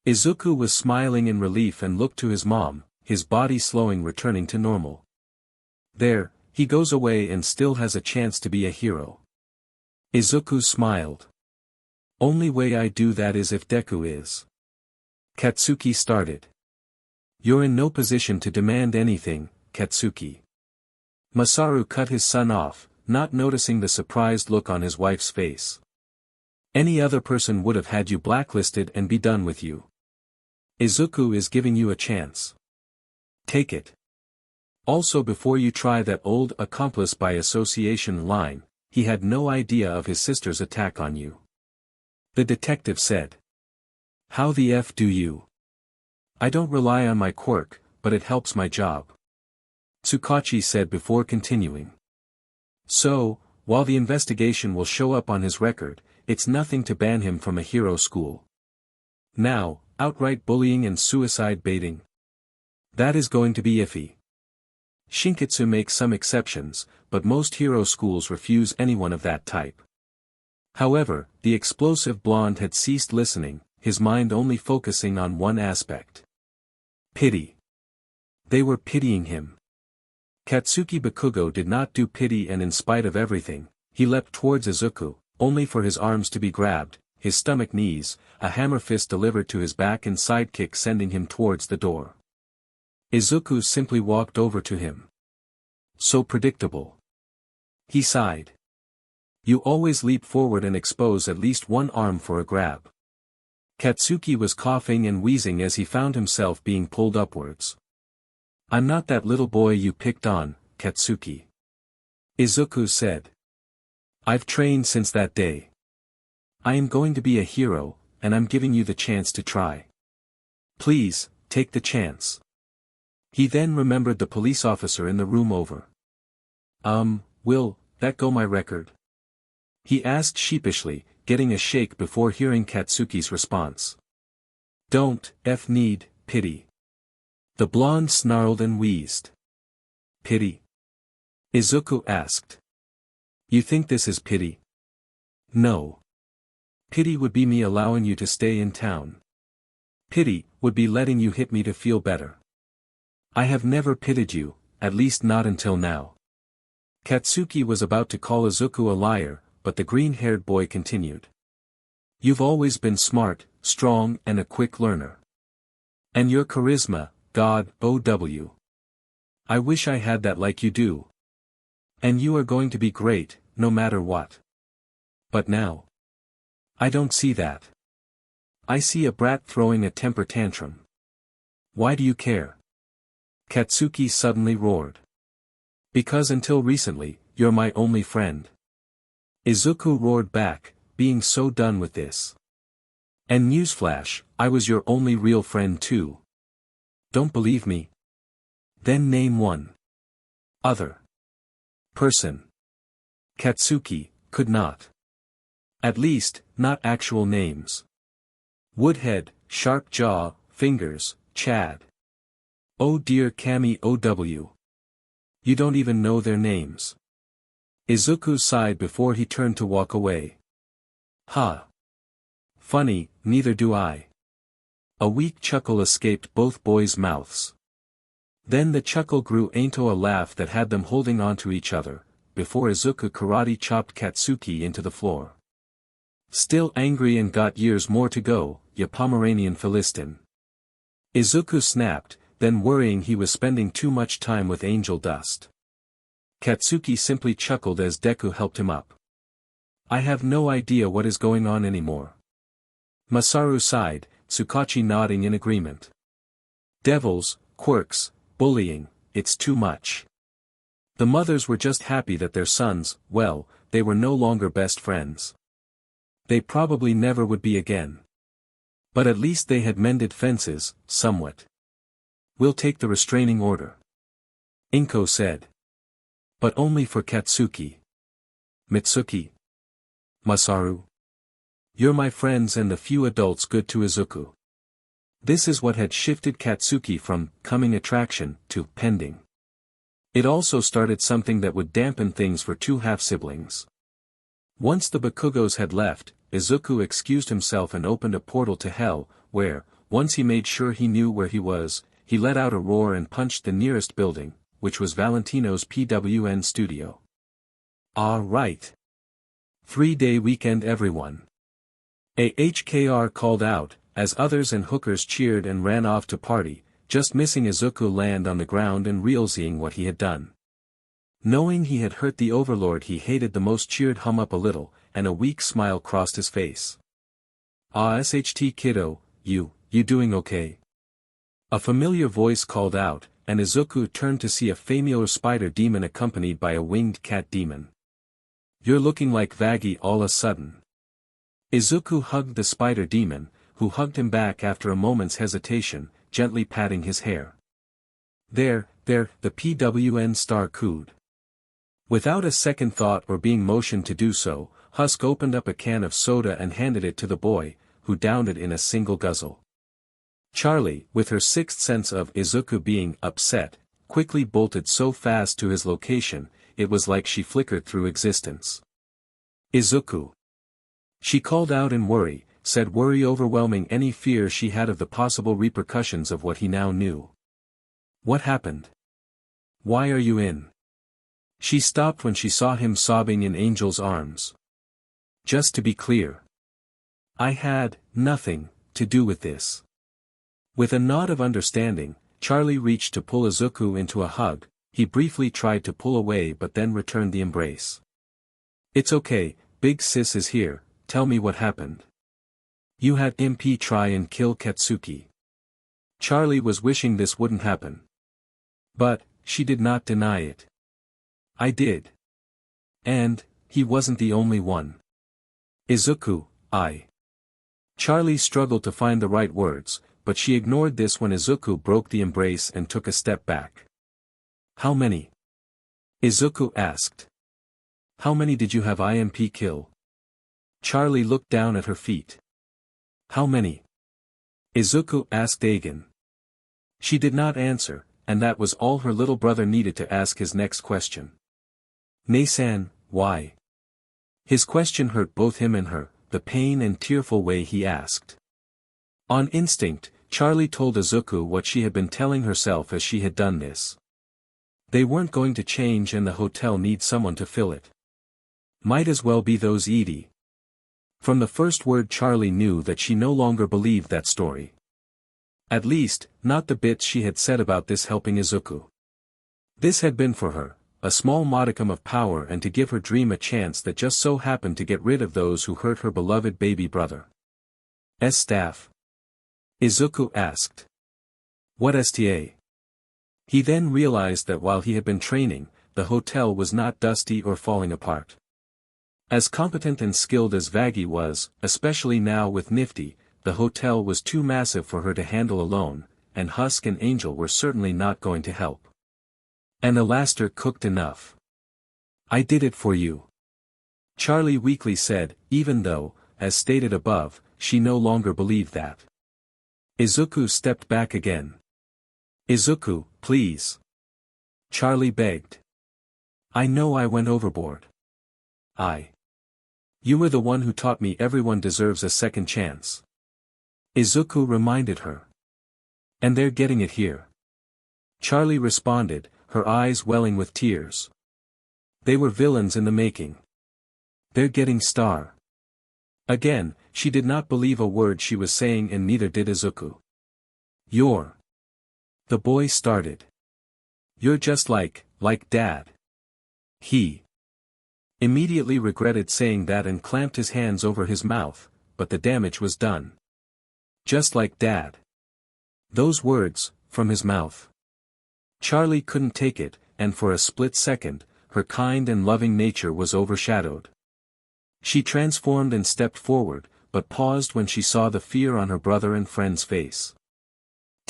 Izuku was smiling in relief and looked to his mom, his body slowing, returning to normal. There, he goes away and still has a chance to be a hero. Izuku smiled. Only way I do that is if Deku is. Katsuki started. You're in no position to demand anything, Katsuki. Masaru cut his son off, not noticing the surprised look on his wife's face. Any other person would have had you blacklisted and be done with you. Izuku is giving you a chance. Take it. Also, before you try that old accomplice by association line, he had no idea of his sister's attack on you. The detective said. How the F do you? I don't rely on my quirk, but it helps my job. Tsukachi said before continuing. So, while the investigation will show up on his record, it's nothing to ban him from a hero school. Now, outright bullying and suicide baiting. That is going to be iffy. Shinkitsu makes some exceptions, but most hero schools refuse anyone of that type. However, the explosive blonde had ceased listening, his mind only focusing on one aspect. Pity. They were pitying him. Katsuki Bakugo did not do pity, and in spite of everything, he leapt towards Izuku, only for his arms to be grabbed, his stomach knees, a hammer fist delivered to his back and sidekick sending him towards the door. Izuku simply walked over to him. So predictable. He sighed. You always leap forward and expose at least one arm for a grab. Katsuki was coughing and wheezing as he found himself being pulled upwards. I'm not that little boy you picked on, Katsuki. Izuku said. I've trained since that day. I am going to be a hero, and I'm giving you the chance to try. Please, take the chance. He then remembered the police officer in the room over. Will that go my record? He asked sheepishly, getting a shake before hearing Katsuki's response. Don't need pity. The blonde snarled and wheezed. Pity? Izuku asked. You think this is pity? No. Pity would be me allowing you to stay in town. Pity would be letting you hit me to feel better. I have never pitied you, at least not until now. Katsuki was about to call Izuku a liar, but the green-haired boy continued. You've always been smart, strong and a quick learner. And your charisma, God, OW. I wish I had that like you do. And you are going to be great, no matter what. But now. I don't see that. I see a brat throwing a temper tantrum. Why do you care? Katsuki suddenly roared. Because until recently, you're my only friend. Izuku roared back, being so done with this. And newsflash, I was your only real friend too. Don't believe me? Then name one other person. Katsuki could not. At least, not actual names. Woodhead, Sharp Jaw, Fingers, Chad. Oh dear Kami OW. You don't even know their names. Izuku sighed before he turned to walk away. Ha. Funny, neither do I. A weak chuckle escaped both boys' mouths. Then the chuckle grew into a laugh that had them holding on to each other, before Izuku karate chopped Katsuki into the floor. Still angry and got years more to go, ya Pomeranian Philistin. Izuku snapped, then worrying he was spending too much time with angeldust. Katsuki simply chuckled as Deku helped him up. I have no idea what is going on anymore. Masaru sighed, Tsukachi nodding in agreement. Devils, quirks, bullying, it's too much. The mothers were just happy that their sons, well, they were no longer best friends. They probably never would be again. But at least they had mended fences, somewhat. We'll take the restraining order. Inko said. But only for Katsuki. Mitsuki. Masaru. You're my friends and the few adults good to Izuku. This is what had shifted Katsuki from coming attraction to pending. It also started something that would dampen things for two half-siblings. Once the Bakugos had left, Izuku excused himself and opened a portal to hell, where, once he made sure he knew where he was, he let out a roar and punched the nearest building, which was Valentino's PWN studio. Ah right. 3-day weekend everyone. AHKR called out, as others and hookers cheered and ran off to party, just missing Izuku land on the ground and realizing what he had done. Knowing he had hurt the overlord he hated the most cheered hum up a little, and a weak smile crossed his face. Ah SHT kiddo, you doing okay? A familiar voice called out, and Izuku turned to see a familiar spider demon accompanied by a winged cat demon. You're looking like Vaggie all a sudden. Izuku hugged the spider demon, who hugged him back after a moment's hesitation, gently patting his hair. There, the PWN star cooed. Without a second thought or being motioned to do so, Husk opened up a can of soda and handed it to the boy, who downed it in a single guzzle. Charlie, with her sixth sense of Izuku being upset, quickly bolted so fast to his location, it was like she flickered through existence. Izuku. She called out in worry, said worry overwhelming any fear she had of the possible repercussions of what he now knew. What happened? Why are you in? She stopped when she saw him sobbing in Angel's arms. Just to be clear. I had nothing to do with this. With a nod of understanding, Charlie reached to pull Izuku into a hug. He briefly tried to pull away but then returned the embrace. It's okay, big sis is here, tell me what happened. You had MP try and kill Katsuki. Charlie was wishing this wouldn't happen. But, she did not deny it. I did. And, he wasn't the only one. Izuku, Charlie struggled to find the right words, but she ignored this when Izuku broke the embrace and took a step back. How many? Izuku asked. How many did you have IMP kill? Charlie looked down at her feet. How many? Izuku asked again. She did not answer, and that was all her little brother needed to ask his next question. Nei-san, why? His question hurt both him and her, the pain and tearful way he asked. On instinct, Charlie told Izuku what she had been telling herself as she had done this. They weren't going to change and the hotel needs someone to fill it. Might as well be those Edie. From the first word Charlie knew that she no longer believed that story. At least, not the bits she had said about this helping Izuku. This had been for her, a small modicum of power and to give her dream a chance that just so happened to get rid of those who hurt her beloved baby brother. Staff? Izuku asked. What STA? He then realized that while he had been training, the hotel was not dusty or falling apart. As competent and skilled as Vaggie was, especially now with Niffty, the hotel was too massive for her to handle alone, and Husk and Angel were certainly not going to help. And Alastor cooked enough. I did it for you. Charlie weakly said, even though, as stated above, she no longer believed that. Izuku stepped back again. Izuku, please. Charlie begged. I know I went overboard. You were the one who taught me everyone deserves a second chance. Izuku reminded her. And they're getting it here. Charlie responded, her eyes welling with tears. They were villains in the making. They're getting star. Again, she did not believe a word she was saying, and neither did Izuku. The boy started. You're just like Dad. He immediately regretted saying that and clamped his hands over his mouth, but the damage was done. Just like Dad. Those words, from his mouth. Charlie couldn't take it, and for a split second, her kind and loving nature was overshadowed. She transformed and stepped forward, but paused when she saw the fear on her brother and friend's face.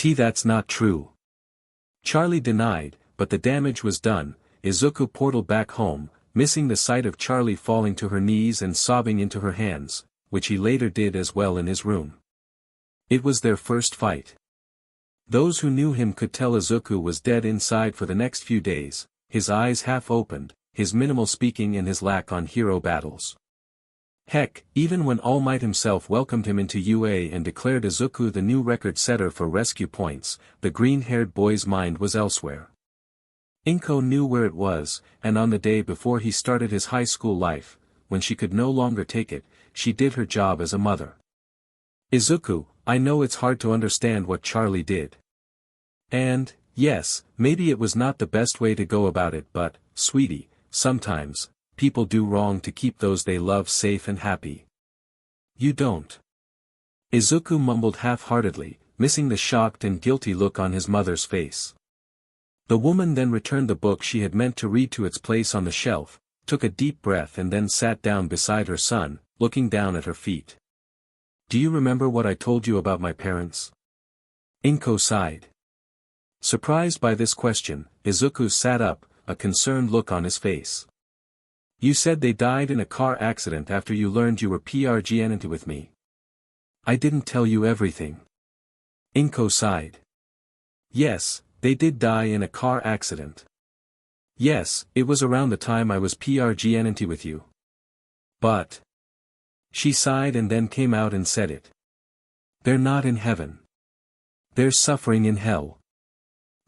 That's not true. Charlie denied, but the damage was done. Izuku portaled back home, missing the sight of Charlie falling to her knees and sobbing into her hands, which he later did as well in his room. It was their first fight. Those who knew him could tell Izuku was dead inside for the next few days, his eyes half opened, his minimal speaking and his lack on hero battles. Heck, even when All Might himself welcomed him into UA and declared Izuku the new record setter for rescue points, the green-haired boy's mind was elsewhere. Inko knew where it was, and on the day before he started his high school life, when she could no longer take it, she did her job as a mother. Izuku, I know it's hard to understand what Charlie did. And, yes, maybe it was not the best way to go about it, but, sweetie, sometimes, people do wrong to keep those they love safe and happy. You don't. Izuku mumbled half-heartedly, missing the shocked and guilty look on his mother's face. The woman then returned the book she had meant to read to its place on the shelf, took a deep breath and then sat down beside her son, looking down at her feet. Do you remember what I told you about my parents? Inko sighed. Surprised by this question, Izuku sat up, a concerned look on his face. You said they died in a car accident after you learned you were PRGNT with me. I didn't tell you everything. Inko sighed. Yes, they did die in a car accident. Yes, it was around the time I was PRGNT with you. But. She sighed and then came out and said it. They're not in heaven. They're suffering in hell.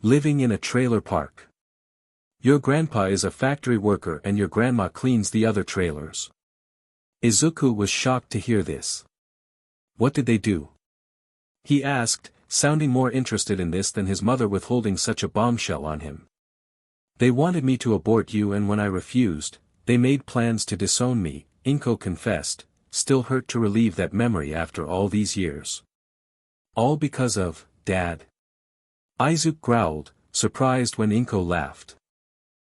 Living in a trailer park. Your grandpa is a factory worker and your grandma cleans the other trailers. Izuku was shocked to hear this. What did they do? He asked, sounding more interested in this than his mother withholding such a bombshell on him. They wanted me to abort you, and when I refused, they made plans to disown me, Inko confessed, still hurt to relieve that memory after all these years. All because of, Dad. Izuku growled, surprised when Inko laughed.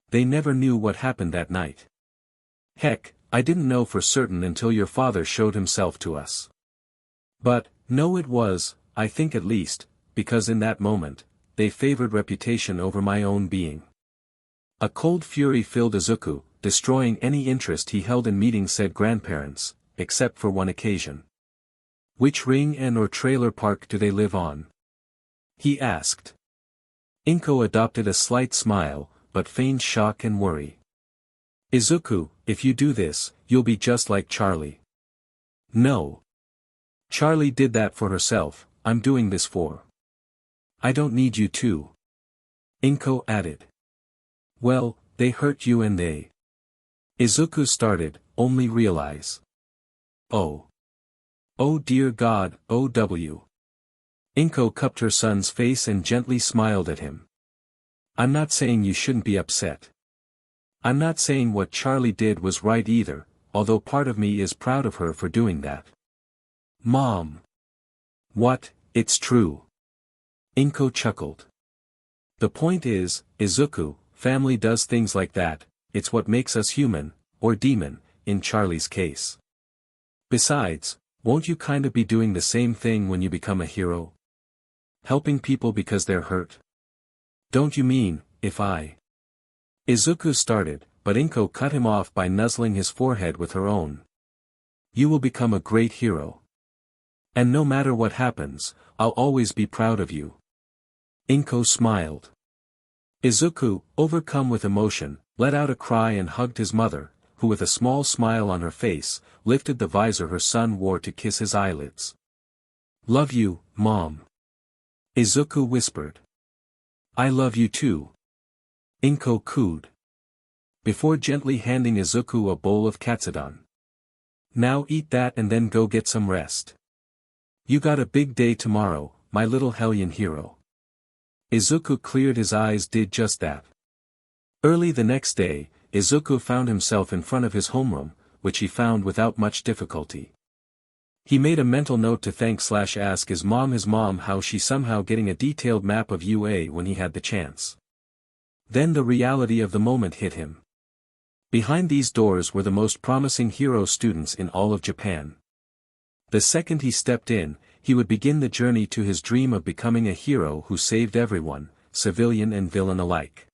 They never knew what happened that night. Heck, I didn't know for certain until your father showed himself to us. But, no, it was, I think at least, because in that moment, they favored reputation over my own being. A cold fury filled Izuku, destroying any interest he held in meeting said grandparents, except for one occasion. Which ring and or trailer park do they live on? He asked. Inko adopted a slight smile, but feigned shock and worry. Izuku, if you do this, you'll be just like Charlie. No. Charlie did that for herself, I'm doing this for. I don't need you to. Inko added. Well, they hurt you and they. Izuku started, only realize. Oh. Oh dear God, OW. Inko cupped her son's face and gently smiled at him. I'm not saying you shouldn't be upset. I'm not saying what Charlie did was right either, although part of me is proud of her for doing that. Mom. What, it's true. Inko chuckled. The point is, Izuku, family does things like that, it's what makes us human, or demon, in Charlie's case. Besides, Won't you kinda be doing the same thing when you become a hero? Helping people because they're hurt? Don't you mean, if I... Izuku started, but Inko cut him off by nuzzling his forehead with her own. You will become a great hero. And no matter what happens, I'll always be proud of you. Inko smiled. Izuku, overcome with emotion, let out a cry and hugged his mother, who with a small smile on her face, lifted the visor her son wore to kiss his eyelids. Love you, Mom. Izuku whispered. I love you too. Inko cooed. Before gently handing Izuku a bowl of katsudon. Now eat that and then go get some rest. You got a big day tomorrow, my little hellion hero. Izuku cleared his eyes, did just that. Early the next day, Izuku found himself in front of his homeroom, which he found without much difficulty. He made a mental note to thank/ask his mom how she somehow getting a detailed map of UA when he had the chance. Then the reality of the moment hit him. Behind these doors were the most promising hero students in all of Japan. The second he stepped in, he would begin the journey to his dream of becoming a hero who saved everyone, civilian and villain alike.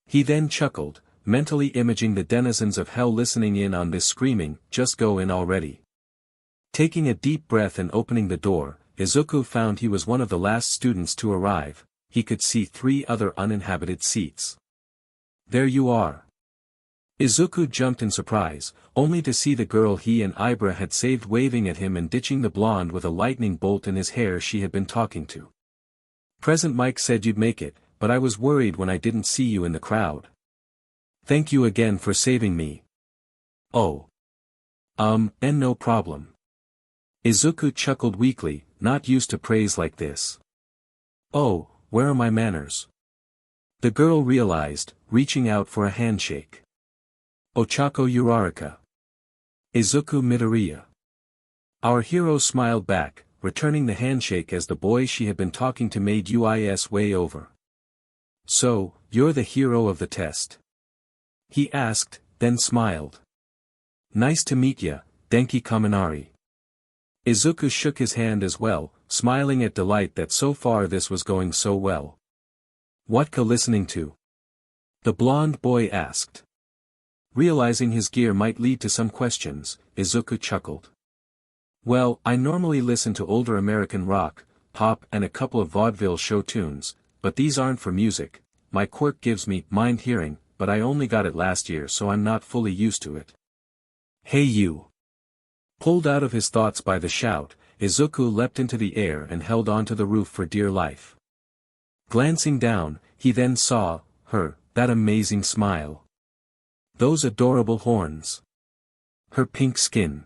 He then chuckled, mentally imaging the denizens of hell listening in on this, screaming, just go in already. Taking a deep breath and opening the door, Izuku found he was one of the last students to arrive. He could see 3 other uninhabited seats. There you are. Izuku jumped in surprise, only to see the girl he and Ibra had saved waving at him and ditching the blonde with a lightning bolt in his hair she had been talking to. Present Mike said you'd make it, but I was worried when I didn't see you in the crowd. Thank you again for saving me. Oh. And no problem. Izuku chuckled weakly, not used to praise like this. Oh, where are my manners? The girl realized, reaching out for a handshake. Ochako Uraraka. Izuku Midoriya. Our hero smiled back, returning the handshake as the boy she had been talking to made his way over. So, you're the hero of the test? He asked, then smiled. Nice to meet ya, Denki Kaminari. Izuku shook his hand as well, smiling at delight that so far this was going so well. What ka listening to? The blonde boy asked. Realizing his gear might lead to some questions, Izuku chuckled. Well, I normally listen to older American rock, pop and a couple of vaudeville show tunes, but these aren't for music. My quirk gives me mind hearing, but I only got it last year so I'm not fully used to it. Hey you! Pulled out of his thoughts by the shout, Izuku leapt into the air and held onto the roof for dear life. Glancing down, he then saw her, that amazing smile. Those adorable horns. Her pink skin.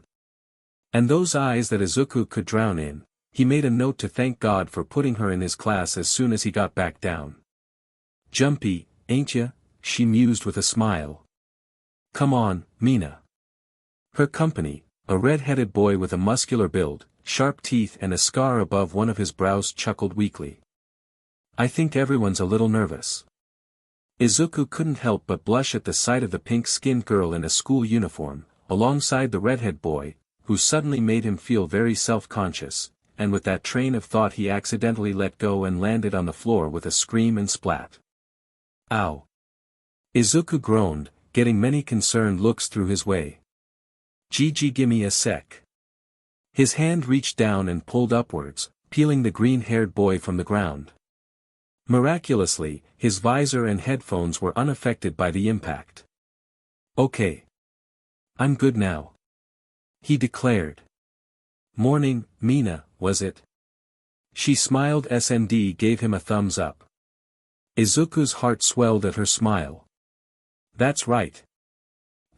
And those eyes that Izuku could drown in. He made a note to thank God for putting her in his class as soon as he got back down. Jumpy, ain't ya? She mused with a smile. Come on, Mina. Her company, a red-headed boy with a muscular build, sharp teeth and a scar above one of his brows, chuckled weakly. I think everyone's a little nervous. Izuku couldn't help but blush at the sight of the pink-skinned girl in a school uniform, alongside the redhead boy, who suddenly made him feel very self-conscious, and with that train of thought he accidentally let go and landed on the floor with a scream and splat. Ow! Izuku groaned, getting many concerned looks through his way. Gigi, gimme a sec. His hand reached down and pulled upwards, peeling the green-haired boy from the ground. Miraculously, his visor and headphones were unaffected by the impact. Okay. I'm good now. He declared. Morning, Mina, was it? She smiled. SND gave him a thumbs up. Izuku's heart swelled at her smile. That's right.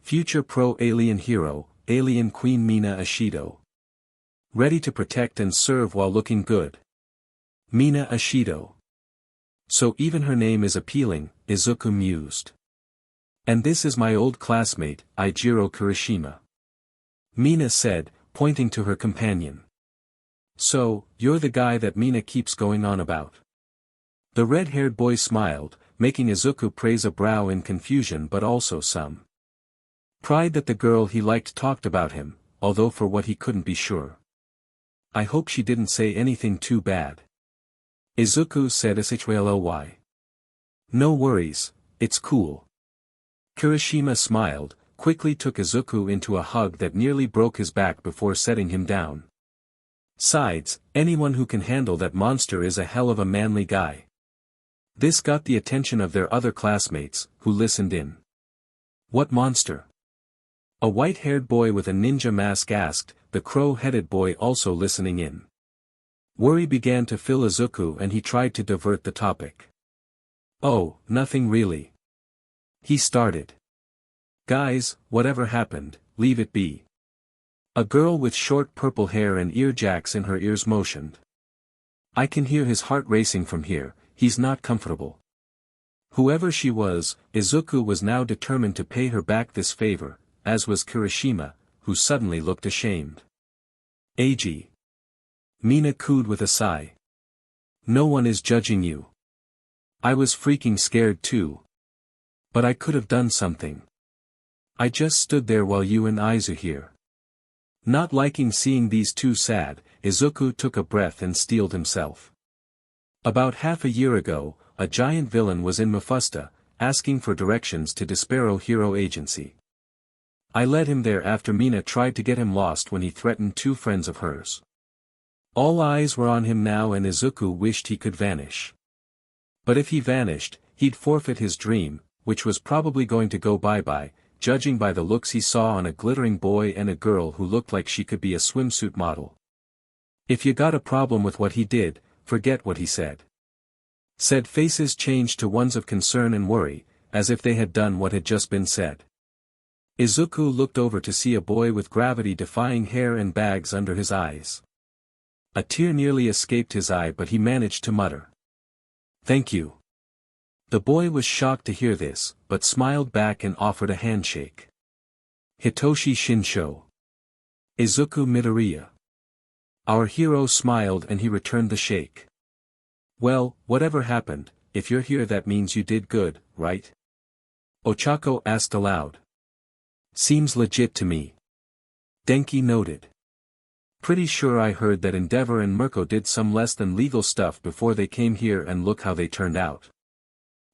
Future pro-alien hero, alien queen Mina Ashido. Ready to protect and serve while looking good. Mina Ashido. So even her name is appealing, Izuku mused. And this is my old classmate, Eijiro Kirishima. Mina said, pointing to her companion. So, you're the guy that Mina keeps going on about. The red-haired boy smiled, making Izuku praise a brow in confusion but also some pride that the girl he liked talked about him, although for what he couldn't be sure. I hope she didn't say anything too bad. Izuku said shly. No worries, it's cool. Kirishima smiled, quickly took Izuku into a hug that nearly broke his back before setting him down. Sides, anyone who can handle that monster is a hell of a manly guy. This got the attention of their other classmates, who listened in. What monster? A white-haired boy with a ninja mask asked, the crow-headed boy also listening in. Worry began to fill Izuku and he tried to divert the topic. Oh, nothing really. He started. Guys, whatever happened, leave it be. A girl with short purple hair and earjacks in her ears motioned. I can hear his heart racing from here, he's not comfortable. Whoever she was, Izuku was now determined to pay her back this favor, as was Kirishima, who suddenly looked ashamed. Ag. Mina cooed with a sigh. No one is judging you. I was freaking scared too. But I could have done something. I just stood there while you and Aizu here. Not liking seeing these two sad, Izuku took a breath and steeled himself. About half a year ago, a giant villain was in Mephusta, asking for directions to Despero Hero Agency. I led him there after Mina tried to get him lost when he threatened two friends of hers. All eyes were on him now and Izuku wished he could vanish. But if he vanished, he'd forfeit his dream, which was probably going to go bye-bye, judging by the looks he saw on a glittering boy and a girl who looked like she could be a swimsuit model. If you got a problem with what he did, forget what he said. Said faces changed to ones of concern and worry, as if they had done what had just been said. Izuku looked over to see a boy with gravity-defying hair and bags under his eyes. A tear nearly escaped his eye but he managed to mutter. Thank you. The boy was shocked to hear this, but smiled back and offered a handshake. Hitoshi Shinsho. Izuku Midoriya. Our hero smiled and he returned the shake. Well, whatever happened, if you're here that means you did good, right? Ochako asked aloud. Seems legit to me. Denki noted. Pretty sure I heard that Endeavor and Mirko did some less than legal stuff before they came here and look how they turned out.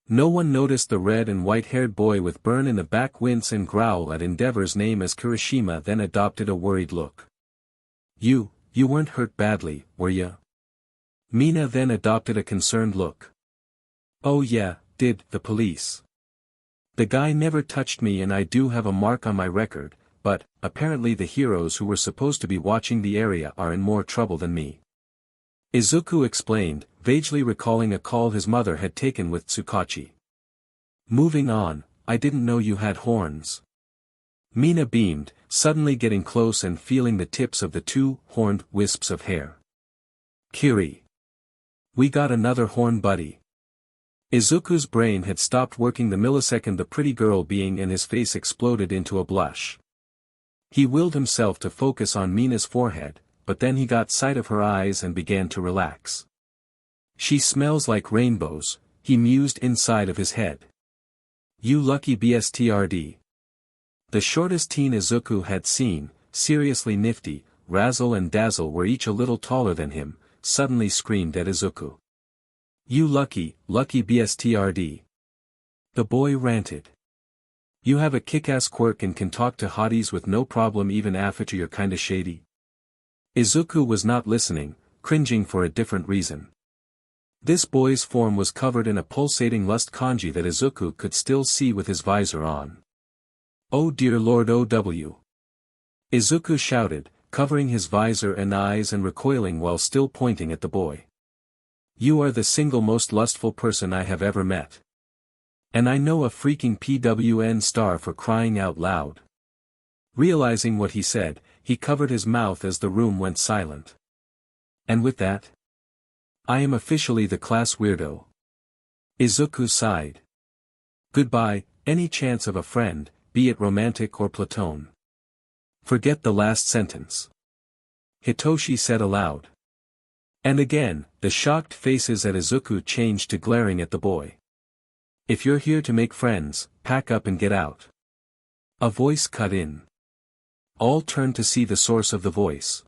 No one noticed the red and white-haired boy with burn in the back wince and growl at Endeavor's name as Kirishima then adopted a worried look. You weren't hurt badly, were ya? Mina then adopted a concerned look. Oh yeah, did the police. The guy never touched me and I do have a mark on my record, but, apparently the heroes who were supposed to be watching the area are in more trouble than me. Izuku explained, vaguely recalling a call his mother had taken with Tsukachi. Moving on, I didn't know you had horns. Mina beamed, suddenly getting close and feeling the tips of the two horned wisps of hair. Kiri. We got another horn buddy. Izuku's brain had stopped working the millisecond the pretty girl being in his face exploded into a blush. He willed himself to focus on Mina's forehead, but then he got sight of her eyes and began to relax. She smells like rainbows, he mused inside of his head. You lucky bstrd. The shortest teen Izuku had seen, seriously nifty, Razzle and Dazzle were each a little taller than him, suddenly screamed at Izuku. You lucky bstrd. The boy ranted. You have a kick-ass quirk and can talk to hotties with no problem even after you're kinda shady. Izuku was not listening, cringing for a different reason. This boy's form was covered in a pulsating lust kanji that Izuku could still see with his visor on. Oh dear Lord OW. Izuku shouted, covering his visor and eyes and recoiling while still pointing at the boy. You are the single most lustful person I have ever met. And I know a freaking PWN star for crying out loud. Realizing what he said, he covered his mouth as the room went silent. And with that? I am officially the class weirdo. Izuku sighed. Goodbye, any chance of a friend, be it romantic or platone. Forget the last sentence. Hitoshi said aloud. And again, the shocked faces at Izuku changed to glaring at the boy. If you're here to make friends, pack up and get out. A voice cut in. All turned to see the source of the voice.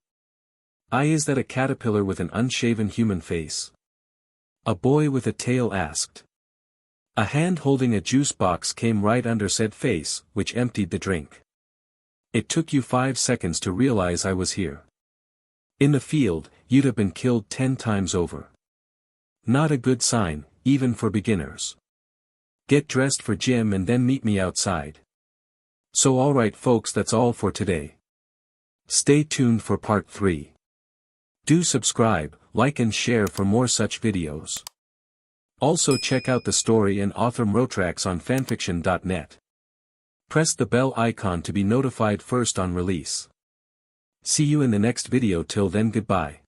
Is that a caterpillar with an unshaven human face? A boy with a tail asked. A hand holding a juice box came right under said face, which emptied the drink. It took you 5 seconds to realize I was here. In the field, you'd have been killed 10 times over. Not a good sign, even for beginners. Get dressed for gym and then meet me outside. So alright folks, that's all for today. Stay tuned for part 3. Do subscribe, like and share for more such videos. Also check out the story and author Mrotrax on FANFICTIONnet. Press the bell icon to be notified first on release. See you in the next video. Till then, goodbye.